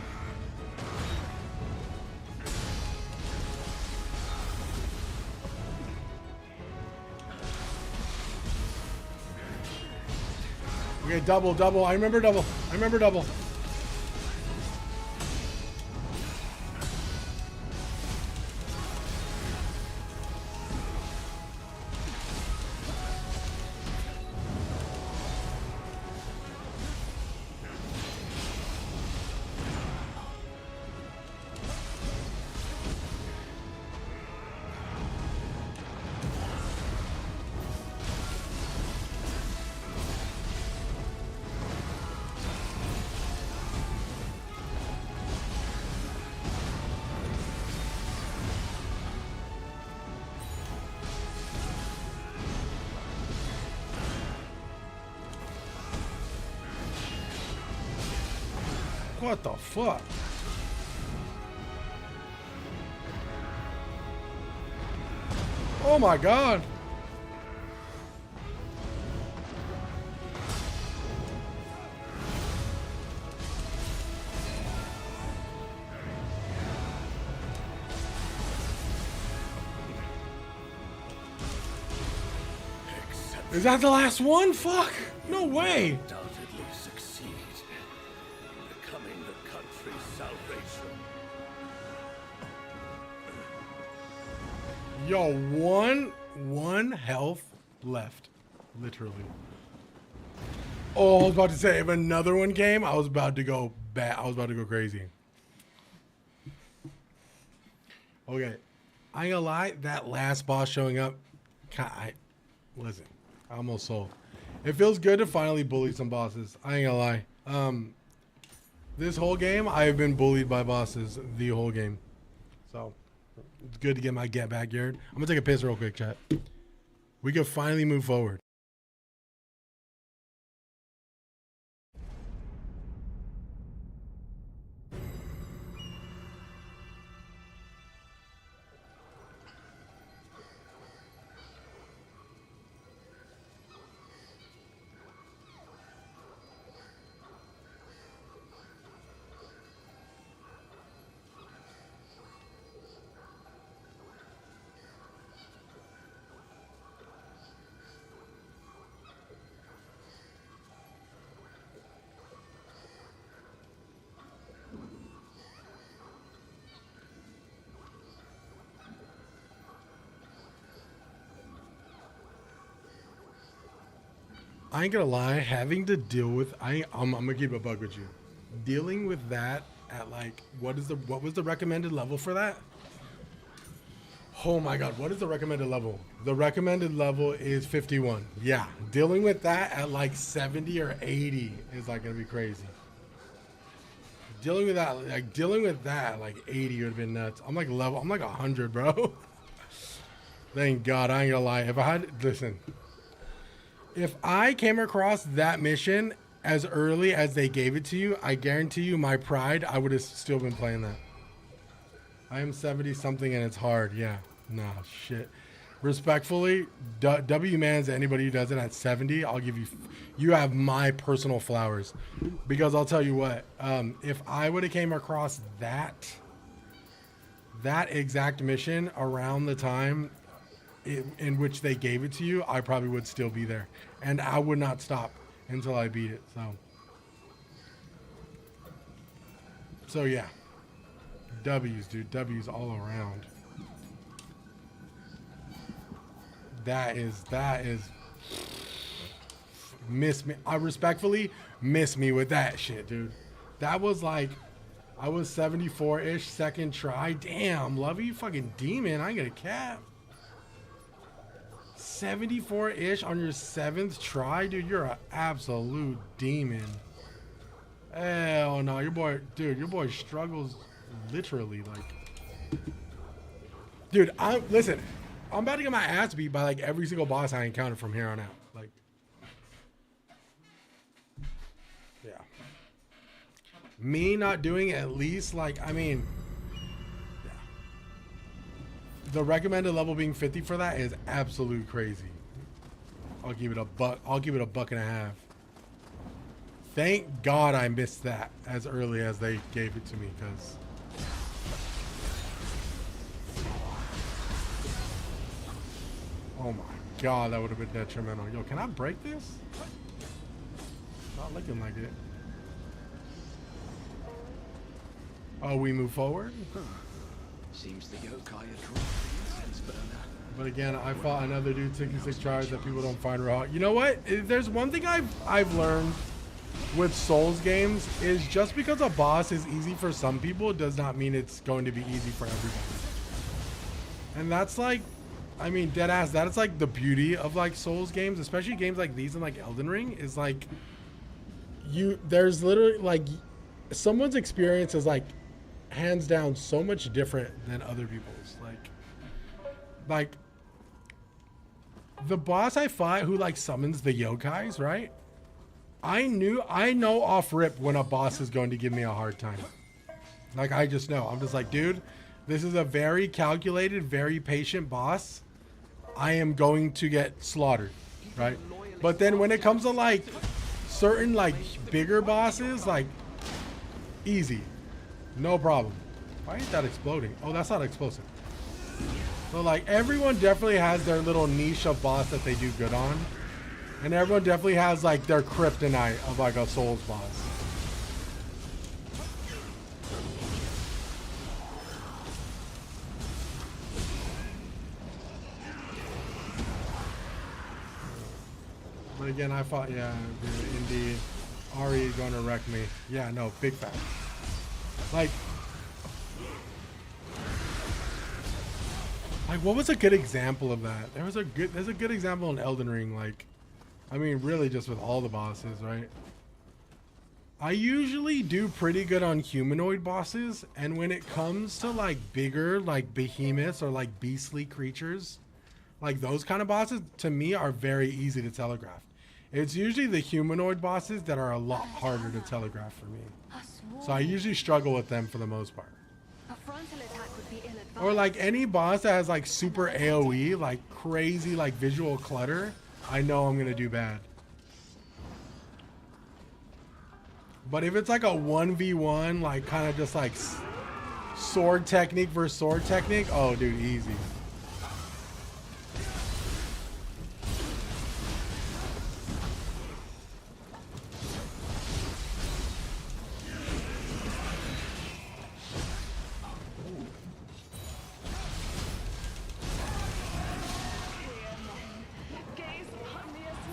Okay, double, double. I remember double. I remember double. What the fuck? Oh my god. Accept Is that the last one? Fuck. No way. Undoubtedly succeed, becoming the country's salvation. Yo, one health left. Literally. Oh, I was about to say, if another one came, I was about to go bad. I was about to go crazy. Okay. I ain't gonna lie, that last boss showing up, listen, I almost sold. It feels good to finally bully some bosses. I ain't gonna lie. This whole game, I've been bullied by bosses the whole game. So, it's good to get my get back geared. I'm gonna take a piss real quick, chat. We can finally move forward. I ain't gonna lie, having to deal with I'm gonna keep a bug with you. Dealing with that at like what was the recommended level for that? Oh my god, what is the recommended level? The recommended level is 51. Yeah, dealing with that at like 70 or 80 is like gonna be crazy. Dealing with that at like 80 would have been nuts. I'm like 100, bro. Thank God, I ain't gonna lie. If I came across that mission as early as they gave it to you, I guarantee you my pride, I would have still been playing that. I am 70 something and it's hard. Yeah. Nah, shit. Respectfully, W-Mans, anybody who does it at 70, I'll give you, you have my personal flowers. Because I'll tell you what, if I would have came across that exact mission around the time in which they gave it to you, I probably would still be there. And I would not stop until I beat it. So yeah. W's, dude. W's all around. That is miss me. I respectfully miss me with that shit, dude. That was like, I was 74-ish second try. Damn, Lovey, you fucking demon. I ain't gonna cap. 74-ish on your 7th try, dude. You're an absolute demon. Hell no, your boy struggles literally, like. Dude, listen. I'm about to get my ass beat by like every single boss I encounter from here on out. Like, yeah. Me not doing at least like, I mean. The recommended level being 50 for that is absolute crazy. I'll give it a buck. I'll give it a buck and a half. Thank God I missed that as early as they gave it to me, because oh my God, that would have been detrimental. Yo, can I break this? Not looking like it. Oh, we move forward? Seems the yokai are drawn to the incense burner. But again, I fought another dude 66 tries that people don't find raw. You know what? There's one thing I've learned with Souls games is just because a boss is easy for some people does not mean it's going to be easy for everybody. And that's like, I mean, deadass, that is like the beauty of like Souls games, especially games like these and like Elden Ring, is like there's literally like someone's experience is like hands down so much different than other people's. Like the boss I fought who like summons the yokais, right? I know off rip when a boss is going to give me a hard time. Like, I just know. I'm just like, dude, this is a very calculated, very patient boss. I am going to get slaughtered, right? But then when it comes to like certain like bigger bosses, like easy, no problem. Why is that exploding? Oh, that's not explosive. So like everyone definitely has their little niche of boss that they do good on. And everyone definitely has like their kryptonite of like a Souls boss. But again, I thought, yeah, dude, indeed. Ari gonna wreck me. Yeah, no, big fact. Like, what was a good example of that? There's a good example in Elden Ring. Like, I mean, really just with all the bosses, right? I usually do pretty good on humanoid bosses, and when it comes to like bigger, like behemoths or like beastly creatures, like those kind of bosses, to me are very easy to telegraph. It's usually the humanoid bosses that are a lot harder to telegraph for me. So I usually struggle with them for the most part. Or like any boss that has like super AoE, like crazy like visual clutter, I know I'm gonna do bad. But if it's like a 1v1, like kind of just like sword technique versus sword technique, oh dude, easy.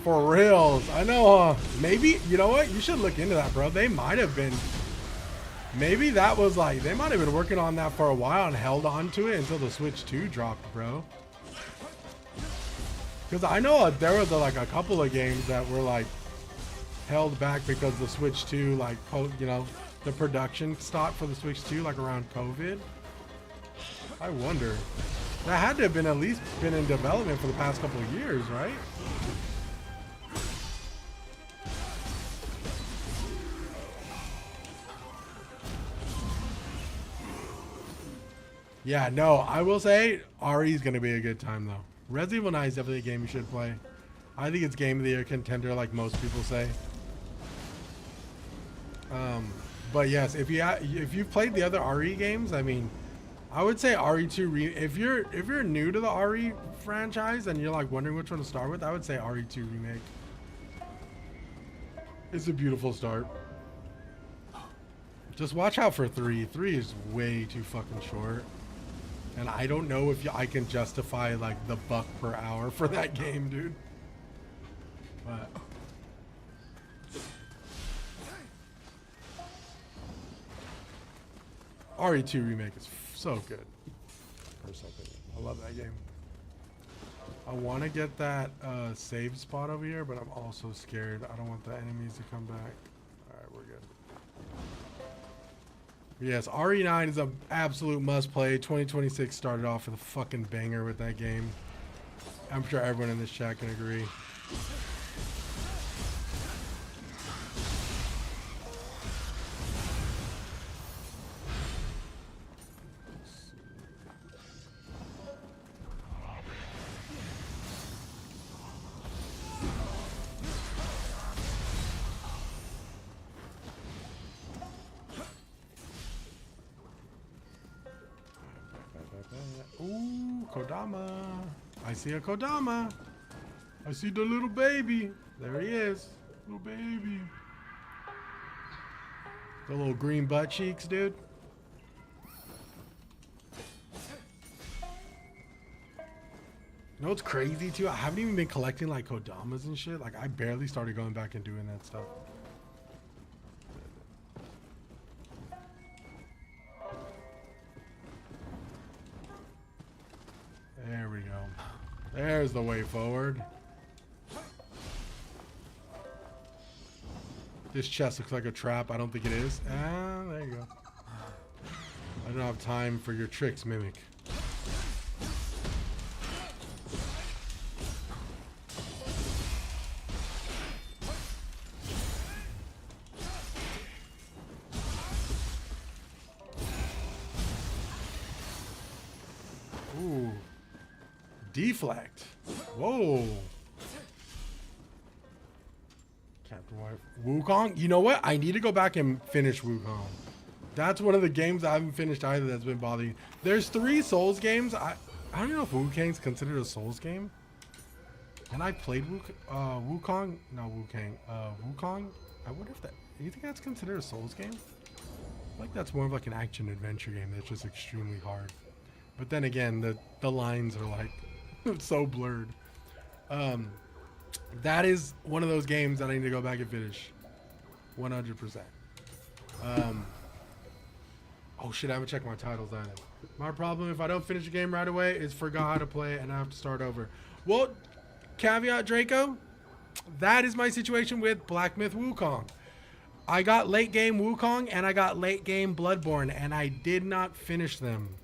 For reals. I know, maybe, you know what? You should look into that, bro. They might have been, maybe that was like, they might have been working on that for a while and held on to it until the Switch 2 dropped, bro. Because I know there was like a couple of games that were like held back because the Switch 2, like, you know, the production stopped for the Switch 2 like around COVID. I wonder. That had to have been at least been in development for the past couple of years, right? Yeah, no, I will say RE is going to be a good time, though. Resident Evil 9 is definitely a game you should play. I think it's Game of the Year contender, like most people say. But yes, if you've played the other RE games, I mean, I would say RE2 if you're new to the RE franchise and you're like wondering which one to start with, I would say RE2 remake. It's a beautiful start. Just watch out for 3. 3 is way too fucking short. And I don't know if I can justify like the $1 per hour for that game, dude. But RE2 remake is so good. Personal opinion. I love that game. I want to get that save spot over here, but I'm also scared. I don't want the enemies to come back. All right, we're good. Yes, RE9 is an absolute must-play. 2026 started off with a fucking banger with that game. I'm sure everyone in this chat can agree. Ooh, Kodama. I see a Kodama. I see the little baby. There he is. Little baby. The little green butt cheeks, dude. You know what's crazy too? I haven't even been collecting like Kodamas and shit. Like I barely started going back and doing that stuff. There we go. There's the way forward. This chest looks like a trap. I don't think it is. Ah, there you go. I don't have time for your tricks, Mimic. Ooh. Deflect. Whoa. Captain White. Wukong? You know what? I need to go back and finish Wukong. That's one of the games I haven't finished either that's been bothering. There's 3 Souls games. I don't know if Wukong's considered a Souls game. And I played Wukong. No, Wukong. Wukong. I wonder if that. Do you think that's considered a Souls game? I think that's more of like an action adventure game that's just extremely hard. But then again, the lines are like so blurred. That is one of those games that I need to go back and finish. 100%. Oh shit, I haven't checked my titles either. My problem if I don't finish a game right away is forgot how to play it and I have to start over. Well, caveat Draco, that is my situation with Black Myth Wukong. I got late game Wukong and I got late game Bloodborne and I did not finish them.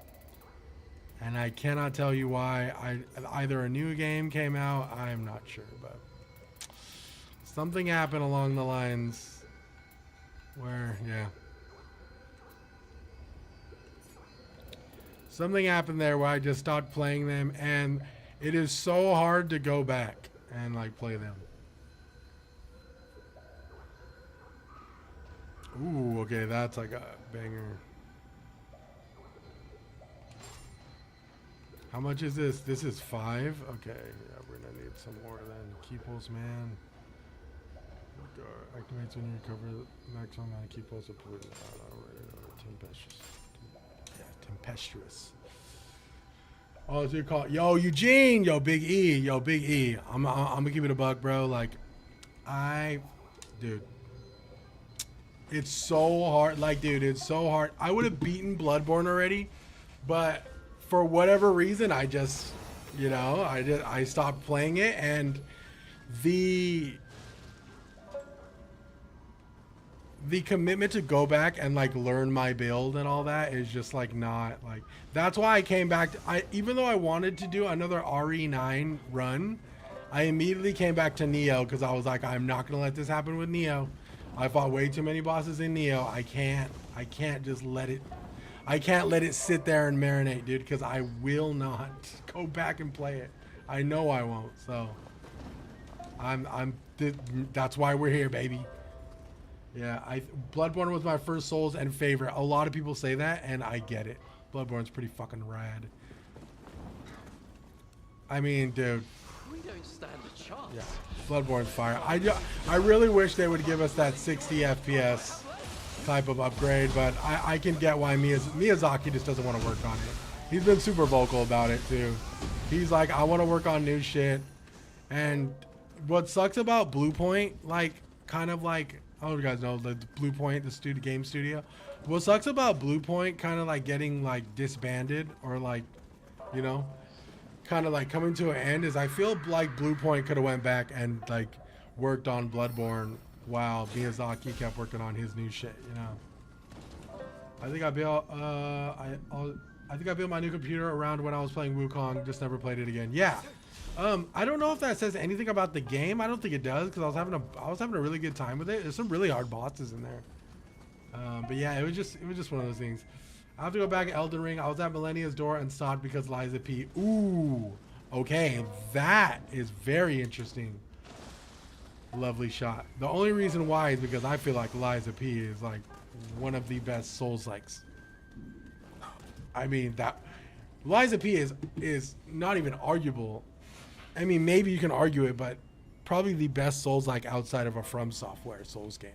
And I cannot tell you why. Either a new game came out, I'm not sure, but something happened along the lines where, yeah. Something happened there where I just stopped playing them and it is so hard to go back and like play them. Ooh, okay, that's like a banger. How much is this? This is 5? Okay, yeah, we're gonna need some more then. Key pulse, man. Activates when you recover the maximum amount of key pulse of pollutant. Tempestuous. Yeah, tempestuous. Oh, so you call yo Eugene, yo Big E, yo Big E. I'm gonna keep it a buck, bro. Like, dude, it's so hard. Like, dude, it's so hard. I would have beaten Bloodborne already, but for whatever reason, I just, you know, I stopped playing it, and the commitment to go back and like learn my build and all that is just like not like. That's why I came back to, even though I wanted to do another RE9 run, I immediately came back to Nioh because I was like, I'm not gonna let this happen with Nioh. I fought way too many bosses in Nioh. I can't just let it. I can't let it sit there and marinate, dude, because I will not go back and play it. I know I won't. So that's why we're here, baby. Yeah, Bloodborne was my first Souls and favorite. A lot of people say that, and I get it. Bloodborne's pretty fucking rad. I mean, dude. We don't stand a chance. Yeah, Bloodborne's fire. I really wish they would give us that 60 FPS type of upgrade, but I can get why Miyazaki just doesn't want to work on it. He's been super vocal about it too. He's like, I want to work on new shit. And what sucks about Bluepoint, like, kind of like, I don't know if you guys know the Bluepoint, the game studio. What sucks about Bluepoint kind of like getting like disbanded or like, you know, kind of like coming to an end is I feel like Bluepoint could have went back and like worked on Bloodborne while Miyazaki kept working on his new shit, you know. I think I built my new computer around when I was playing Wukong, just never played it again. Yeah. I don't know if that says anything about the game. I don't think it does because I was having a really good time with it. There's some really hard bosses in there. But yeah, it was just one of those things. I have to go back to Elden Ring. I was at Millennia's door and stopped because Liza P. Ooh, okay, that is very interesting. Lovely shot. The only reason why is because I feel like Liza P is like one of the best Souls-likes. I mean, that Liza P is not even arguable. I mean, maybe you can argue it, but probably the best Souls-like outside of a From Software Souls game.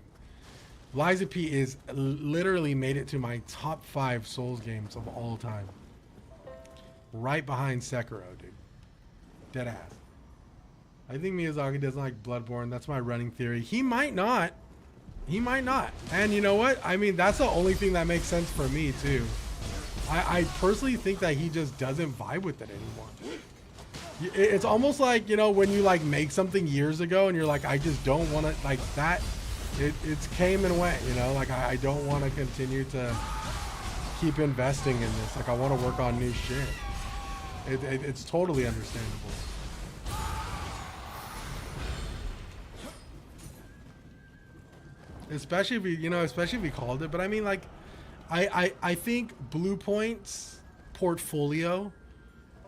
Liza P is literally made it to my top 5 Souls games of all time. Right behind Sekiro, dude. Dead ass. I think Miyazaki doesn't like Bloodborne. That's my running theory. He might not. He might not. And you know what? I mean, that's the only thing that makes sense for me, too. I personally think that he just doesn't vibe with it anymore. It's almost like, you know, when you like make something years ago and you're like, I just don't want to, like that, it's came and went, you know, like I don't want to continue to keep investing in this. Like I want to work on new shit. It's totally understandable. Especially if you called it, but I mean, like, I think Bluepoint's portfolio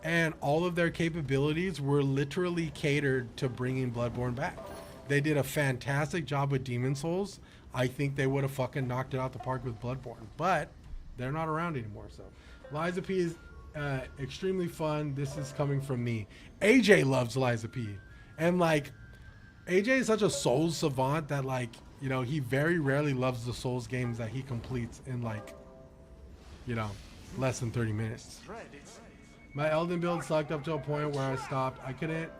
and all of their capabilities were literally catered to bringing Bloodborne back. They did a fantastic job with Demon Souls. I think they would have fucking knocked it out the park with Bloodborne, but they're not around anymore. So Liza P is extremely fun. This is coming from me. AJ loves Liza P. And like AJ is such a Souls savant that like, you know, he very rarely loves the Souls games that he completes in like, you know, less than 30 minutes. My Elden build sucked up to a point where I stopped. I couldn't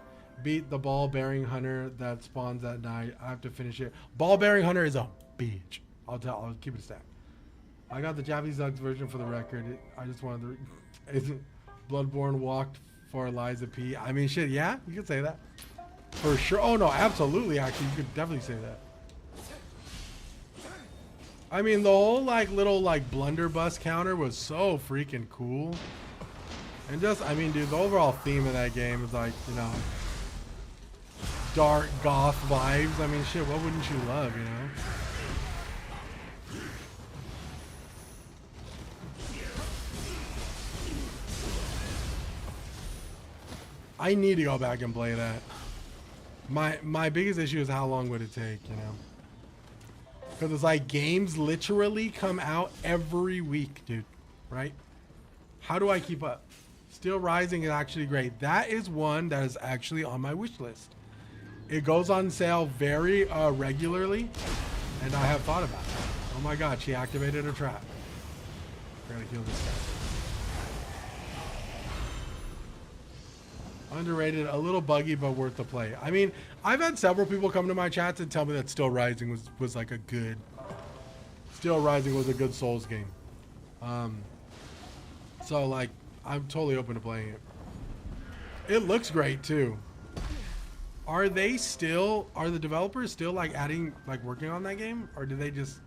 beat the ball bearing hunter that spawns at night. I have to finish it. Ball bearing hunter is a bitch. I'll keep it a stack. I got the Japanese Ducks version for the record. I just wanted to. Bloodborne walked for Eliza P. I mean, shit, yeah, you could say that. For sure. Oh, no, absolutely, actually. You could definitely say that. I mean, the whole, like, little, like, blunderbuss counter was so freaking cool. And just, I mean, dude, the overall theme of that game is, like, you know, dark goth vibes. I mean, shit, what wouldn't you love, you know? I need to go back and play that. My biggest issue is how long would it take, you know? Because it's like games literally come out every week, dude, right? How do I keep up? Steel Rising is actually great. That is one that is actually on my wish list. It goes on sale very regularly, and I have thought about it. Oh my god, she activated a trap. I gotta kill this guy. Underrated, a little buggy, but worth the play. I mean, I've had several people come to my chats and tell me that Still Rising was like a good... Still Rising was a good Souls game. So, like, I'm totally open to playing it. It looks great, too. Are the developers still, like, working on that game? Or do they just...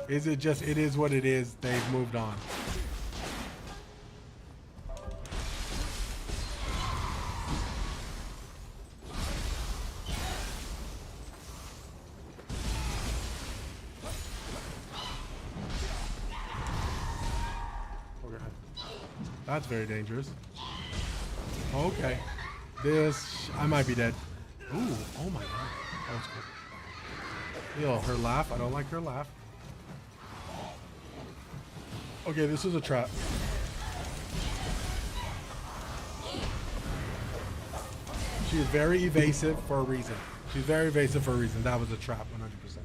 Is it just, it is what it is, they've moved on? That's very dangerous. Okay. This... I might be dead. Ooh. Oh my god. That was cool. Yo, her laugh. I don't like her laugh. Okay, this is a trap. She is very evasive for a reason. She's very evasive for a reason. That was a trap, 100%.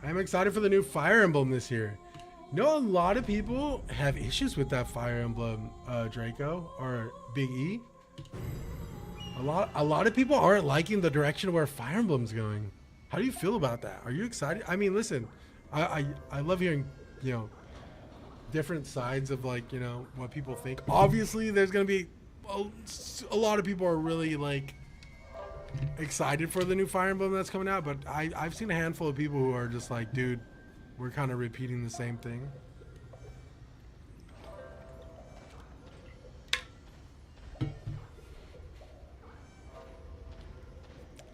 I'm excited for the new Fire Emblem this year. You know, a lot of people have issues with that Fire Emblem Draco or Big E. A lot of people aren't liking the direction where Fire Emblem's going. How do you feel about that? Are you excited? I mean, listen, I love hearing, you know, different sides of, like, you know, what people think. Obviously, there's gonna be a lot of people are really like excited for the new Fire Emblem that's coming out, but I've seen a handful of people who are just like, dude, we're kind of repeating the same thing.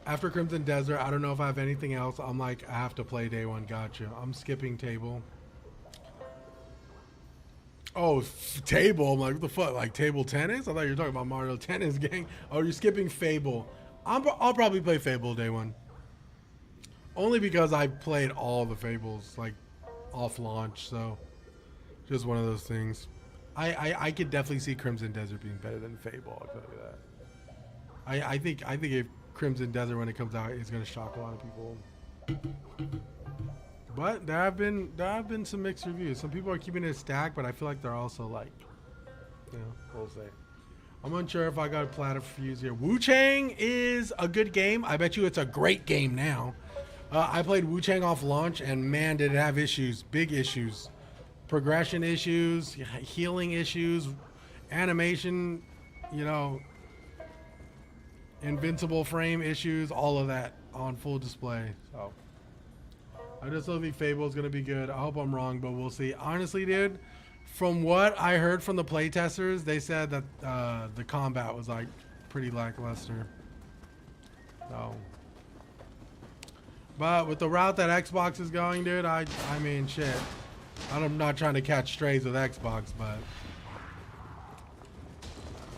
After Crimson Desert, I don't know if I have anything else. I'm like, I have to play day one. Gotcha. I'm skipping table. Oh, table. I'm like, what the fuck? Like table tennis? I thought you were talking about Mario Tennis, gang. Oh, you're skipping Fable. I'll probably play Fable day one. Only because I played all the Fables, like, off launch, so just one of those things. I could definitely see Crimson Desert being better than Fable, I'll tell you that. I think if Crimson Desert, when it comes out, is going to shock a lot of people. But there have been some mixed reviews. Some people are keeping it stacked, but I feel like they're also like, you know, we'll say. I'm unsure if I got a platter fuse here. Wu Chang is a good game. I bet you it's a great game now. I played Wu Chang off launch, and man, did it have issues. Big issues. Progression issues, healing issues, animation, you know, invincible frame issues, all of that on full display. So I just don't think Fable is going to be good. I hope I'm wrong, but we'll see. Honestly, dude, from what I heard from the playtesters, they said that the combat was like pretty lackluster. So, but with the route that Xbox is going, dude, I mean, shit. I'm not trying to catch strays with Xbox, but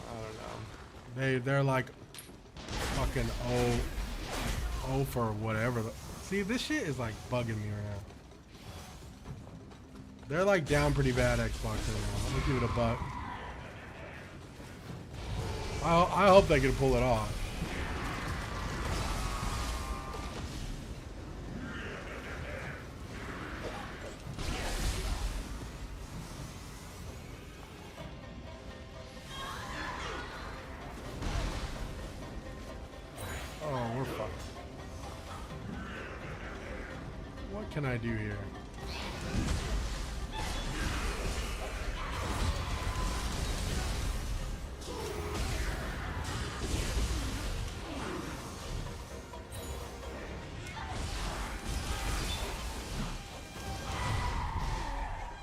I don't know. They're like fucking oh for whatever. See, this shit is like bugging me right now. They're like down pretty bad, Xbox right now. I'm gonna give it a buck. I hope they can pull it off. can I do here?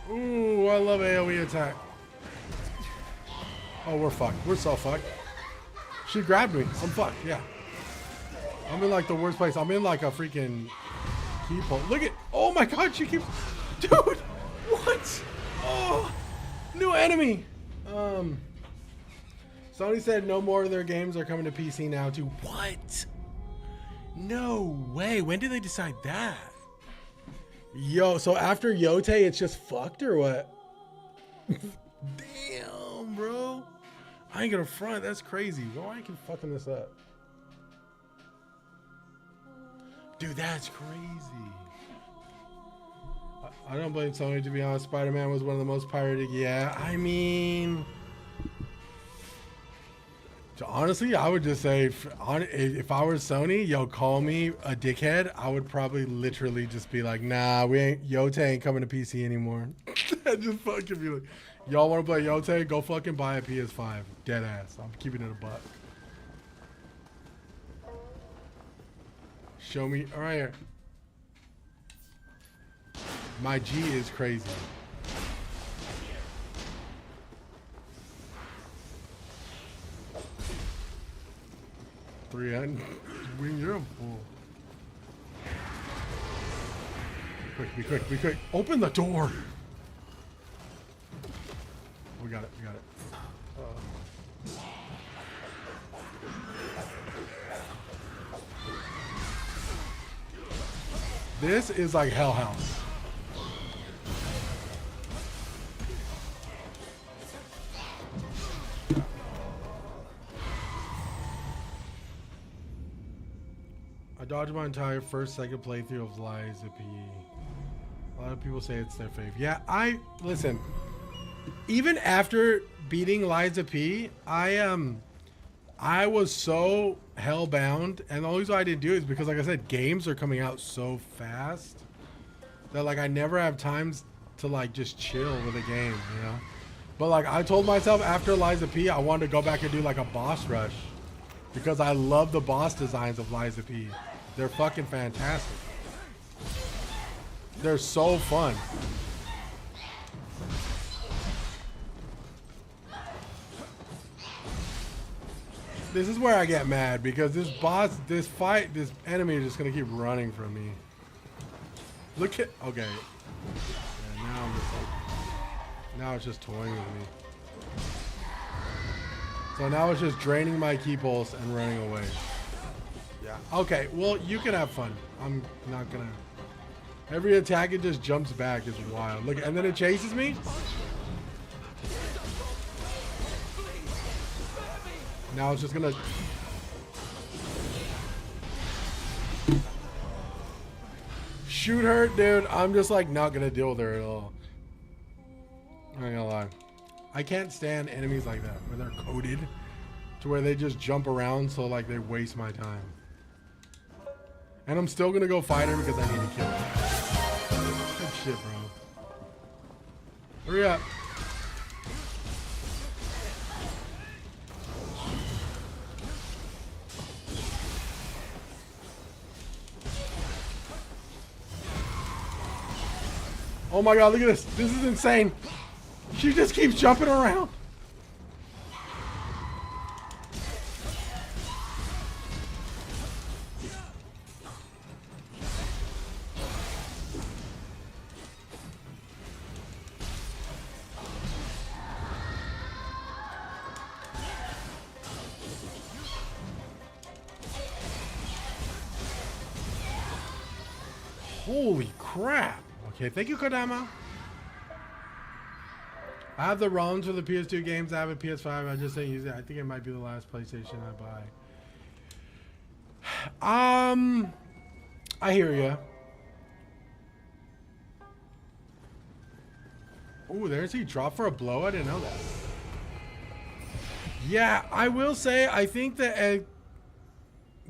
Ooh, I love AoE attack. Oh, we're fucked. We're so fucked. She grabbed me. I'm fucked. Yeah. I'm in like the worst place. I'm in like a freaking keyhole. Look at. Oh my god, she keeps. Dude, what? Oh, new enemy. Sony said no more of their games are coming to PC now too. What? No way. When did they decide that? Yo, so after Yote, it's just fucked or what? Damn, bro. I ain't gonna front. That's crazy. Why I keep fucking this up? Dude, that's crazy. I don't blame Sony, to be honest. Spider-Man was one of the most pirated. Yeah, I mean... honestly, I would just say, if I were Sony, yo, call me a dickhead, I would probably literally just be like, nah, Yote ain't coming to PC anymore. Just fucking be like, y'all want to play Yote? Go fucking buy a PS5. Dead ass. I'm keeping it a buck. Show me. All right here. My G is crazy. $300. You're a fool. Be quick, be quick. Open the door. We got it, we got it. This is like Hell House. I dodged my entire second playthrough of Lies of P. A lot of people say it's their fave. Yeah, listen. Even after beating Lies of P, I was so hellbound, and the only reason I didn't do it is because, like I said, games are coming out so fast that like I never have times to like just chill with a game, you know. But like I told myself after Lies of P, I wanted to go back and do like a boss rush because I love the boss designs of Lies of P. They're fucking fantastic. They're so fun. This is where I get mad because this enemy is just gonna keep running from me. Look at, okay. Yeah, now I'm just like, now it's just toying with me. So now it's just draining my key pulse and running away. Yeah. Okay, well, you can have fun. I'm not gonna. Every attack it just jumps back is wild. Look, and then it chases me. Now it's just gonna. Shoot her, dude. I'm just like not gonna deal with her at all. I'm not gonna lie. I can't stand enemies like that where they're coded to where they just jump around so like they waste my time. And I'm still gonna go fight her because I need to kill her. Good shit, bro. Hurry up. Oh my god, look at this. This is insane. She just keeps jumping around. Holy crap. Okay, thank you, Kodama. I have the ROMs for the PS2 games. I have a PS5. I just didn't use it. I think it might be the last PlayStation I buy. I hear ya. Oh, there's he dropped for a blow. I didn't know that. Yeah, I will say I think that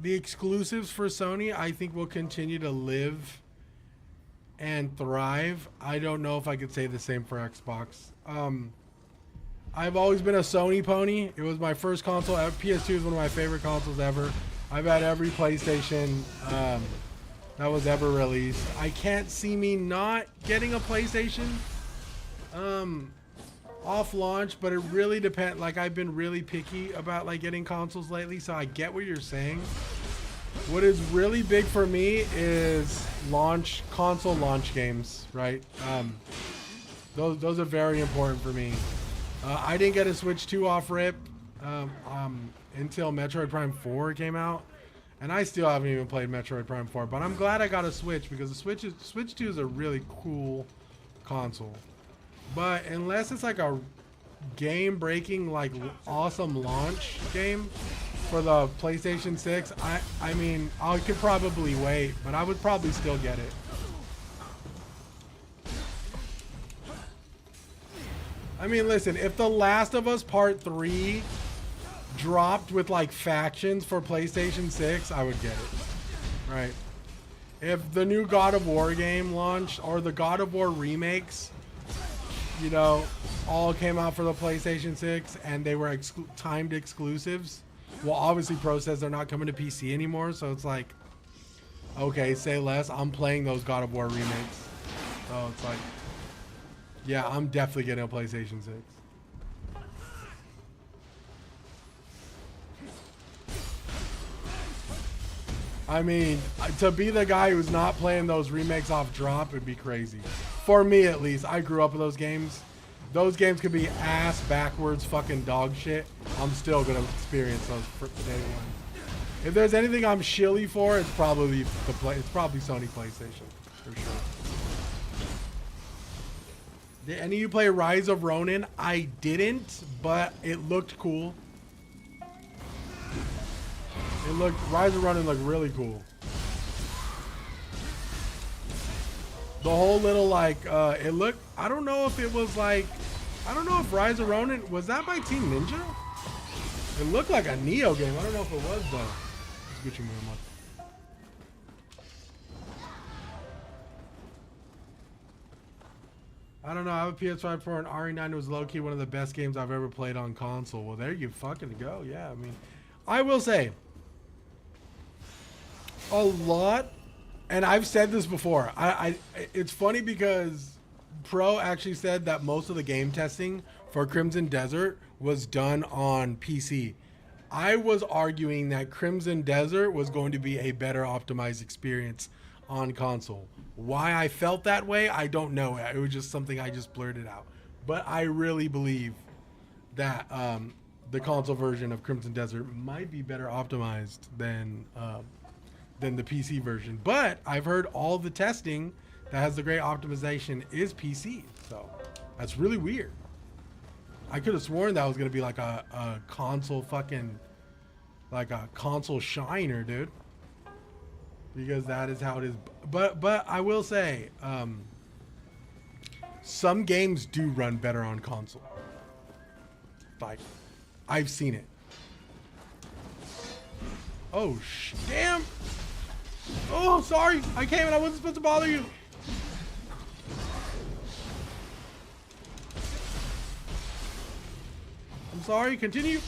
the exclusives for Sony, I think will continue to live and thrive. I don't know if I could say the same for Xbox. I've always been a Sony pony. It was my first console. PS2 is one of my favorite consoles ever. I've had every PlayStation that was ever released. I can't see me not getting a PlayStation off launch, but it really depends. Like, I've been really picky about like getting consoles lately, so I get what you're saying. What is really big for me is console launch games, right? Those are very important for me. I didn't get a Switch 2 off rip until Metroid Prime 4 came out, and I still haven't even played Metroid Prime 4. But I'm glad I got a Switch because the Switch 2 is a really cool console. But unless it's like a game-breaking, like awesome launch game for the PlayStation 6, I mean, I could probably wait, but I would probably still get it. I mean, listen, if The Last of Us Part 3 dropped with like factions for PlayStation 6, I would get it. Right? If the new God of War game launched, or the God of War remakes, you know, all came out for the PlayStation 6 and they were timed exclusives, well, obviously Pro says they're not coming to PC anymore, so it's like, okay, say less. I'm playing those God of War remakes. So it's like, yeah, I'm definitely getting a PlayStation 6. I mean, to be the guy who's not playing those remakes off drop would be crazy. For me, at least. I grew up with those games. Those games could be ass backwards fucking dog shit. I'm still gonna experience those for day one. If there's anything I'm shilly for, it's probably Sony PlayStation for sure. Did any of you play Rise of Ronin? I didn't, but it looked cool. Rise of Ronin looked really cool. The whole little like, it looked, I don't know if it was like, I don't know if Rise of Ronin, was that by Team Ninja? It looked like a Nioh game. I don't know if it was though. Gucci Mane. I don't know. I have a PS5 Pro and RE9 was low-key one of the best games I've ever played on console. Well, there you fucking go. Yeah, I mean, I will say a lot, and I've said this before. It's funny because Pro actually said that most of the game testing for Crimson Desert was done on PC. I was arguing that Crimson Desert was going to be a better optimized experience on console. Why I felt that way, I don't know. It was just something I just blurted out. But I really believe that the console version of Crimson Desert might be better optimized than the PC version. But I've heard all the testing that has the great optimization is PC. So that's really weird. I could have sworn that was going to be like a console fucking, like a console shiner, dude. Because that is how it is. But I will say, some games do run better on console. Like, I've seen it. Oh, damn. Oh, sorry. I came and I wasn't supposed to bother you. I'm sorry. Continue.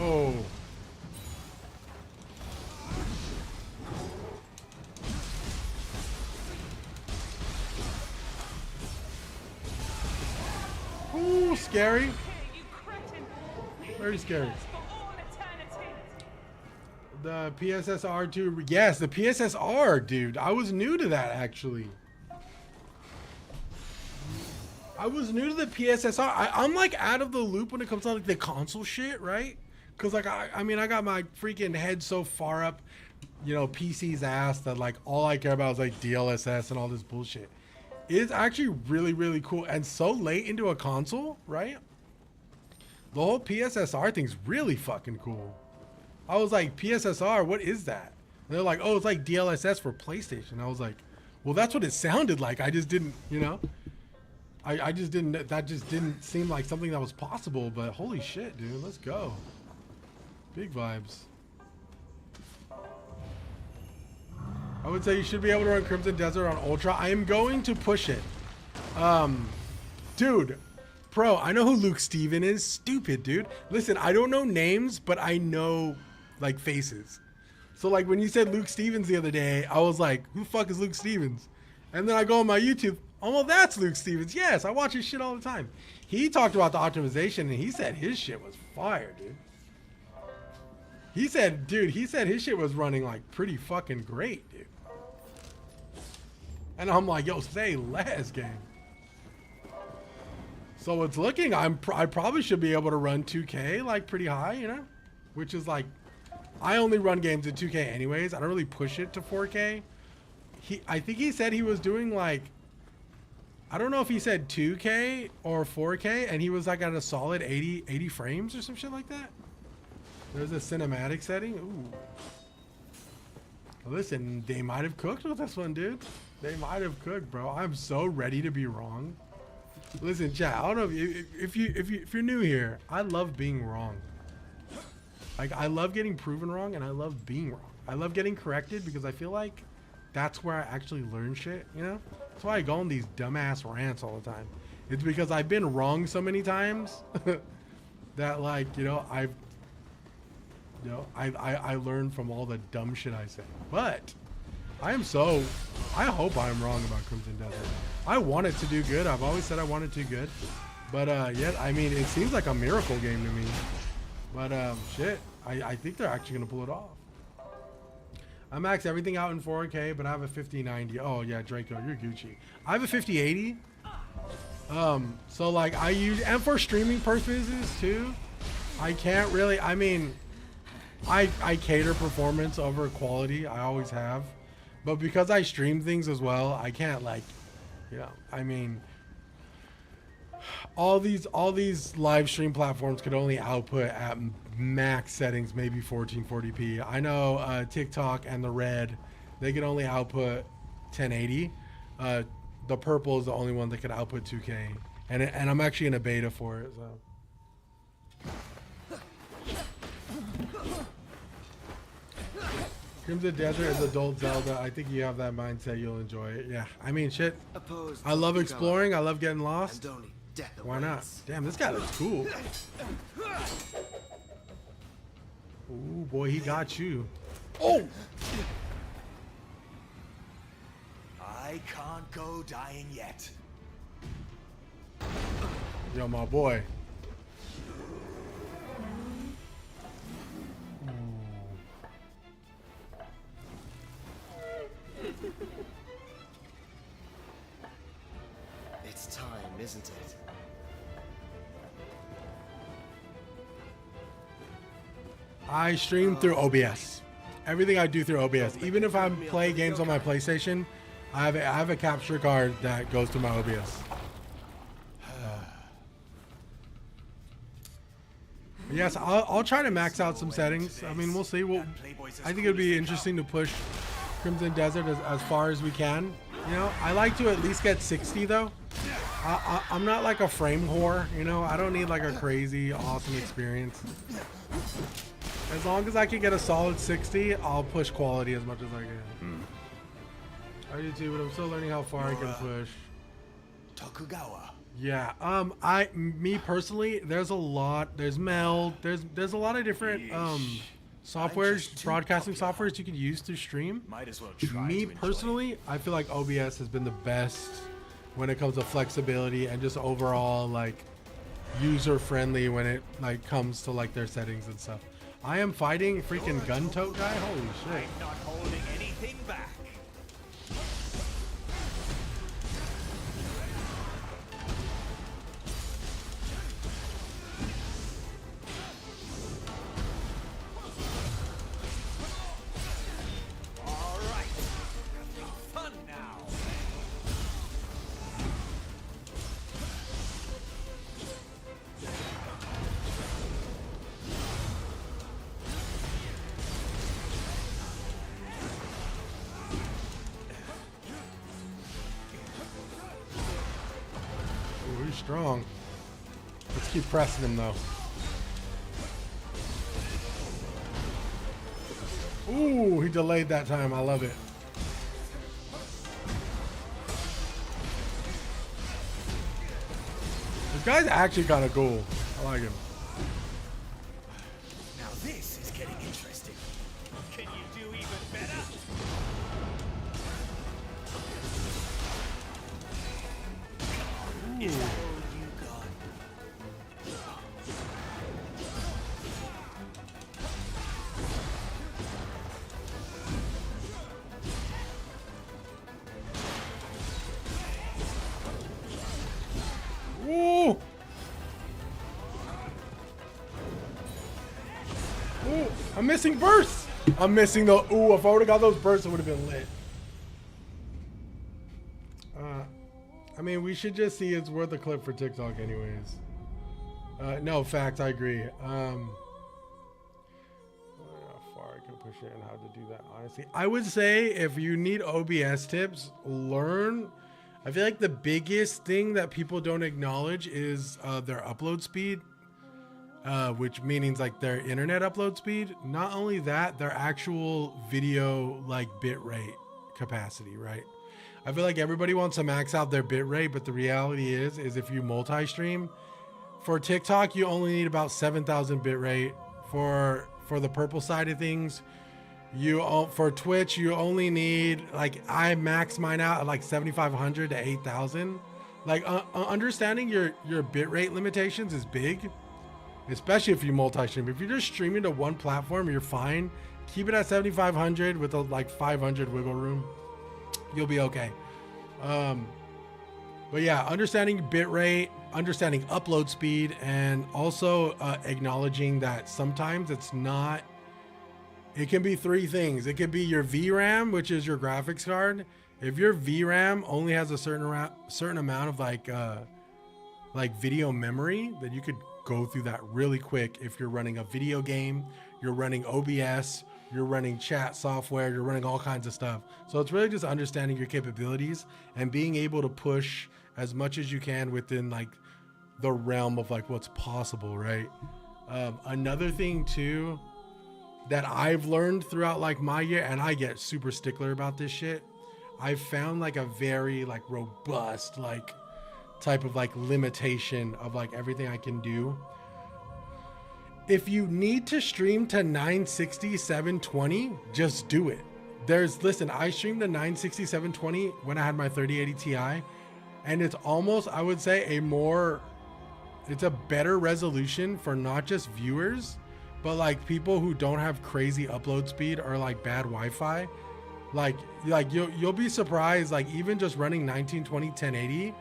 Whoa. Ooh, scary. Very scary. The PSSR 2. Yes, the PSSR, dude. I was new to that, actually. I was new to the PSSR. I'm like out of the loop when it comes to like the console shit, right? Because like I mean I got my freaking head so far up, you know, PC's ass that like all I care about is like DLSS and all this bullshit. It's actually really, really cool and so late into a console, right? The whole PSSR thing's really fucking cool. I was like, PSSR, what is that? And they're like, oh, it's like DLSS for PlayStation. I was like, well, that's what it sounded like. I just didn't, you know, I just didn't, that just didn't seem like something that was possible, but holy shit, dude, let's go. Big vibes. I would say you should be able to run Crimson Desert on Ultra. I am going to push it. Dude, Pro, I know who Luke Steven is. Stupid, dude. Listen, I don't know names, but I know, like, faces. So, like, when you said Luke Stevens the other day, I was like, who the fuck is Luke Stevens? And then I go on my YouTube, oh, well, that's Luke Stevens. Yes, I watch his shit all the time. He talked about the optimization, and he said his shit was fire, dude. He said his shit was running, like, pretty fucking great, dude. And I'm like, yo, say less, game. So it's looking, I probably should be able to run 2K, like, pretty high, you know? Which is, like, I only run games at 2K anyways. I don't really push it to 4K. I think he said he was doing, like, I don't know if he said 2K or 4K, and he was, like, at a solid 80 frames or some shit like that. There's a cinematic setting. Ooh. Listen, they might have cooked with this one, dude. They might have cooked, bro. I'm so ready to be wrong. Listen, chat, I don't know if you're new here, I love being wrong. Like, I love getting proven wrong, and I love being wrong. I love getting corrected because I feel like that's where I actually learn shit, you know? That's why I go on these dumbass rants all the time. It's because I've been wrong so many times that, like, you know, I learn from all the dumb shit I say. But I hope I'm wrong about Crimson Desert. I want it to do good. I've always said I want it to do good. But yet, I mean, it seems like a miracle game to me. But shit, I think they're actually gonna pull it off. I max everything out in 4K, but I have a 5090. Oh yeah, Draco, you're Gucci. I have a 5080. So like I use, and for streaming purposes too, I can't really, I mean, I cater performance over quality. I always have. But because I stream things as well, I can't, like, you know, I mean, all these live stream platforms could only output at max settings, maybe 1440p. I know TikTok and the Red, they can only output 1080. The Purple is the only one that could output 2K, and I'm actually in a beta for it. So. Crimson Desert is adult Zelda. I think you have that mindset, you'll enjoy it. Yeah, I mean, shit. I love exploring. I love getting lost. Why not? Damn, this guy looks cool. Ooh, boy, he got you. Oh! I can't go dying yet. Yo, my boy. It's time, isn't it? I stream through OBS. Everything I do through OBS. Even if I play games on my PlayStation, I have a capture card that goes to my OBS. Yes, I'll try to max out some settings. I mean, we'll see. I think it'd be interesting to push Crimson Desert as far as we can. You know, I like to at least get 60 though. I'm not like a frame whore, you know. I don't need like a crazy awesome experience. As long as I can get a solid 60, I'll push quality as much as I can. I do too, but I'm still learning how far I can push. Tokugawa. Yeah, me personally, there's Meld, there's a lot of different softwares, broadcasting softwares you can use to stream. Might as well try. Me personally, I feel like OBS has been the best when it comes to flexibility and just overall like user friendly when it like comes to like their settings and stuff. I am fighting freaking gun tote guy. Holy shit! I'm not holding anything back. All right, fun now. Ooh, he's strong. Let's keep pressing him though. Ooh, he delayed that time. I love it. This guy's actually kind of cool. I like him. Now this is getting interesting. Can you do even better? Is that all you got? Ooh. Ooh, I'm missing bursts. I'm missing the, ooh, if I would have got those bursts, it would have been lit. I mean, we should just see it's worth a clip for TikTok anyways. No, facts, I agree. I don't know how far I can push it and how to do that, honestly. I would say if you need OBS tips, learn. I feel like the biggest thing that people don't acknowledge is their upload speed, which means like their internet upload speed. Not only that, their actual video like bit rate capacity, right? I feel like everybody wants to max out their bit rate, but the reality is if you multi-stream, for TikTok, you only need about 7,000 bit rate. For the purple side of things, for Twitch, you only need, like, I max mine out at like 7,500 to 8,000. Like, understanding your bit rate limitations is big, especially if you multi-stream. If you're just streaming to one platform, you're fine. Keep it at 7,500 with a, like 500 wiggle room. You'll be okay. But yeah, understanding bit rate, understanding upload speed, and also acknowledging that sometimes it's not. It can be three things. It could be your VRAM, which is your graphics card. If your VRAM only has a certain amount of like video memory, then you could go through that really quick. If you're running a video game, you're running OBS, you're running chat software, you're running all kinds of stuff. So it's really just understanding your capabilities and being able to push as much as you can within like the realm of like what's possible, right? Another thing too that I've learned throughout like my year, and I get super stickler about this shit, I've found like a very like robust like type of like limitation of like everything I can do. If you need to stream to 960, 720, just do it. Listen, I streamed to 960, 720 when I had my 3080 Ti, and it's almost, I would say, it's a better resolution for not just viewers, but like people who don't have crazy upload speed or like bad Wi-Fi. Like you'll be surprised, like even just running 1920, 1080,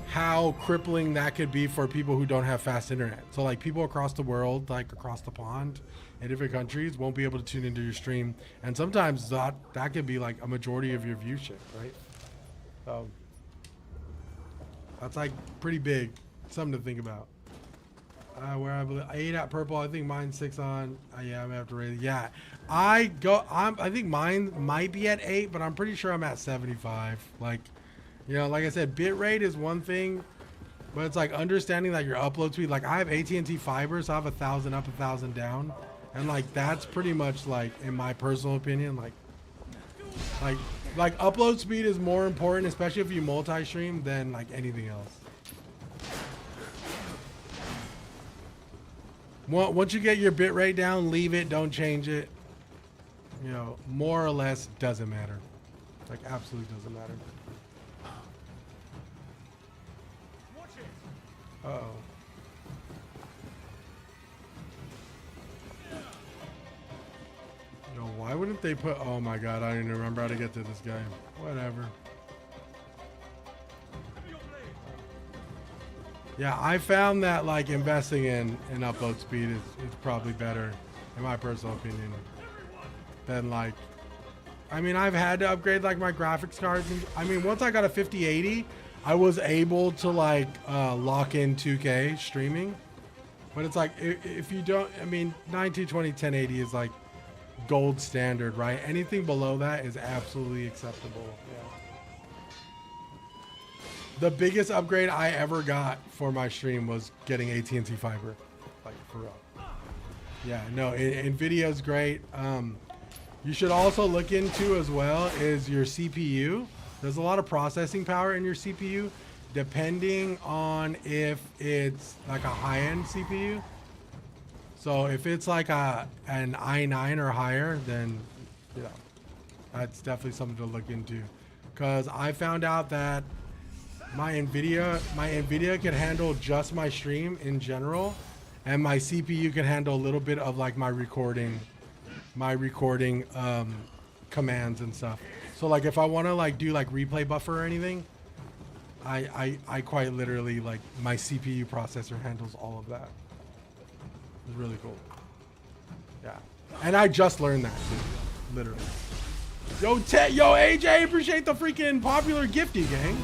how crippling that could be for people who don't have fast internet. So like people across the world, like across the pond in different countries, won't be able to tune into your stream, and sometimes that could be like a majority of your viewership, right? That's like pretty big, something to think about. Where I believe 8 at purple, I think mine's 6 on. Yeah, I'm gonna have to rate it. Yeah, I think mine might be at 8, but I'm pretty sure I'm at 75. Like, you know, like I said, bit rate is one thing, but it's like understanding that your upload speed. Like I have AT&T fiber, so I have 1,000 up, 1,000 down, and like that's pretty much like, in my personal opinion, like upload speed is more important, especially if you multi-stream, than like anything else. Once you get your bit rate down, leave it, don't change it. You know, more or less doesn't matter. Like absolutely doesn't matter. Uh-oh. Yo, why wouldn't they put, oh my god, I don't even remember how to get to this guy. Whatever. Yeah, I found that like investing in upload speed is probably better, in my personal opinion, than like, I mean, I've had to upgrade like my graphics cards. And, I mean, once I got a 5080, I was able to like lock in 2K streaming, but it's like if you don't, I mean, 1920 1080 is like gold standard, right? Anything below that is absolutely acceptable. Yeah. The biggest upgrade I ever got for my stream was getting AT&T fiber, like for real. Yeah, no, NVIDIA is great. You should also look into as well is your CPU. There's a lot of processing power in your CPU, depending on if it's like a high-end CPU. So if it's like an i9 or higher, then you know that's definitely something to look into. Because I found out that my Nvidia can handle just my stream in general, and my CPU can handle a little bit of like my recording commands and stuff. So like if I want to like do like replay buffer or anything, I quite literally like my CPU processor handles all of that. It's really cool. Yeah, and I just learned that too, literally. Yo AJ, appreciate the freaking popular gifty, gang.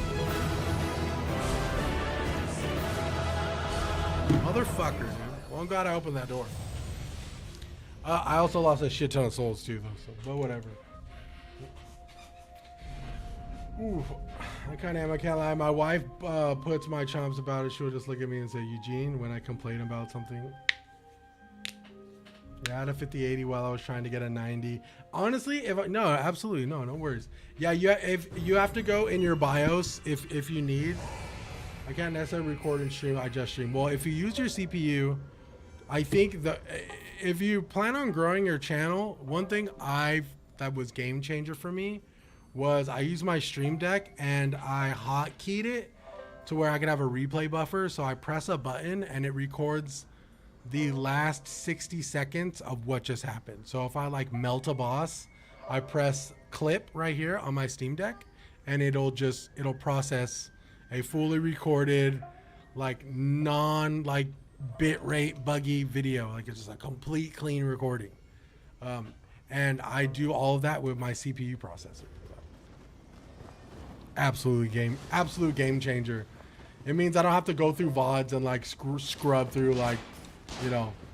Motherfucker, dude. Well, I'm glad I opened that door. I also lost a shit ton of souls too, though. So, but whatever. Ooh, I kind of am. I can't lie. My wife puts my chomps about it. She'll just look at me and say, "Eugene," when I complain about something. Yeah, I had a 50-80 while I was trying to get a 90. Honestly, no, absolutely no worries. Yeah, if you have to go in your BIOS if you need. I can't necessarily record and stream. I just stream. Well, if you use your CPU, I think if you plan on growing your channel, one thing that was game changer for me was I used my Stream Deck and I hotkeyed it to where I could have a replay buffer. So I press a button and it records the last 60 seconds of what just happened. So if I like melt a boss, I press clip right here on my Steam Deck and it'll process a fully recorded, like non like bit rate buggy video. Like it's just a complete clean recording. And I do all of that with my CPU processor. Absolute game changer. It means I don't have to go through VODs and like scrub through like,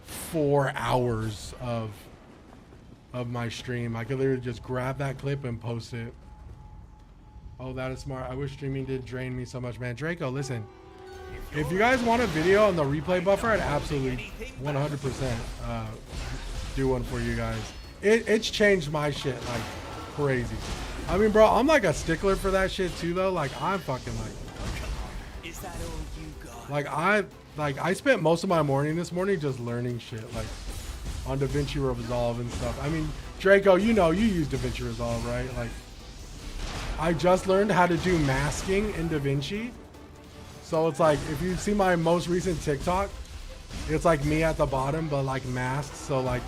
4 hours of my stream. I could literally just grab that clip and post it. Oh, that is smart. I wish streaming did drain me so much, man. Draco, listen. If you guys want a video on the replay buffer, I'd absolutely 100% do one for you guys. It's changed my shit like crazy. I mean, bro, I'm like a stickler for that shit too, though. Like, I'm fucking like... Is that all you got? Like, I spent most of my morning this morning just learning shit, like, on DaVinci Resolve and stuff. I mean, Draco, you use DaVinci Resolve, right? Like, I just learned how to do masking in DaVinci. So it's like, if you see my most recent TikTok, it's like me at the bottom, but like masked. So like,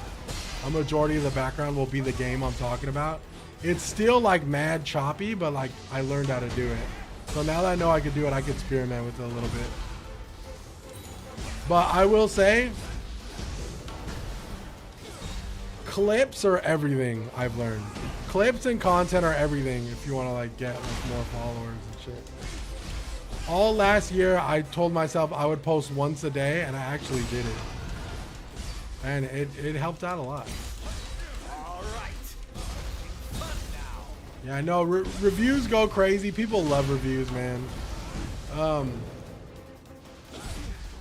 a majority of the background will be the game I'm talking about. It's still like mad choppy, but like, I learned how to do it. So now that I know I can do it, I can experiment with it a little bit. But I will say, clips are everything I've learned. Clips and content are everything if you want to like get like more followers and shit. All last year, I told myself I would post once a day, and I actually did it. And it helped out a lot. All right. Yeah, I know. Reviews go crazy. People love reviews, man.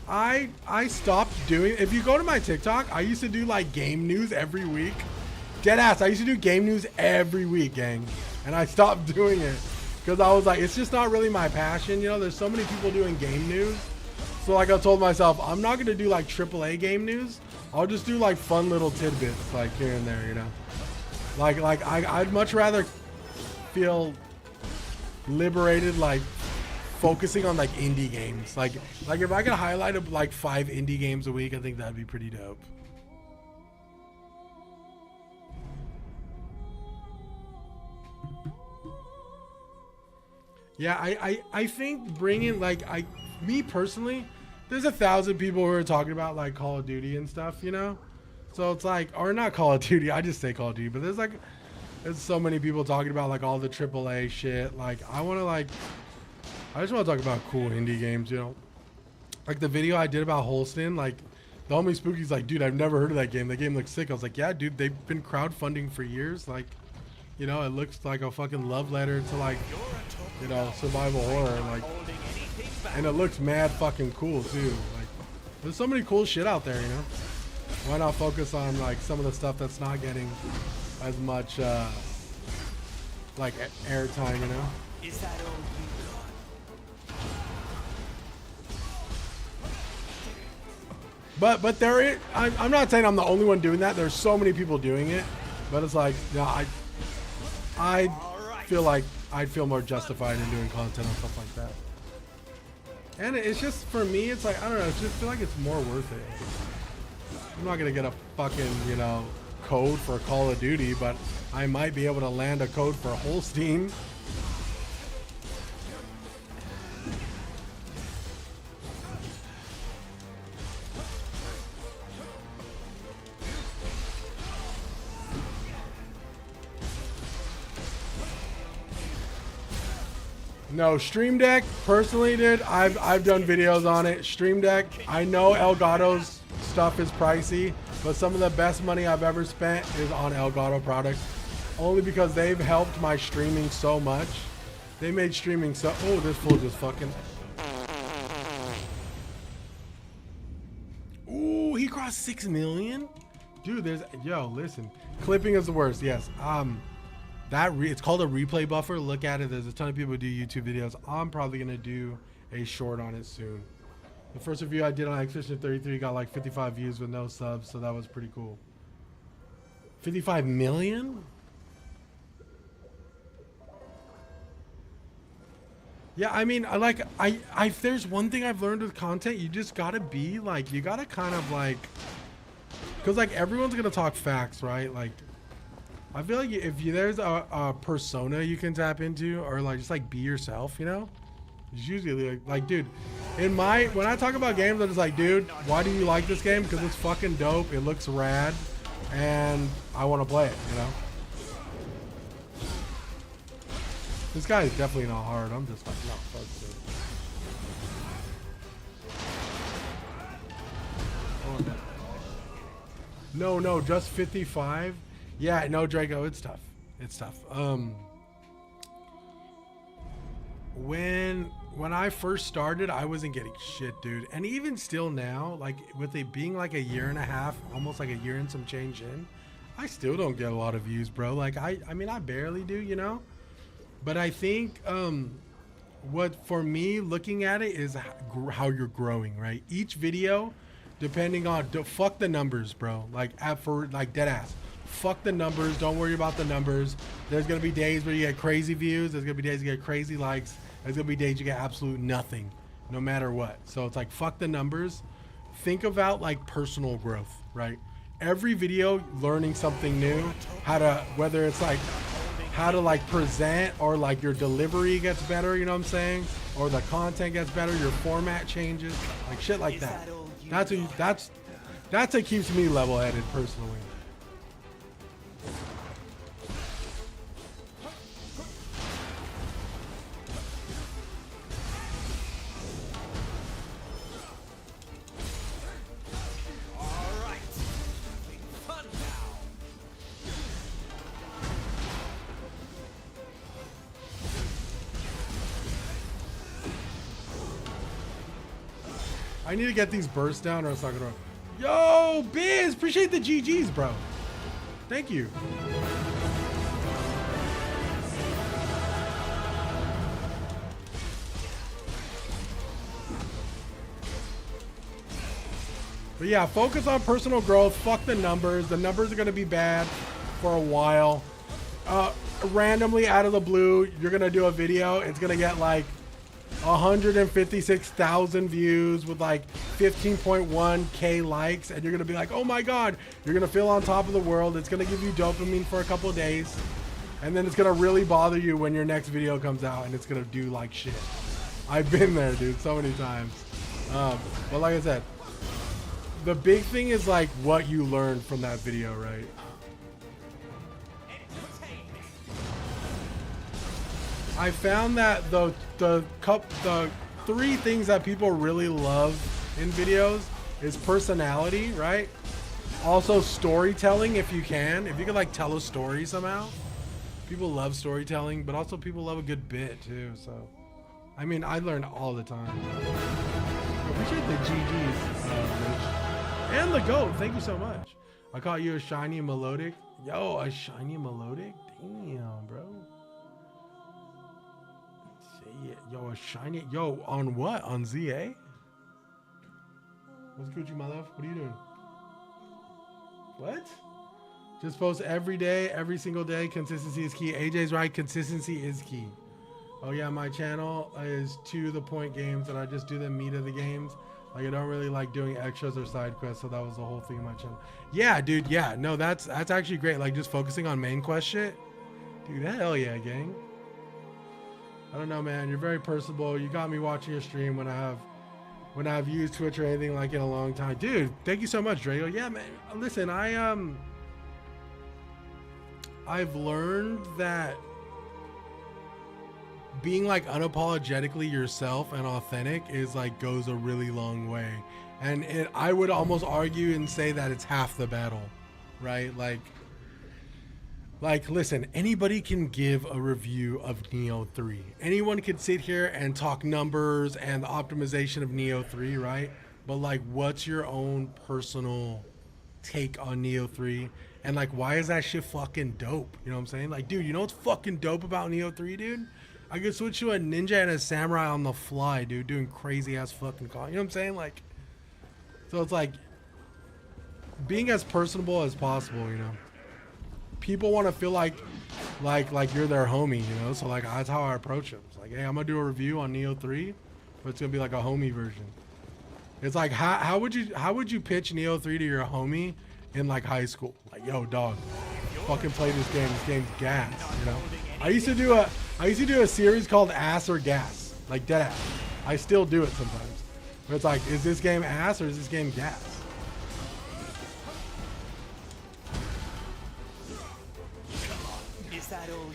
I stopped doing... If you go to my TikTok, I used to do, like, game news every week. Deadass, I used to do game news every week, gang. And I stopped doing it. Because I was like, it's just not really my passion. There's so many people doing game news. So, like, I told myself, I'm not going to do, like, AAA game news. I'll just do, like, fun little tidbits, like, here and there, Like, I'd much rather feel liberated, like, focusing on, like, indie games. Like if I could highlight, like, 5 indie games a week, I think that'd be pretty dope. Yeah, I think bringing, like, me personally, there's 1,000 people who are talking about, like, Call of Duty and stuff, So it's like, or not Call of Duty, I just say Call of Duty, but there's so many people talking about, like, all the AAA shit. Like, I just want to talk about cool indie games, Like, the video I did about Holston, like, the homie Spooky's like, dude, I've never heard of that game. That game looks sick. I was like, yeah, dude, they've been crowdfunding for years. Like, it looks like a fucking love letter to, like, survival horror, like, and it looks mad fucking cool too. Like, there's so many cool shit out there, Why not focus on, like, some of the stuff that's not getting as much like airtime, you know. Is that all you got? But there is, I'm not saying I'm the only one doing that. There's so many people doing it, but it's like, no, I feel like I'd feel more justified in doing content on stuff like that. And it's just, for me, it's like, I don't know, I just feel like it's more worth it. I'm not gonna get a fucking, you know, code for Call of Duty, but I might be able to land a code for Holstein. No, Stream Deck, personally, dude, I've done videos on it. Stream Deck, I know Elgato's stuff is pricey, but some of the best money I've ever spent is on Elgato products. Only because they've helped my streaming so much. They made streaming so... Oh, this fool just fucking... Ooh, he crossed 6 million? Dude, there's... Yo, listen. Clipping is the worst, yes. It's called a replay buffer. Look at it. There's a ton of people who do YouTube videos. I'm probably gonna do a short on it soon. The first review I did on Expedition 33 got like 55 views with no subs, so that was pretty cool. 55 million? Yeah, I mean, if there's one thing I've learned with content, you just gotta be like, you gotta kind of like, cause like everyone's gonna talk facts, right? Like, I feel like if there's a persona you can tap into, or like just like be yourself, you know? It's usually like dude, when I talk about games, I'm just like, dude, why do you like this game? Because it's fucking dope, it looks rad, and I want to play it, you know? This guy is definitely not hard. I'm just like, no, fuck it. Oh, no, just 55. Yeah, no, Draco, it's tough. It's tough. When I first started, I wasn't getting shit, dude. And even still now, like with it being like a year and a half, almost like a year and some change in, I still don't get a lot of views, bro. Like I mean, I barely do, you know? But I think what for me looking at it is how you're growing, right? Each video, depending on, fuck the numbers, bro. Like for like dead ass. Fuck the numbers. Don't worry about the numbers. There's gonna be days where you get crazy views. There's gonna be days you get crazy likes. There's gonna be days you get absolute nothing, no matter what. So it's like fuck the numbers. Think about like personal growth, right? Every video, learning something new. Whether it's like how to like present, or like your delivery gets better, you know what I'm saying? Or the content gets better, your format changes, like shit like that. That's what keeps me level-headed personally. I need to get these bursts down or it's not gonna. Yo, Biz, appreciate the GGs, bro. Thank you. But yeah, focus on personal growth. Fuck the numbers. The numbers are gonna be bad for a while. Randomly out of the blue, you're gonna do a video. It's gonna get like 156,000 views with like 15.1k likes, and you're gonna be like, oh my god, you're gonna feel on top of the world. It's gonna give you dopamine for a couple of days, and then it's gonna really bother you when your next video comes out and it's gonna do like shit. I've been there, dude, so many times. But like I said, the big thing is like what you learned from that video, right? I found that the three things that people really love in videos is personality, right? Also storytelling, if you can like tell a story somehow. People love storytelling, but also people love a good bit too. So, I mean, I learn all the time. I appreciate the GGs, Rich. And the GOAT, thank you so much. I caught you a shiny and melodic. Yo, a shiny melodic? Damn, bro. Shit. Yo, a shiny. Yo, on what? On ZA? What's Gucci, my love? What are you doing? What? Just post every day, every single day. Consistency is key. AJ's right. Consistency is key. Oh, yeah, my channel is to the point games, and I just do the meat of the games. Like, I don't really like doing extras or side quests, so that was the whole thing of my channel. Yeah, dude, yeah. No, that's actually great. Like, just focusing on main quest shit. Dude, hell yeah, gang. I don't know, man. You're very personable. You got me watching your stream when I've used Twitch or anything like in a long time. Dude, thank you so much, Drago. Yeah, man. Listen, I've learned that being like unapologetically yourself and authentic is like goes a really long way. And I would almost argue and say that it's half the battle, right? Like, listen, anybody can give a review of Nioh 3. Anyone could sit here and talk numbers and the optimization of Nioh 3, right? But like, what's your own personal take on Nioh 3? And like, why is that shit fucking dope? You know what I'm saying? Like, dude, you know what's fucking dope about Nioh 3, dude? I could switch to a ninja and a samurai on the fly, dude, doing crazy ass fucking call. You know what I'm saying? Like, so it's like being as personable as possible, you know? People want to feel like you're their homie, you know? So like, that's how I approach them. It's like, hey, I'm gonna do a review on Nioh 3, but it's gonna be like a homie version. It's like, how would you pitch Nioh 3 to your homie in like high school? Like, yo, dog, fucking play this game. This game's gas, you know? I used to do a series called Ass or Gas, like dead ass. I still do it sometimes. But it's like, is this game ass or is this game gas?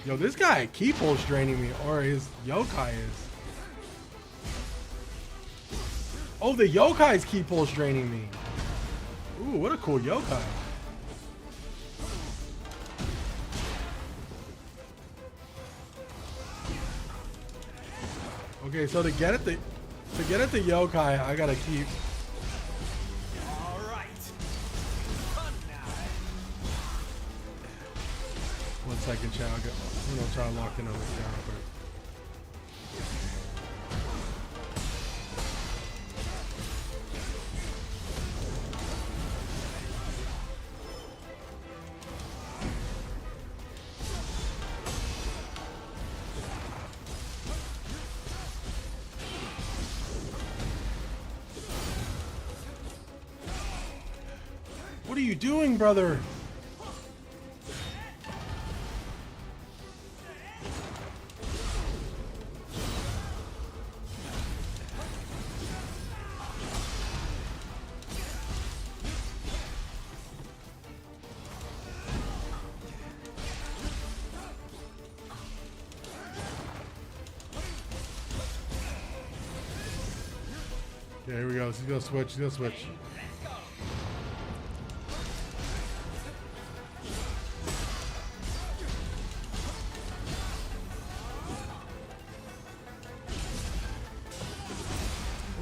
Yo, this guy key pulls draining me, or his yokai is. Oh, the yokai's key pulls draining me. Ooh, what a cool yokai. Okay, so to get at the yokai, I gotta keep. All right. Fun now. 1 second, chat. I'm gonna try to lock in on this guy real quick. What are you doing, brother? Okay, here we go. He's gonna switch. He's gonna switch.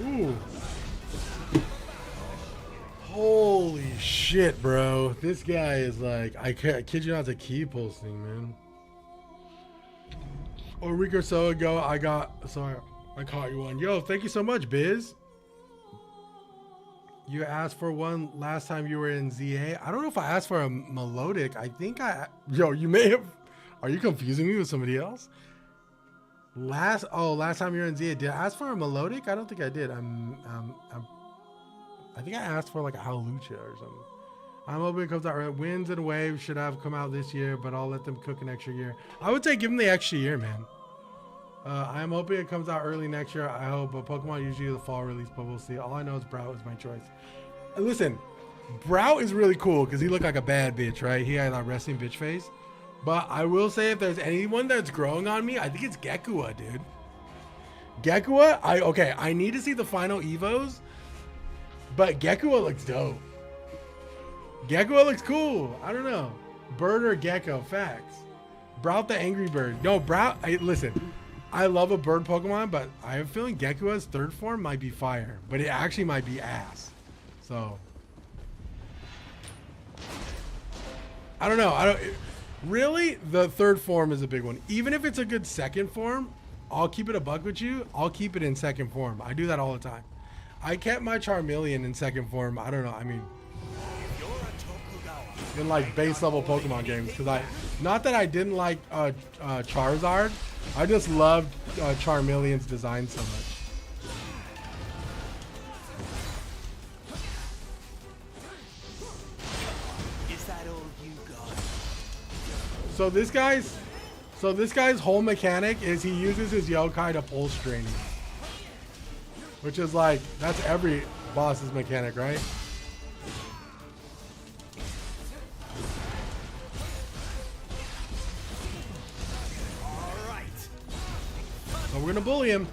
Ooh. Holy shit, bro. This guy is like, I kid you not, the key pulsing, man. A week or so ago, I caught you one. Yo, thank you so much, Biz. You asked for one last time you were in ZA. I don't know if I asked for a melodic. I think yo, you may have. Are you confusing me with somebody else? Last time you were in ZA, did I ask for a melodic? I don't think I did. I think I asked for like a Halucha or something. I'm hoping it comes out right. Winds and Waves should have come out this year, but I'll let them cook an extra year. I would say give them the extra year, man. I'm hoping it comes out early next year. I hope, but Pokemon usually the fall release, but we'll see. All I know is Brow is my choice. And listen, Brow is really cool because he looked like a bad bitch, right? He had that resting bitch face. But I will say, if there's anyone that's growing on me, I think it's Gekua, dude. Gekua, I need to see the final Evos, but Gekua looks dope. Gekua looks cool. I don't know. Bird or Gecko, facts. Brout the Angry Bird. No, listen, I love a bird Pokemon, but I have a feeling Gekua's third form might be fire, but it actually might be ass. So. I don't know. Really, the third form is a big one. Even if it's a good second form, I'll keep it a buck with you. I'll keep it in second form. I do that all the time. I kept my Charmeleon in second form. I don't know. I mean, in like base level Pokemon games, because not that I didn't like Charizard, I just loved Charmeleon's design so much. So this guy's whole mechanic is he uses his yokai to pulse drain you. Which is like, that's every boss's mechanic, right? Alright. So we're gonna bully him.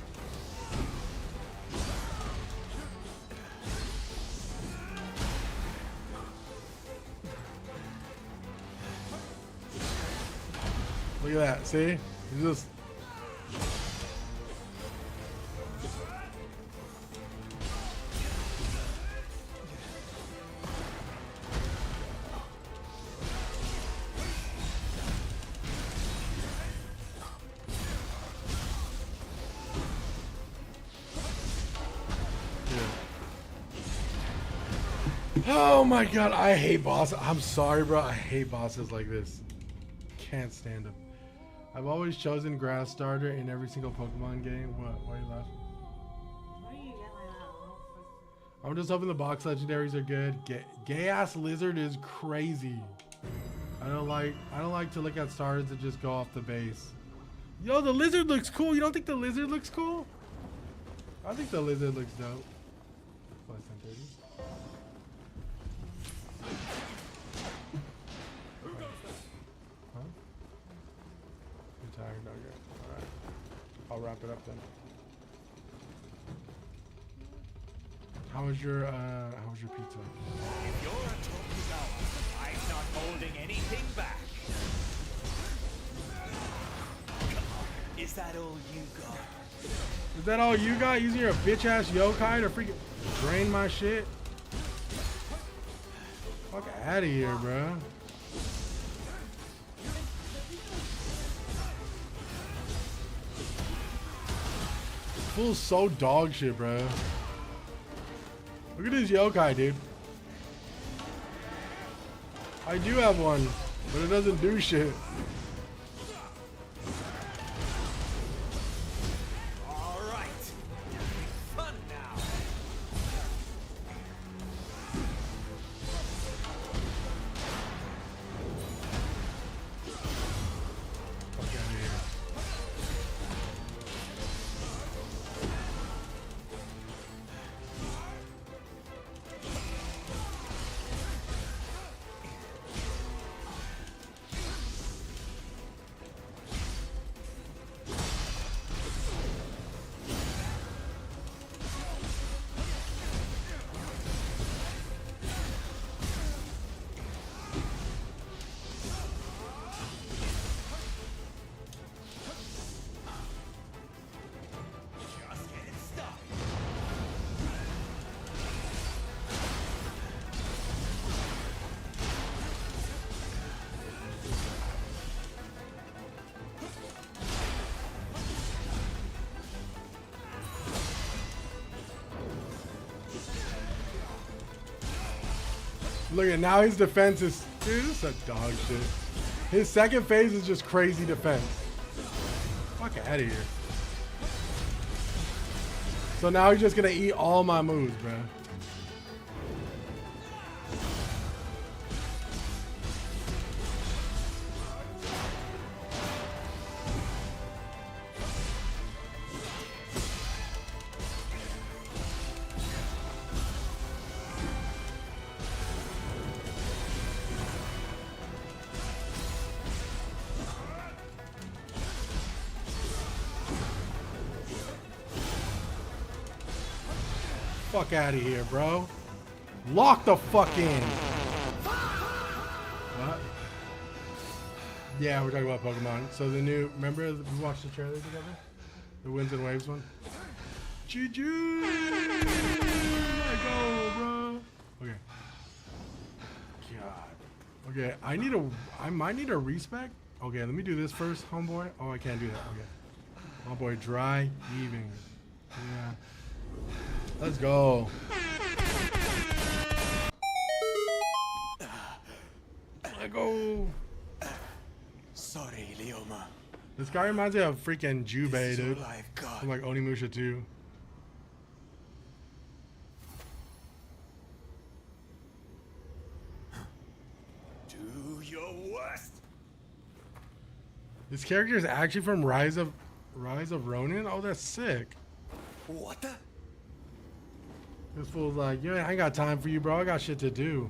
Look at that, see? He's just... Oh my god, I hate bosses. I'm sorry, bro. I hate bosses like this. Can't stand them. I've always chosen grass starter in every single Pokemon game. What? Why are you laughing? Why do you get like that? I'm just hoping the box legendaries are good. Gay ass lizard is crazy. I don't like to look at starters that just go off the base. Yo, the lizard looks cool. You don't think the lizard looks cool? I think the lizard looks dope. Plus 1030. Huh? You're tired? Okay. Alright. I'll wrap it up then. How was your pizza? If you're a Tokugawa, I'm not holding anything back. Is that all you got? Is that all you got? Using your bitch ass yokai to freaking drain my shit? Fuck out of here, bro. Fool's so dog shit, bro. Look at this yokai, dude. I do have one, but it doesn't do shit. All right. Fun now. Fuck out of here. Just getting stuck. Look at now his defense is, dude, this is a dog shit. His second phase is just crazy defense. Fuck out of here. So now he's just gonna eat all my moves, bro. Fuck out of here, bro. Lock the fuck in. What? Yeah, we're talking about Pokemon. So the new, remember we watched the trailer together? The Winds and Waves one? GG! Let go, bro. Okay. God. Okay, I might need a respec. Okay, let me do this first, homeboy. Oh, I can't do that. Okay. Homeboy, dry heaving. Yeah. Let's go. Let go. Sorry, Lioma. This guy reminds me of freaking Jubei, This is dude. all I've got. From like Onimusha 2. Do your worst. This character is actually from Rise of Ronin. Oh, that's sick. What the? This fool's like, yeah, I ain't got time for you, bro. I got shit to do.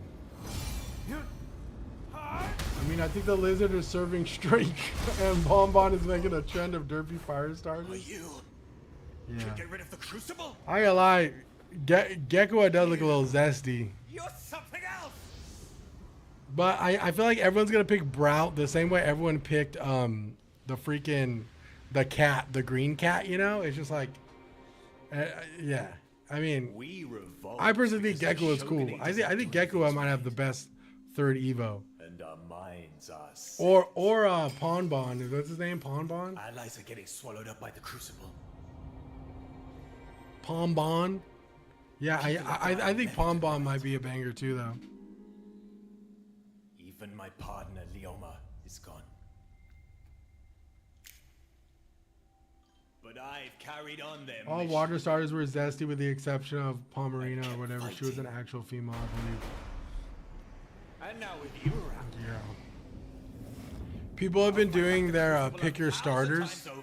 I mean, I think the lizard is serving straight, and Bonbon is making a trend of derpy fire Are starters. you? Yeah. To get rid of the crucible? I ain't gonna lie, Gekua does look a little zesty. You're something else. But I feel like everyone's gonna pick Brout the same way everyone picked the cat, the green cat. You know, it's just like, yeah. I mean, We revolt. I personally think because the Gekua is cool. shogunate I isn't think doing Gekua things might have the right. best third Evo. And our minds are set. Or Ponbon. What's his name? Ponbon? Allies are getting swallowed up by the crucible. Ponbon. Yeah, I think Ponbon might be a banger too, though. Even my partner, Lioma, is gone. But I've carried on their All mission. water starters were zesty with the exception of Pomerina or whatever. She was an actual female, I believe. And now with you around, Yeah. People have been doing their crucible pick your 1,000 starters. times over.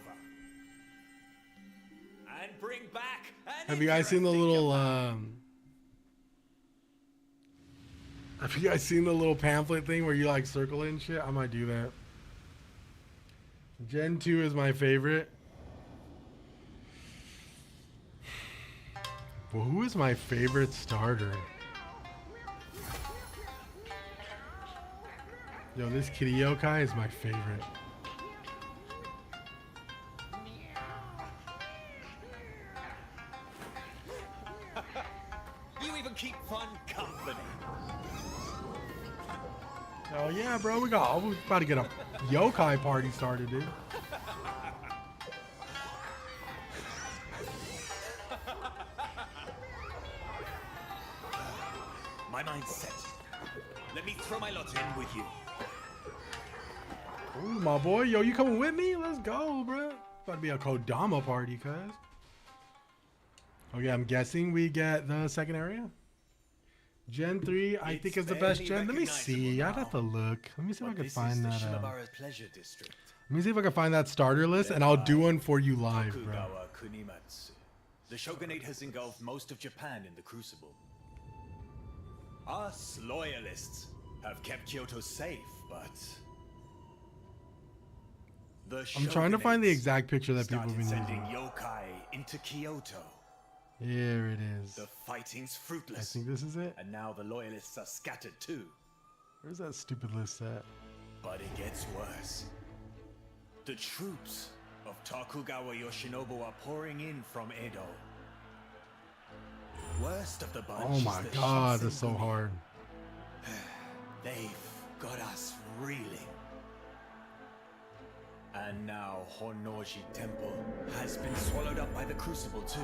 And bring back an Have you guys seen the little interesting have you guys seen the little pamphlet thing where you like circle it and shit? I might do that. Gen 2 is my favorite. Well, who is my favorite starter? Yo, this kitty yokai is my favorite. You even keep fun company. Oh yeah, bro, we're about to get a yokai party started, dude. My mind's set. Let me throw my lot in with you. Ooh, my boy, yo, you coming with me? Let's go, bro. About to be a Kodama party, cuz. Okay, I'm guessing we get the second area. Gen 3, I think is the best barely gen. Let me see. recognizable I'd have to look. Let me see if I But can this find is the that. Shimabara Pleasure District. Let me see if I can find that starter list, and I'll do one for you live, bro. Tokugawa Kunimatsu. The shogunate has engulfed most of Japan in the crucible. Us loyalists have kept Kyoto safe, but the I'm trying to find the shogunates exact picture that people have been started sending using. yokai into Kyoto. Here it is. The fighting's I fruitless, think this is it. and now the loyalists are scattered too. Where's that stupid list at? But it gets worse. The troops of Tokugawa Yoshinobu are pouring in from Edo. Worst of the bunch Oh is my the god, that's so Shinsengumi. hard. They've got us reeling. And now Honnoji Temple has been swallowed up by the crucible too.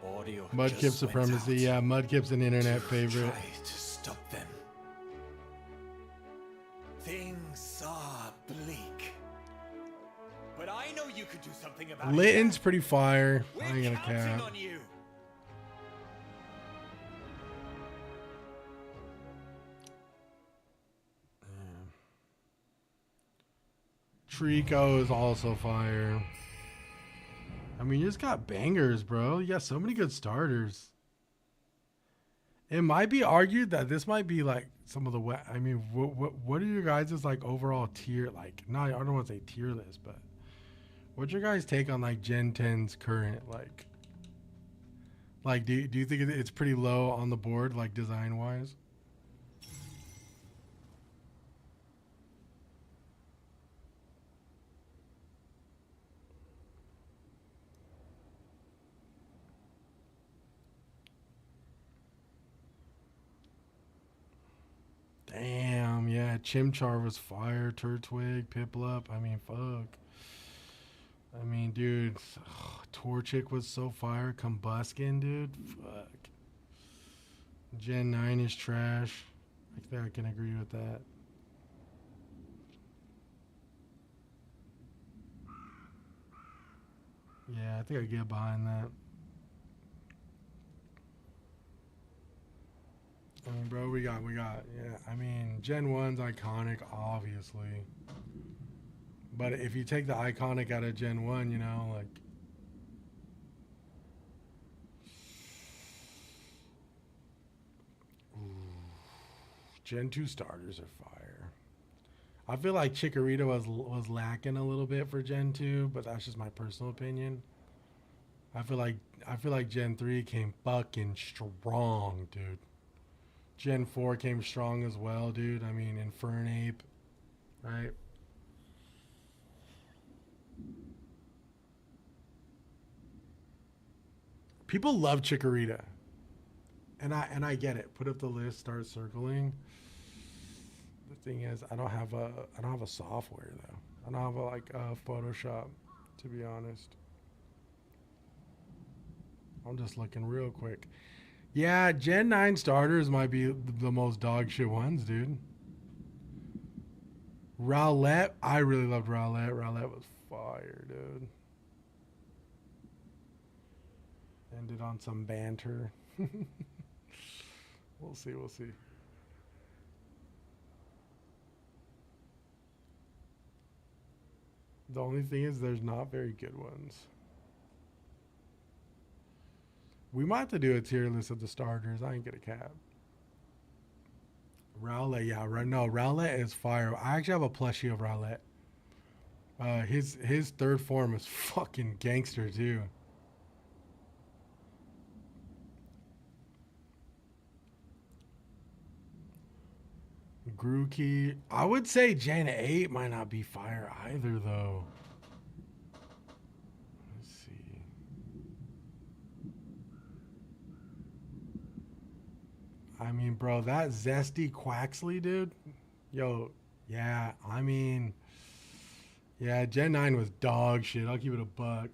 Audio Mudkip just went supremacy. out Yeah, Mudkip's an internet to favorite. Try to stop them. Things are bleak. But I know you could do something about Litton's it. pretty fire. We're I ain't gonna counting cap. on you. Trico is also fire. I mean, you just got bangers, bro. You got so many good starters. It might be argued that this might be like some of the I mean, what are your guys' like overall tier? Like, not I don't want to say tier list, but what's your guys' take on like Gen 10's current like? Do you think it's pretty low on the board, like design wise? Damn, yeah. Chimchar was fire. Turtwig, Piplup. I mean, fuck. I mean, dude. Torchic was so fire. Combuskin, dude. Fuck. Gen 9 is trash. I think I can agree with that. Yeah, I think I get behind that. I mean, bro, we got, yeah. I mean, Gen 1's iconic, obviously. But if you take the iconic out of Gen 1, you know, like... Gen 2 starters are fire. I feel like Chikorita was lacking a little bit for Gen 2, but that's just my personal opinion. I feel like Gen 3 came fucking strong, dude. Gen 4 came strong as well, dude. I mean, Infernape, right? People love Chikorita. And I get it. Put up the list, start circling. The thing is, I don't have a software though. I don't have a Photoshop, to be honest. I'm just looking real quick. Yeah, Gen 9 starters might be the most dog shit ones, dude. Rowlet, I really loved Rowlet. Rowlet was fire, dude. Ended on some banter. We'll see, we'll see. The only thing is there's not very good ones. We might have to do a tier list of the starters. I ain't gonna cap. Rowlet, yeah, no, Rowlet is fire. I actually have a plushie of Rowlet. His third form is fucking gangster too. Grookey. I would say Gen 8 might not be fire either, though. Let's see. I mean, bro, that zesty Quaxley, dude. Yo, yeah, I mean, yeah, Gen 9 was dog shit. I'll keep it a buck.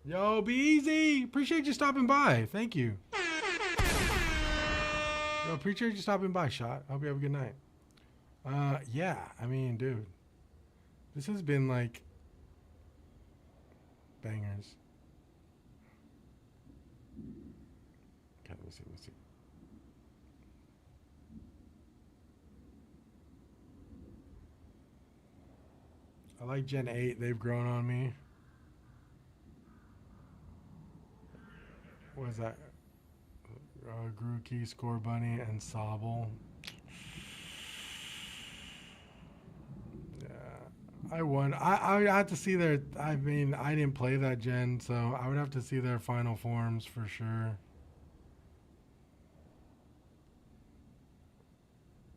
Yo, be easy. Appreciate you stopping by. Thank you. Yo, appreciate you stopping by, Shot. Hope you have a good night. Yeah, I mean, dude. This has been like bangers. Okay, let's see. I like Gen 8. They've grown on me. What is that? Grookey, Score Bunny, and Sobble. Yeah, I won. I have to see their. I mean, I didn't play that gen, so I would have to see their final forms for sure.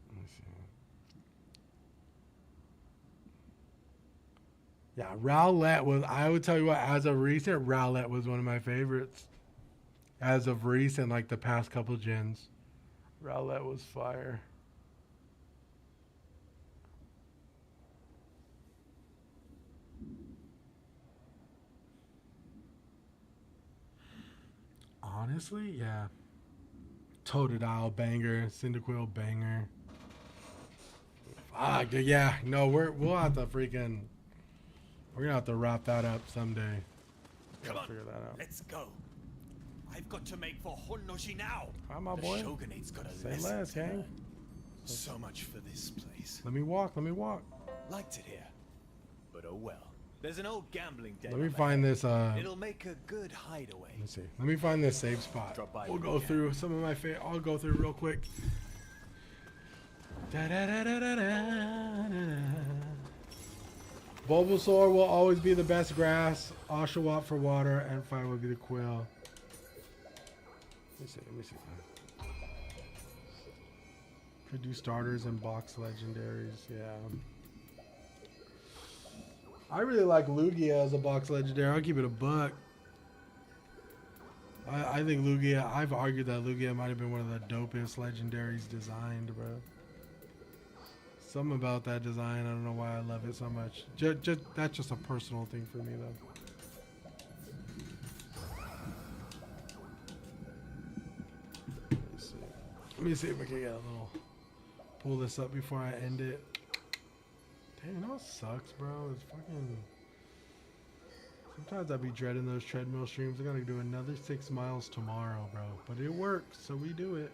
Let me see. Yeah, Rowlet was. I would tell you what. As of recent, Rowlet was one of my favorites. As of recent, like the past couple gens, Rowlet was fire. Honestly, yeah. Totodile banger, Cyndaquil banger. Ah, yeah. No, we'll have to freaking. We're gonna have to wrap that up someday. Come on, figure that out. let's go. I've got to make for Honnoji now. Hi, my The boy. Shogunate's got a Say lesson less, to gang. learn. So much for this place. Let me walk. Liked it here, but oh well. There's an old gambling den. Let me up find ahead. this. It'll make a good hideaway. Let me see. Let me find this save spot. Drop by We'll when go you can. through some of my favorite. I'll go through real quick. Bulbasaur will always be the best grass. Oshawott for water, and fire will be the quill. Let me see. Could do starters and box legendaries. Yeah. I really like Lugia as a box legendary. I'll keep it a buck. I think Lugia, I've argued that Lugia might have been one of the dopest legendaries designed, bro. Something about that design, I don't know why I love it so much. That's just a personal thing for me, though. Let me see if I can get a little, pull this up before I end it. Damn, you know what sucks, bro? It's fucking, sometimes I'd be dreading those treadmill streams. I gotta do another 6 miles tomorrow, bro. But it works, so we do it.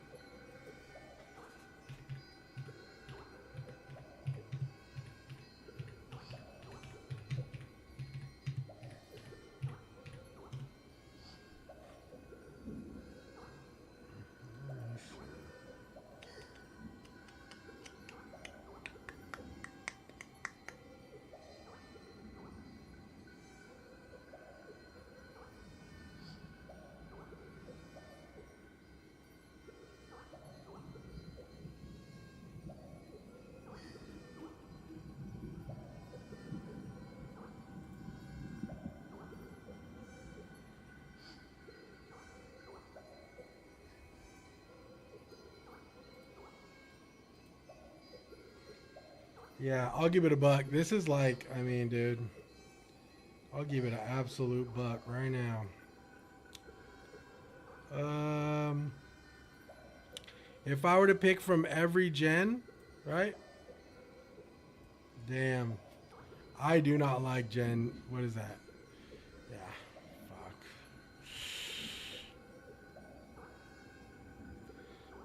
Yeah, I'll give it a buck. This is like, I mean, dude, I'll give it an absolute buck right now. If I were to pick from every gen, right? Damn. I do not like gen, what is that? Yeah, fuck.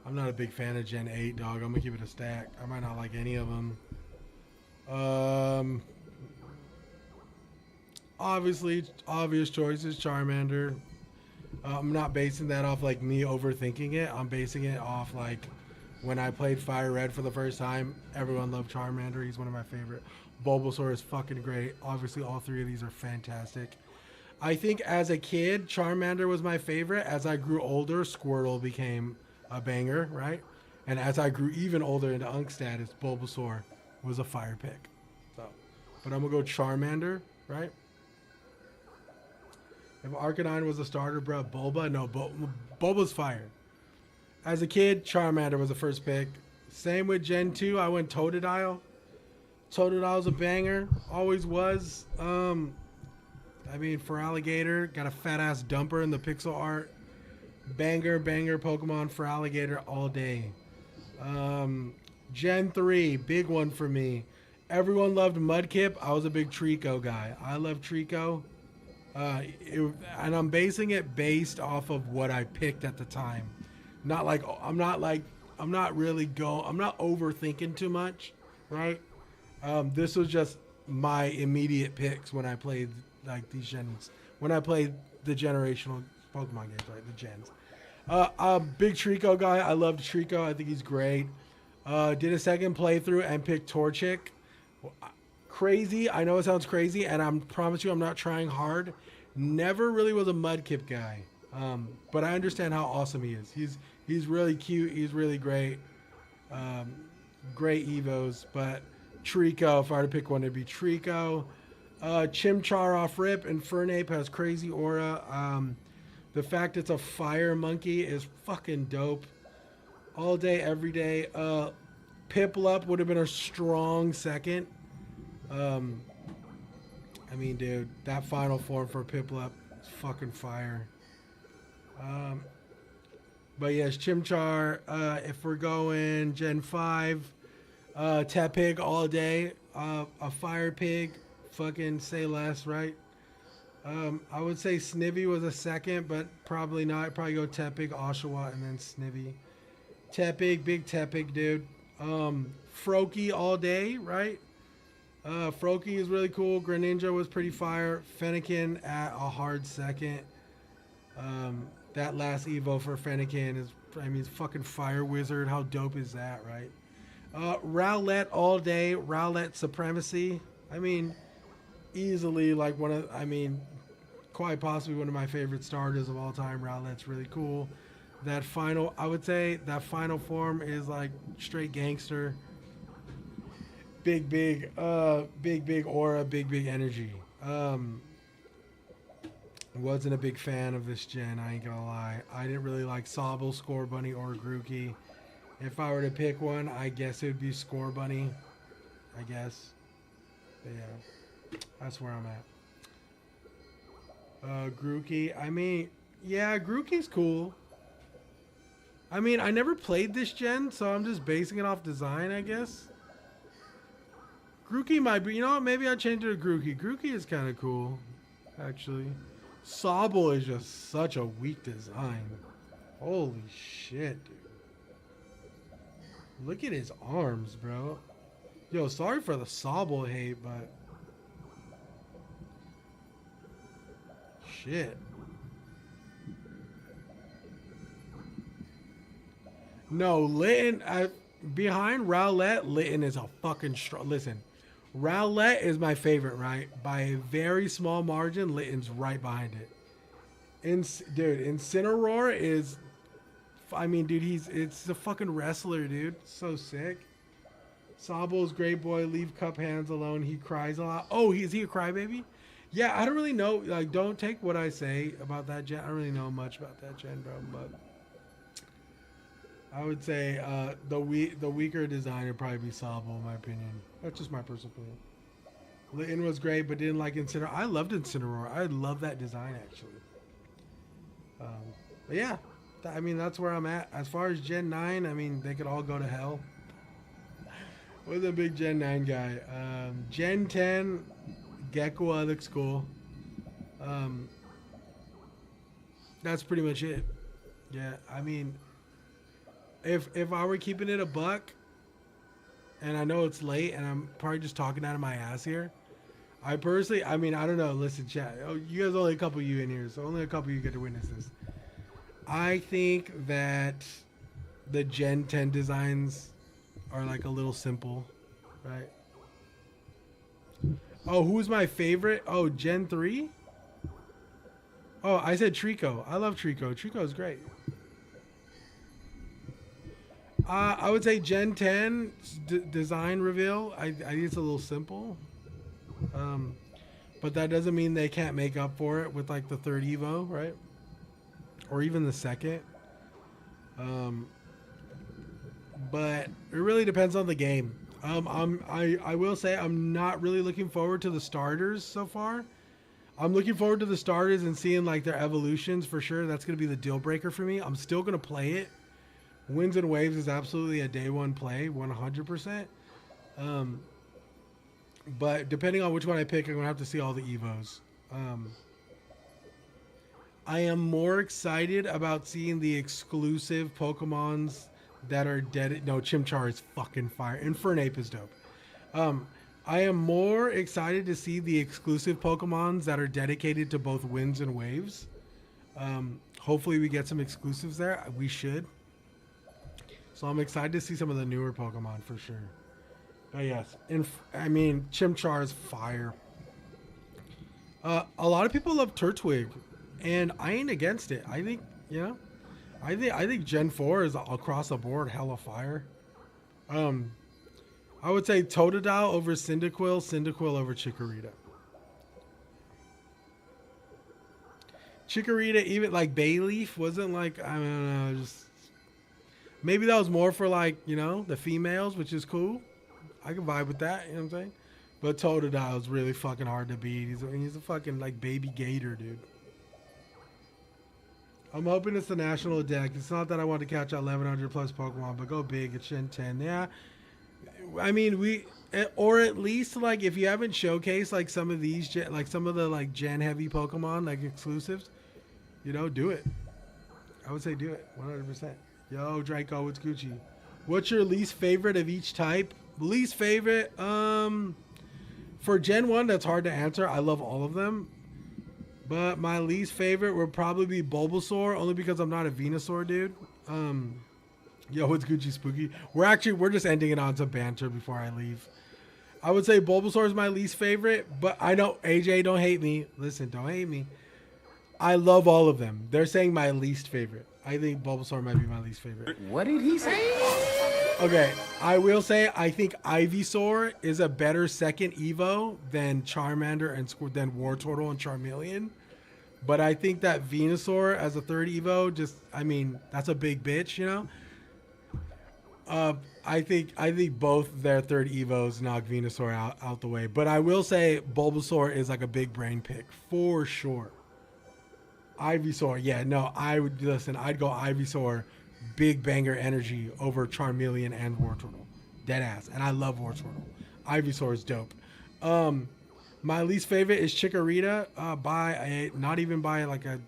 I'm not a big fan of Gen 8, dog. I'm gonna give it a stack. I might not like any of them. Obviously, obvious choices, Charmander. I'm not basing that off like me overthinking it. I'm basing it off like when I played Fire Red for the first time, everyone loved Charmander. He's one of my favorite. Bulbasaur is fucking great. Obviously, all three of these are fantastic. I think as a kid, Charmander was my favorite. As I grew older, Squirtle became a banger, right? And as I grew even older into Unk status, Bulbasaur was a fire pick. So, but I'm gonna go Charmander, right? If Arcanine was a starter, bro, Bulba, no, Bulba's fire. As a kid, Charmander was the first pick. Same with Gen 2, I went Totodile. Totodile's a banger, always was. I mean, for Alligator, got a fat ass dumper in the pixel art. Banger Pokemon for Alligator all day. Gen 3, big one for me. Everyone loved Mudkip. I was a big Trico guy. I love Trico. And I'm basing it based off of what I picked at the time. I'm not overthinking too much, right? This was just my immediate picks when I played like these gens. When I played the generational Pokemon games, right? The gens. Big Trico guy. I loved Trico. I think he's great. Did a second playthrough and picked Torchic. Crazy. I know it sounds crazy, and I promise you I'm not trying hard. Never really was a Mudkip guy. But I understand how awesome he is. He's really cute. He's really great. Great Evos. But Trico, if I were to pick one, it'd be Trico. Chimchar off rip, and Fernape has crazy aura. The fact it's a fire monkey is fucking dope. All day, every day. Piplup would have been a strong second. I mean, dude, that final form for Piplup is fucking fire. But yes, Chimchar. If we're going Gen 5, Tepig all day. A fire pig. Fucking say less, right? I would say Snivy was a second, but probably not. I'd probably go Tepig, Oshawott, and then Snivy. Tepig, big Tepig, dude. Froakie all day, right? Froakie is really cool. Greninja was pretty fire. Fennekin at a hard second. That last Evo for Fennekin is, I mean, it's fucking Fire Wizard. How dope is that, right? Rowlet all day. Rowlet Supremacy. I mean, easily like quite possibly one of my favorite starters of all time. Rowlet's really cool. That final, I would say that final form is like straight gangster. Big aura, big energy. Wasn't a big fan of this gen, I ain't gonna lie. I didn't really like Sobble, Score Bunny, or Grookey. If I were to pick one, I guess it would be Score Bunny. I guess. But yeah, that's where I'm at. Grookey, I mean, yeah, Grookey's cool. I mean, I never played this gen, so I'm just basing it off design, I guess. Grookey might be, you know what, maybe I'll change it to Grookey. Grookey is kind of cool, actually. Sobble is just such a weak design. Holy shit, dude. Look at his arms, bro. Yo, sorry for the Sobble hate, but... Shit. No, Litton, behind Rowlett, Litton is a fucking strong... Listen, Rowlett is my favorite, right? By a very small margin, Litton's right behind it. Dude, Incineroar is... I mean, dude, it's a fucking wrestler, dude. So sick. Sobble's great boy. Leave Cup hands alone. He cries a lot. Oh, is he a crybaby? Yeah, I don't really know. Like, don't take what I say about that gen. I don't really know much about that gen, bro. But I would say the weaker design would probably be Sobble, in my opinion. That's just my personal opinion. Litton was great, but didn't like Incineroar. I loved Incineroar. I love that design, actually. But yeah. I mean, that's where I'm at. As far as Gen 9, I mean, they could all go to hell. Was a big Gen 9 guy. Gen 10, Gekua looks cool. That's pretty much it. Yeah, I mean, if I were keeping it a buck, and I know it's late, and I'm probably just talking out of my ass here, I personally, I mean, I don't know. Listen, chat. Oh, you guys, only a couple of you in here, so only a couple of you get to witness this. I think that the Gen 10 designs are like a little simple, right? Oh, who's my favorite? Oh, Gen 3? Oh, I said Trico. I love Trico. Trico is great. I would say Gen 10 design reveal. I think it's a little simple. But that doesn't mean they can't make up for it with like the third Evo, right? Or even the second. But it really depends on the game. I will say I'm not really looking forward to the starters so far. I'm looking forward to the starters and seeing like their evolutions for sure. That's going to be the deal breaker for me. I'm still going to play it. Winds and Waves is absolutely a day one play, 100%. But depending on which one I pick, I'm going to have to see all the Evos. I am more excited about seeing the exclusive Pokemons that are dead. No, Chimchar is fucking fire. Infernape is dope. I am more excited to see the exclusive Pokemons that are dedicated to both Winds and Waves. Hopefully we get some exclusives there. We should. So I'm excited to see some of the newer Pokemon for sure. But yes, I mean, Chimchar is fire. A lot of people love Turtwig. And I ain't against it. I think, you know, I think Gen 4 is across the board hella fire. I would say Totodile over Cyndaquil, Cyndaquil over Chikorita. Chikorita, even like Bayleaf, wasn't like, I don't know, just maybe that was more for like, you know, the females, which is cool. I can vibe with that, you know what I'm saying? But Totodile is really fucking hard to beat. He's a fucking like baby gator, dude. I'm hoping it's the national deck. It's not that I want to catch 1100 plus Pokemon, but go big. It's Gen 10. Yeah. I mean, or at least like if you haven't showcased like some of these, like some of the like Gen heavy Pokemon, like exclusives, you know, do it. I would say do it 100%. Yo, Draco, what's Gucci? What's your least favorite of each type? Least favorite? For Gen 1, that's hard to answer. I love all of them. But my least favorite would probably be Bulbasaur, only because I'm not a Venusaur dude. Yo, what's Gucci Spooky? We're just ending it on some banter before I leave. I would say Bulbasaur is my least favorite, but I know, AJ, don't hate me. Listen, don't hate me. I love all of them. They're saying my least favorite. I think Bulbasaur might be my least favorite. What did he say? Okay, I will say I think Ivysaur is a better second Evo than Charmander and than Wartortle and Charmeleon. But I think that Venusaur as a third Evo, just, I mean, that's a big bitch, you know? I think both their third Evos knock Venusaur out the way. But I will say Bulbasaur is like a big brain pick for sure. Ivysaur, yeah, no, I'd go Ivysaur, big banger energy over Charmeleon and Wartortle. Dead ass. And I love Wartortle. Ivysaur is dope. My least favorite is Chikorita, not even by like a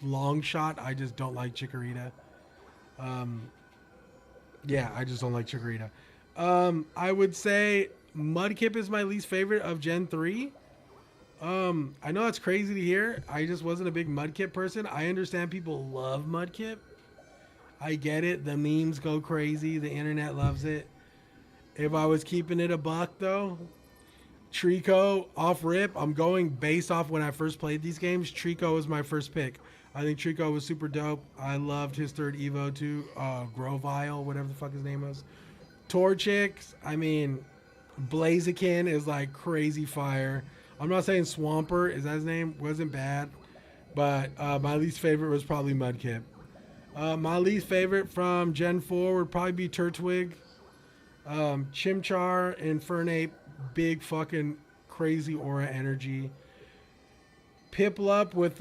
long shot. I just don't like Chikorita. Yeah, I just don't like Chikorita. I would say Mudkip is my least favorite of Gen 3. I know that's crazy to hear. I just wasn't a big Mudkip person. I understand people love Mudkip. I get it. The memes go crazy. The internet loves it. If I was keeping it a buck, though, Trico off rip, I'm going based off when I first played these games. Trico was my first pick. I think Trico was super dope. I loved his third Evo too. Grovile, whatever the fuck his name was. Torchic, I mean, Blaziken is like crazy fire. I'm not saying Swampert, is that his name? Wasn't bad. But my least favorite was probably Mudkip. My least favorite from Gen 4 would probably be Turtwig. Chimchar, Infernape, big fucking crazy aura energy. Piplup with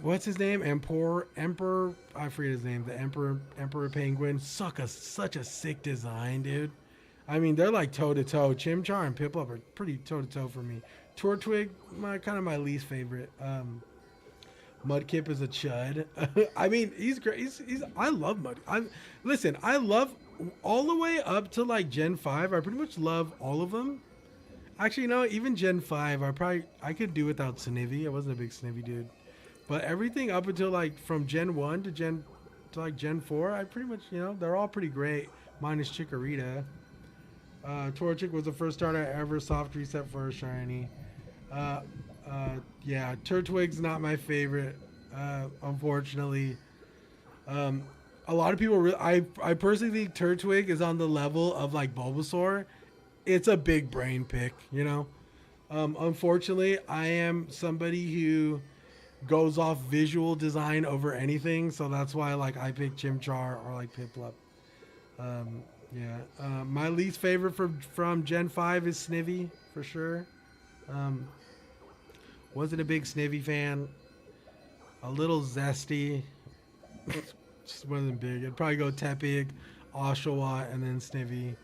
what's his name? Emperor, I forget his name. The Emperor Penguin. Such a sick design, dude. I mean, they're like toe to toe. Chimchar and Piplup are pretty toe to toe for me. Turtwig, kind of my least favorite. Mudkip is a chud. I mean, he's great. I love Mud. I love all the way up to like Gen 5. I pretty much love all of them. Actually, no, even Gen 5, I could do without Snivy. I wasn't a big Snivy dude. But everything up until like from Gen 1 to Gen 4, I pretty much, they're all pretty great. Minus Chikorita. Torchic was the first starter I ever soft reset for a shiny. Yeah, Turtwig's not my favorite, unfortunately. A lot of people, I personally think Turtwig is on the level of like Bulbasaur. It's a big brain pick, Unfortunately, I am somebody who goes off visual design over anything, so that's why like I pick Chimchar or like Piplup. Yeah. My least favorite from Gen 5 is Snivy, for sure. Wasn't a big Snivy fan. A little zesty. Just wasn't big. I'd probably go Tepig, Oshawott, and then Snivy.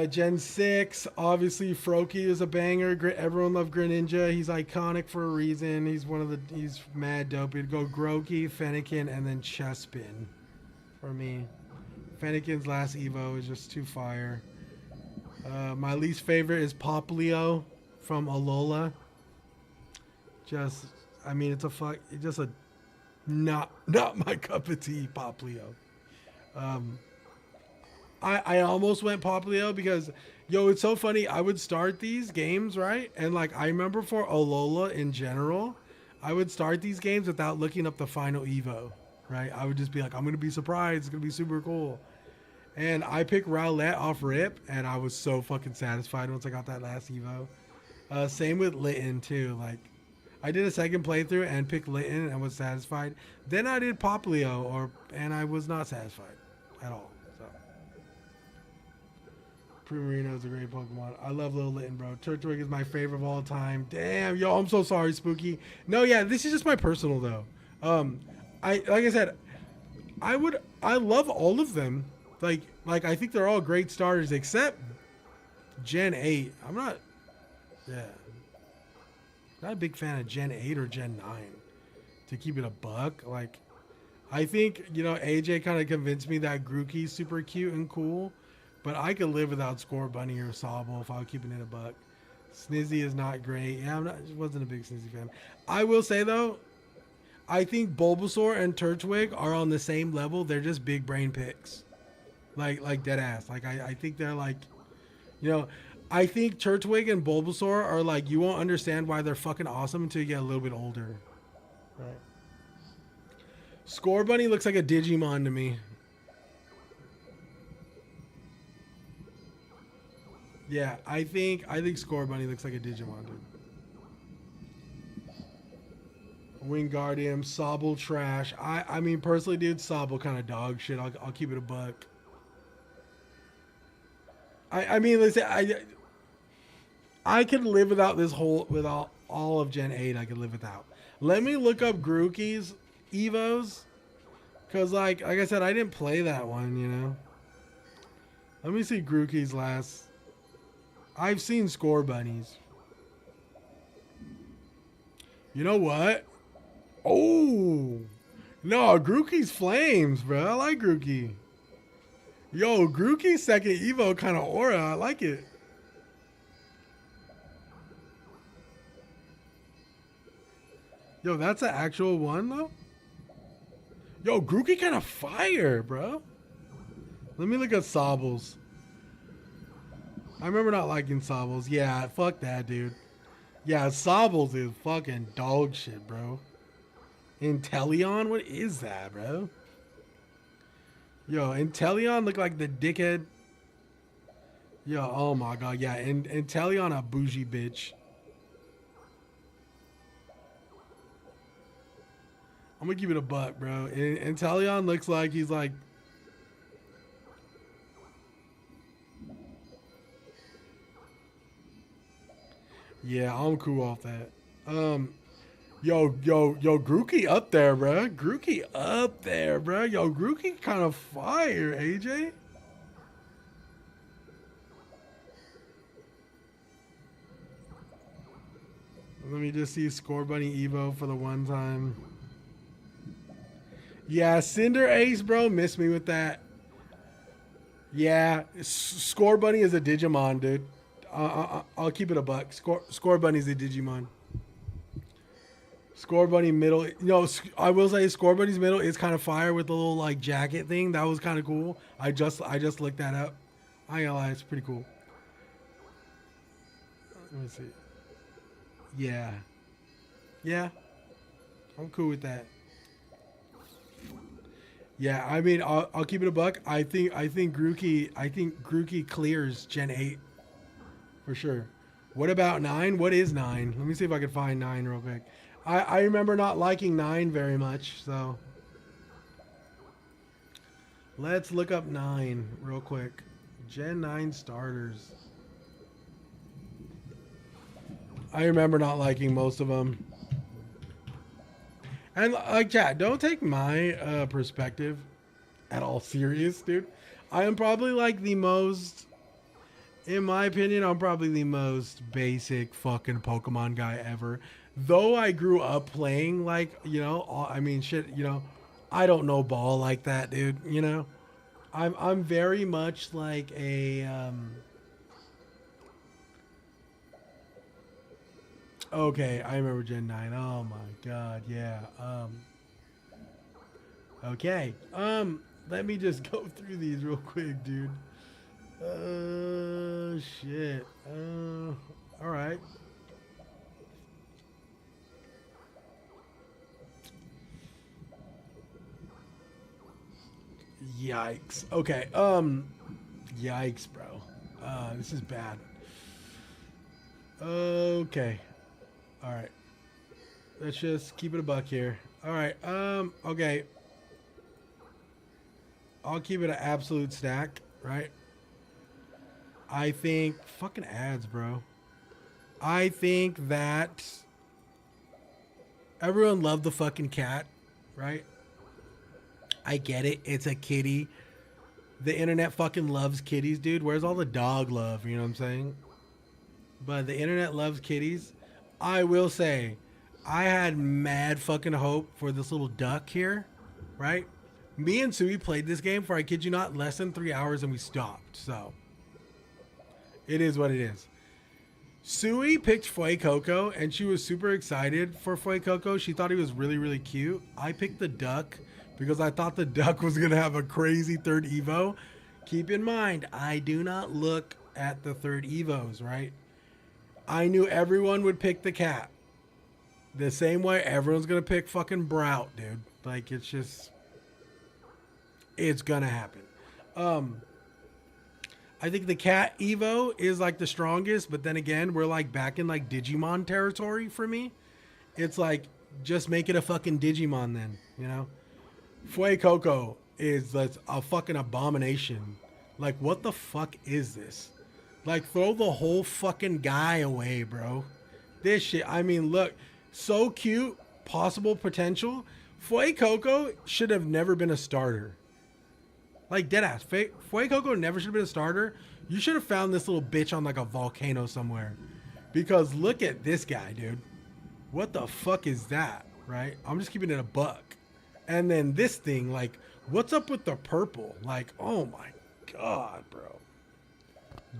Gen 6, obviously Froakie is a banger. Everyone loved Greninja. He's iconic for a reason. He's mad dope. You'd go Grookey, Fennekin, and then Chespin for me. Fennekin's last Evo is just too fire. My least favorite is Poplio from Alola. It's just a not my cup of tea, Poplio. I almost went Poplio because, it's so funny. I would start these games, right? And like, I remember for Alola in general, I would start these games without looking up the final Evo, right? I would just be like, I'm going to be surprised. It's going to be super cool. And I picked Rowlet off rip, and I was so fucking satisfied once I got that last Evo. Same with Litten too. Like, I did a second playthrough and picked Litten and was satisfied. Then I did Poplio, and I was not satisfied at all. Primarina is a great Pokemon. I love Little Litten, bro. Turtwig is my favorite of all time. Damn, yo, I'm so sorry, Spooky. No, yeah, this is just my personal though. Like I said, I love all of them. Like I think they're all great starters except Gen 8. I'm not a big fan of Gen 8 or Gen 9. To keep it a buck, like I think, AJ kind of convinced me that Grookey's super cute and cool. But I could live without Scorbunny or Sobble if I was keeping it a buck. Snizzy is not great. Yeah, I wasn't a big Snizzy fan. I will say, though, I think Bulbasaur and Turtwig are on the same level. They're just big brain picks. Like dead ass. Like, I think they're like, I think Turtwig and Bulbasaur are like, you won't understand why they're fucking awesome until you get a little bit older. Right. Scorbunny looks like a Digimon to me. Yeah, I think Scorbunny looks like a Digimon, dude. Wingardium, Sobble trash. I mean, personally, dude, Sobble kind of dog shit. I'll keep it a buck. I mean, listen, I can live without this whole, without all of Gen 8. I can live without. Let me look up Grookey's Evos. Because, like I said, I didn't play that one, you know. Let me see Grookey's last. I've seen Score Bunnies. You know what? Oh. No, Grookey's Flames, bro. I like Grookey. Yo, Grookey's second Evo kind of aura. I like it. Yo, that's an actual one, though? Yo, Grookey kind of fire, bro. Let me look at Sobbles. I remember not liking Sobbles. Yeah, fuck that, dude. Yeah, Sobbles is fucking dog shit, bro. Inteleon? What is that, bro? Yo, Inteleon look like the dickhead. Yo, oh my god, yeah. Inteleon a bougie bitch. I'm gonna give it a buck, bro. Inteleon looks like he's like... Yeah, I'm cool off that. Yo, Grookey up there, bro. Grookey up there, bro. Yo, Grookey kind of fire, AJ. Let me just see Score Bunny Evo for the one time. Yeah, Cinder Ace, bro. Miss me with that. Yeah, Score Bunny is a Digimon, dude. I'll keep it a buck. Score Bunny's a Digimon. Score Bunny middle. No, I will say Score Bunny's middle is kind of fire with the little like jacket thing. That was kind of cool. I just looked that up. I ain't gonna lie, it's pretty cool. Let me see. Yeah. Yeah. I'm cool with that. Yeah, I mean, I'll keep it a buck. I think Grookey clears Gen 8 for sure. What about 9? What is 9? Let me see if I can find 9 real quick. I remember not liking 9 very much, so let's look up 9 real quick. Gen 9 starters. I remember not liking most of them. And like, chat, don't take my perspective at all serious, dude. I am probably like the most, in my opinion, I'm probably the most basic fucking Pokemon guy ever. Though I grew up playing like, you know, I mean, shit, you know, I don't know ball like that, dude. You know, I'm very much like a okay, I remember Gen 9. Oh my god, yeah. Okay. Let me just go through these real quick, dude. Shit. All right. Yikes. Okay. Yikes, bro. This is bad. Okay. All right. Let's just keep it a buck here. All right. Okay. I'll keep it an absolute stack, right? I think fucking ads, bro. I think that everyone loved the fucking cat, right? I get it. It's a kitty. The internet fucking loves kitties, dude. Where's all the dog love? You know what I'm saying? But the internet loves kitties. I will say, I had mad fucking hope for this little duck here, right? Me and Sui played this game for, I kid you not, less than 3 hours and we stopped. So, it is what it is. Sui picked Fuecoco and she was super excited for Fuecoco. She thought he was really, really cute. I picked the duck because I thought the duck was going to have a crazy third Evo. Keep in mind, I do not look at the third Evos, right? I knew everyone would pick the cat. The same way everyone's going to pick fucking Brout, dude. Like, it's just... it's going to happen. I think the cat Evo is, like, the strongest. But then again, we're, like, back in, like, Digimon territory for me. It's like, just make it a fucking Digimon then, you know? Fuecoco is a fucking abomination. Like, what the fuck is this? Like, throw the whole fucking guy away, bro. This shit, I mean, look, so cute, possible potential. Fuecoco should have never been a starter. Like, deadass. Fuecoco never should have been a starter. You should have found this little bitch on, like, a volcano somewhere. Because look at this guy, dude. What the fuck is that, right? I'm just keeping it a buck. And then this thing, like, what's up with the purple? Like, oh my God, bro.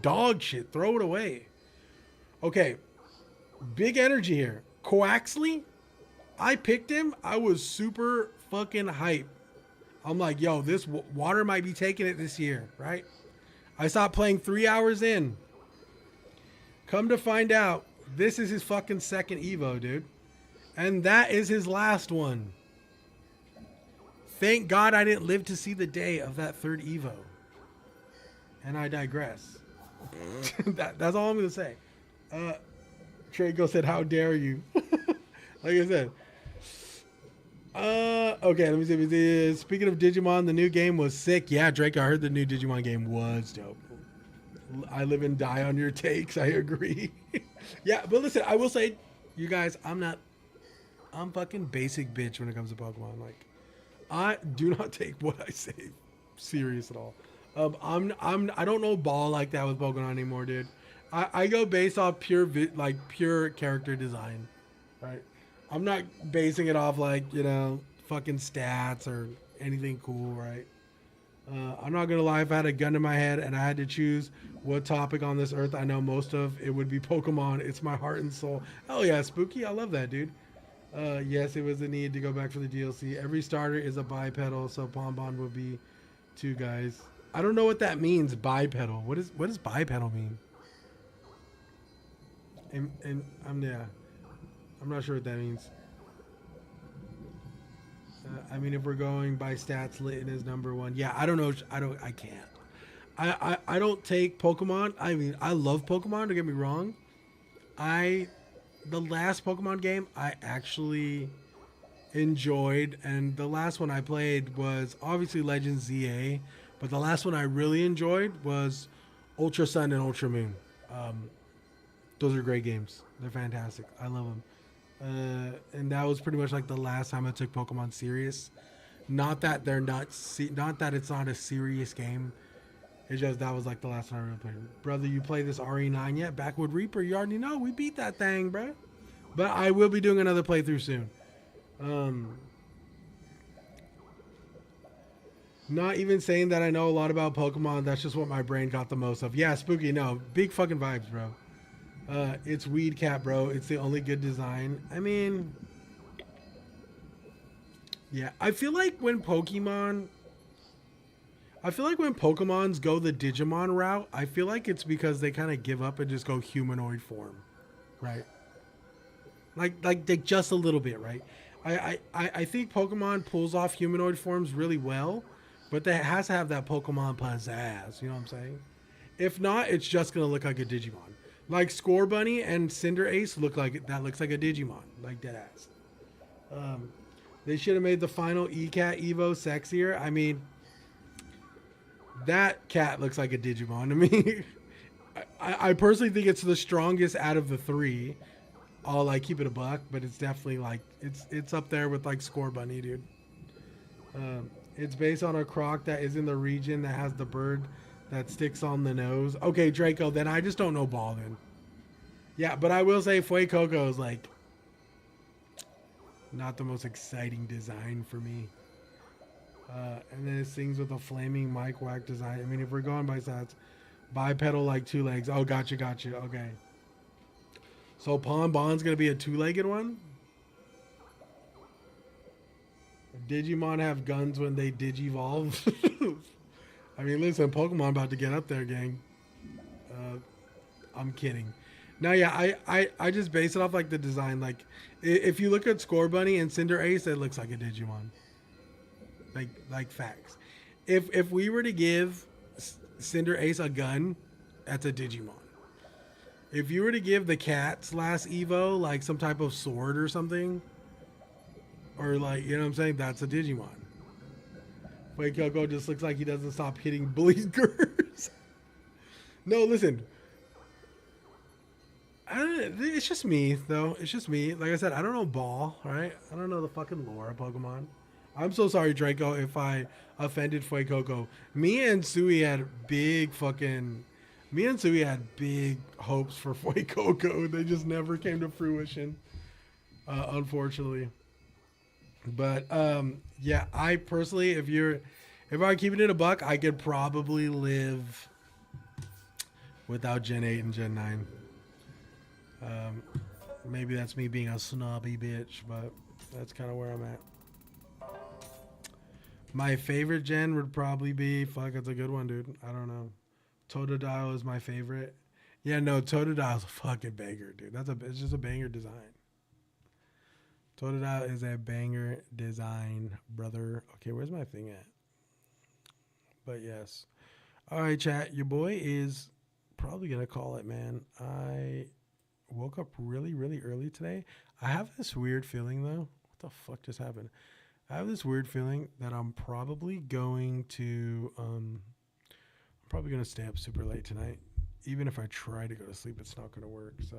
Dog shit. Throw it away. Okay. Big energy here. Coaxley, I picked him. I was super fucking hype. I'm like, yo, this water might be taking it this year, right? I stopped playing 3 hours in. Come to find out, this is his fucking second Evo, dude. And that is his last one. Thank God I didn't live to see the day of that third Evo. And I digress. That's all I'm going to say. Trago said, how dare you? Like I said. Okay, let me see. Speaking of Digimon, the new game was sick. Yeah, Drake, I heard the new Digimon game was dope. I live and die on your takes. I agree. Yeah, but listen, I will say, you guys, I'm fucking basic bitch when it comes to Pokemon. Like, I do not take what I say serious at all. I don't know ball like that with Pokemon anymore, dude. I go based off pure character design, right? I'm not basing it off like, you know, fucking stats or anything cool, right? I'm not gonna lie, if I had a gun to my head and I had to choose what topic on this earth I know most of, it would be Pokemon. It's my heart and soul. Hell yeah, Spooky, I love that, dude. Yes, it was a need to go back for the DLC. Every starter is a bipedal, so Bonbon would be two guys. I don't know what that means, bipedal. What does bipedal mean? And I'm not sure what that means. I mean, if we're going by stats, Litten is number one. Yeah, I don't know. I can't. I don't take Pokemon. I mean, I love Pokemon, don't get me wrong. The last Pokemon game I actually enjoyed, and the last one I played was obviously Legends ZA, but the last one I really enjoyed was Ultra Sun and Ultra Moon. Those are great games. They're fantastic. I love them. And that was pretty much like the last time I took Pokemon serious. Not that it's not a serious game. It's just that was like the last time I really played. Brother, you play this RE9 yet? Backwood Reaper, you already know we beat that thing, bro. But I will be doing another playthrough soon. Not even saying that I know a lot about Pokemon. That's just what my brain got the most of. Yeah, Spooky, no. Big fucking vibes, bro. It's Weed Cat, bro. It's the only good design. I mean, yeah. I feel like when Pokemons go the Digimon route, I feel like it's because they kind of give up and just go humanoid form, right? Like they just a little bit, right? I think Pokemon pulls off humanoid forms really well, but that has to have that Pokemon pizzazz. You know what I'm saying? If not, it's just gonna look like a Digimon. Like Scorbunny and Cinderace looks like a Digimon, like deadass. They should have made the final E-Cat Evo sexier. I mean, that cat looks like a Digimon to me. I personally think it's the strongest out of the three. I'll like keep it a buck, but it's definitely like it's up there with like Scorbunny, dude. It's based on a croc that is in the region that has the bird that sticks on the nose. Okay, Draco, then I just don't know ball then. Yeah, but I will say Fuecoco is like not the most exciting design for me. And then it sings with a flaming mic whack design. I mean, if we're going by stats, bipedal like two legs. Oh, gotcha. Okay. So Bonbon's gonna be a two-legged one? Digimon have guns when they digivolve. I mean, listen, Pokemon about to get up there, gang. I'm kidding. No, yeah, I just base it off like the design. Like, if you look at Scorbunny and Cinderace, it looks like a Digimon. Like facts. If we were to give Cinderace a gun, that's a Digimon. If you were to give the cat's last Evo like some type of sword or something, Or like, you know what I'm saying? That's a Digimon. Fuecoco just looks like he doesn't stop hitting blinkers. No, listen. It's just me, though. It's just me. Like I said, I don't know ball, right? I don't know the fucking lore of Pokemon. I'm so sorry, Draco, if I offended Fuecoco. Me and Sui had big hopes for Fuecoco. They just never came to fruition, unfortunately. But yeah, I personally, if I'm keeping it a buck, I could probably live without Gen 8 and Gen 9. Maybe that's me being a snobby bitch, but that's kind of where I'm at. My favorite gen would probably be, fuck, it's a good one, dude. I don't know. Totodile is my favorite. Yeah, no, Totodile's a fucking banger, dude. It's just a banger design. Totodile is a banger design, brother. Okay, where's my thing at? But yes. All right, chat. Your boy is probably going to call it, man. I woke up really, really early today. I have this weird feeling, though. What the fuck just happened? I have this weird feeling that I'm probably going to stay up super late tonight. Even if I try to go to sleep, it's not going to work. So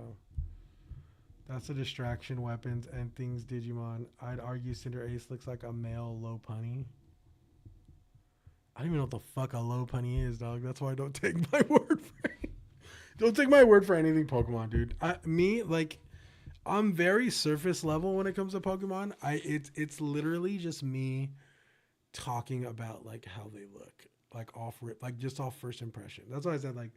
that's the distraction, weapons, and things Digimon. I'd argue Cinder Ace looks like a male Lopunny. I don't even know what the fuck a Lopunny is, dog. That's why I don't take my word for it. Don't take my word for anything Pokemon, dude. I'm very surface level when it comes to Pokemon. It's literally just me talking about like how they look, like off rip, like just off first impression. That's why I said like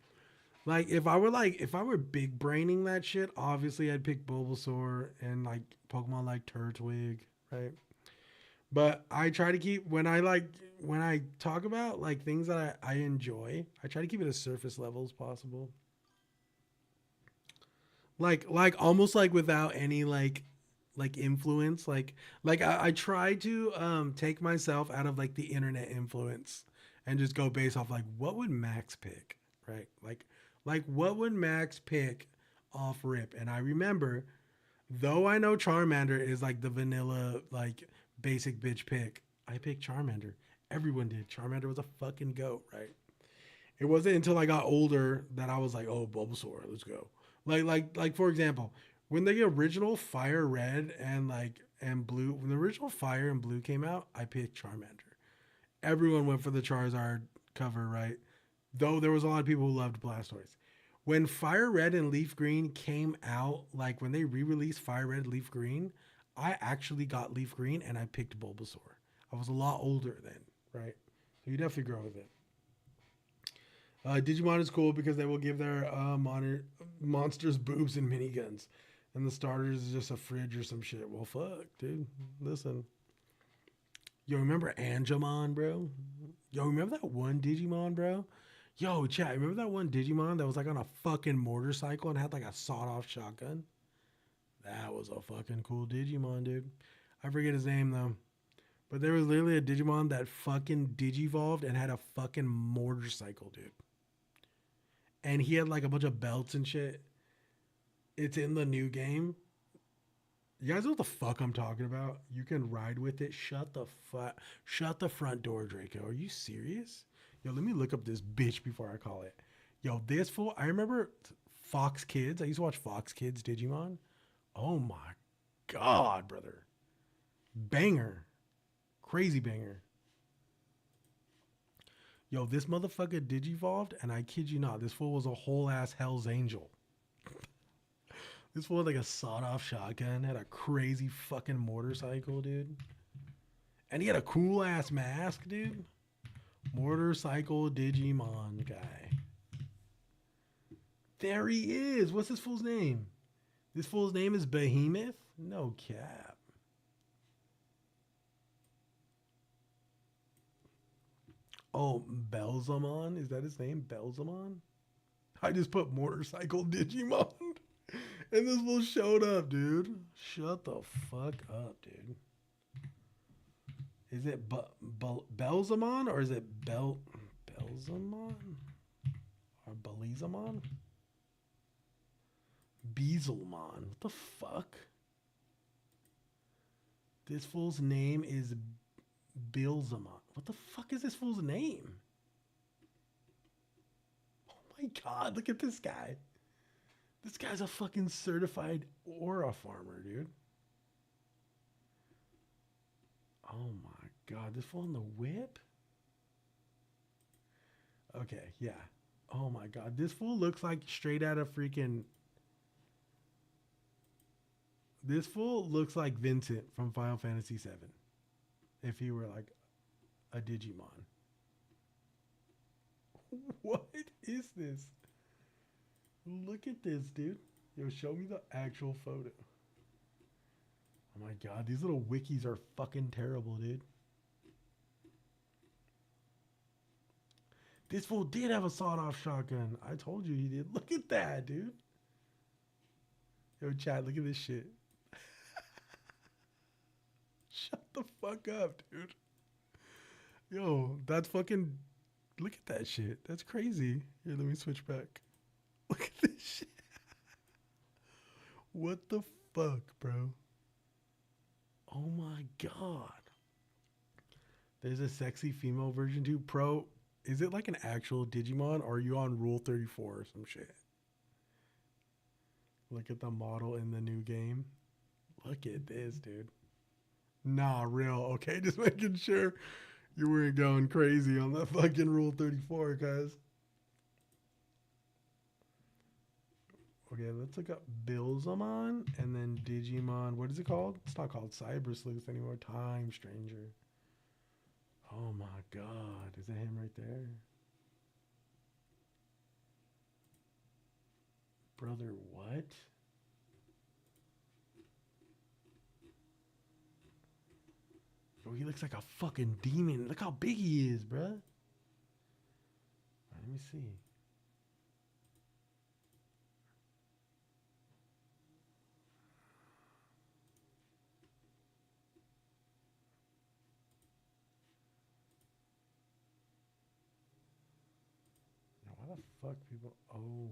if I were big braining that shit, obviously I'd pick Bulbasaur and like Pokemon like Turtwig, right? But I try to keep when I talk about like things that I enjoy, I try to keep it as surface level as possible. Like almost like without any like influence. I try to take myself out of like the internet influence and just go based off like what would Max pick, right? Like what would Max pick off rip? And I remember, though I know Charmander is like the vanilla like basic bitch pick, I picked Charmander. Everyone did. Charmander was a fucking goat, right? It wasn't until I got older that I was like, oh, Bulbasaur, let's go. Like for example, when the original Fire Red and Blue, when the original Fire and Blue came out, I picked Charmander. Everyone went for the Charizard cover, right? Though there was a lot of people who loved Blastoise. When Fire Red and Leaf Green came out, like when they re-released Fire Red, Leaf Green, I actually got Leaf Green and I picked Bulbasaur. I was a lot older then, right? So you definitely grow with it. Digimon is cool because they will give their monsters boobs and miniguns. And the starters is just a fridge or some shit. Well, fuck, dude. Listen. Yo, remember Angemon, bro? Yo, remember that one Digimon, bro? Yo, chat, remember that one Digimon that was like on a fucking motorcycle and had like a sawed-off shotgun? That was a fucking cool Digimon, dude. I forget his name, though. But there was literally a Digimon that fucking digivolved and had a fucking motorcycle, dude. And he had like a bunch of belts and shit. It's in the new game. You guys know what the fuck I'm talking about? You can ride with it. Shut the front door, Draco. Are you serious? Yo, let me look up this bitch before I call it. Yo, this fool. I remember Fox Kids. I used to watch Fox Kids Digimon. Oh my god, brother. Banger. Crazy banger. Yo, this motherfucker digivolved, and I kid you not, this fool was a whole ass Hell's Angel. This fool had like a sawed-off shotgun, had a crazy fucking motorcycle, dude. And he had a cool ass mask, dude. Motorcycle Digimon guy. There he is. What's this fool's name? This fool's name is Behemoth? No cap. Oh, Belzamon? Is that his name? Belzamon? I just put motorcycle Digimon. And this fool showed up, dude. Shut the fuck up, dude. Is it Belzamon or is it Belzamon? Or Belizamon? Beelzemon. What the fuck? This fool's name is Bilzamon. What the fuck is this fool's name? Oh my god, look at this guy. This guy's a fucking certified aura farmer, dude. Oh my god, this fool on the whip? Okay, yeah. Oh my god, this fool looks like straight out of freaking... This fool looks like Vincent from Final Fantasy VII. If he were like a Digimon. What is this? Look at this, dude. Yo, show me the actual photo. Oh my god, these little wikis are fucking terrible, dude. This fool did have a sawed-off shotgun. I told you he did. Look at that, dude. Yo, chat, look at this shit. Shut the fuck up, dude. Yo, that's fucking... Look at that shit. That's crazy. Here, let me switch back. Look at this shit. What the fuck, bro? Oh my god. There's a sexy female version too. Pro, is it like an actual Digimon or are you on Rule 34 or some shit? Look at the model in the new game. Look at this, dude. Nah, real. Okay, just making sure you weren't going crazy on that fucking Rule 34, guys. Okay, let's look up Bilzamon and then Digimon. What is it called? It's not called Cyber Sleuth anymore. Time Stranger. Oh my god. Is it him right there? Brother, what? Yo, he looks like a fucking demon. Look how big he is, bruh. Right, let me see. Why the fuck people... Oh.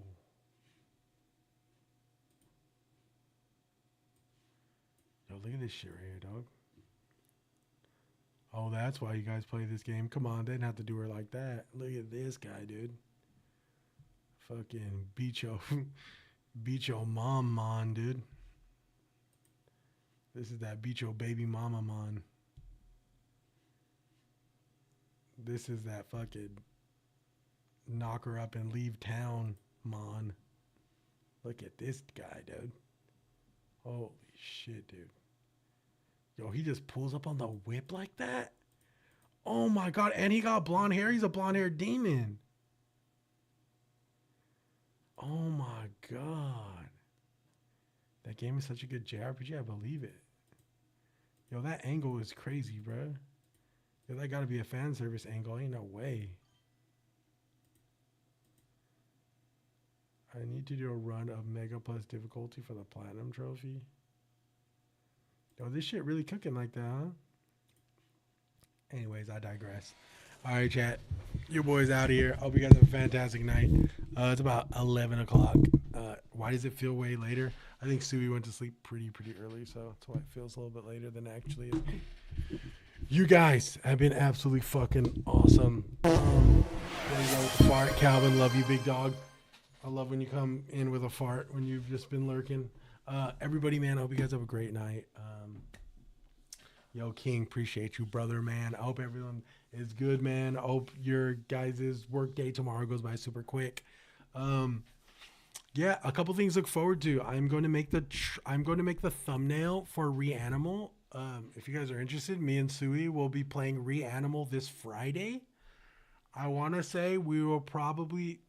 Yo, look at this shit right here, dog. Oh, that's why you guys play this game. Come on, they didn't have to do her like that. Look at this guy, dude. Fucking beat your, beat your mom, mon, dude. This is that beat your baby mama, mon. This is that fucking knock her up and leave town, mon. Look at this guy, dude. Holy shit, dude. Yo, he just pulls up on the whip like that? Oh my god, and he got blonde hair? He's a blonde-haired demon. Oh my god. That game is such a good JRPG, I believe it. Yo, that angle is crazy, bro. Yo, that gotta be a fan service angle. Ain't no way. I need to do a run of Mega Plus difficulty for the Platinum Trophy. Yo, this shit really cooking like that, huh? Anyways, I digress. All right, chat. Your boy's out of here. Hope you guys have a fantastic night. It's about 11 o'clock. Why does it feel way later? I think Sui went to sleep pretty early, so that's why it feels a little bit later than it actually is. You guys have been absolutely fucking awesome. There you go with the fart. Calvin, love you, big dog. I love when you come in with a fart when you've just been lurking. Everybody, man, I hope you guys have a great night. Yo, King, appreciate you, brother, man. I hope everyone is good, man. I hope your guys' work day tomorrow goes by super quick. Yeah, a couple things to look forward to. I'm going to make the thumbnail for Reanimal. If you guys are interested, me and Sui will be playing Reanimal this Friday. I want to say we'll probably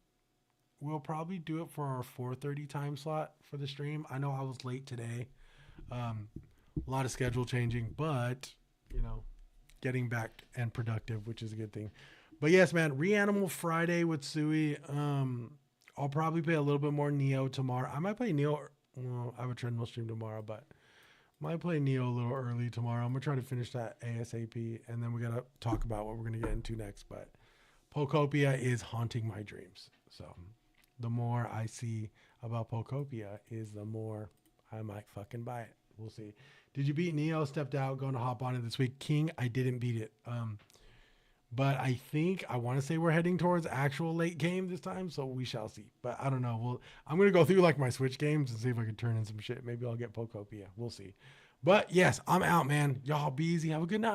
do it for our 4:30 time slot for the stream. I know I was late today. A lot of schedule changing, but, you know, getting back and productive, which is a good thing. But yes, man, Reanimal Friday with Sui. I'll probably play a little bit more Nioh tomorrow. I might play Nioh. Well, I have a treadmill stream tomorrow, but might play Nioh a little early tomorrow. I'm going to try to finish that ASAP, and then we got to talk about what we're going to get into next. But Pokopia is haunting my dreams. So the more I see about Pokopia is the more I might fucking buy it. We'll see. Did you beat Nioh? Stepped out, going to hop on it this week. King, I didn't beat it. But I think I want to say we're heading towards actual late game this time, so we shall see. But I don't know. Well, I'm gonna go through like my Switch games and see if I can turn in some shit. Maybe I'll get Pokopia. We'll see. But yes, I'm out, man. Y'all be easy. Have a good night.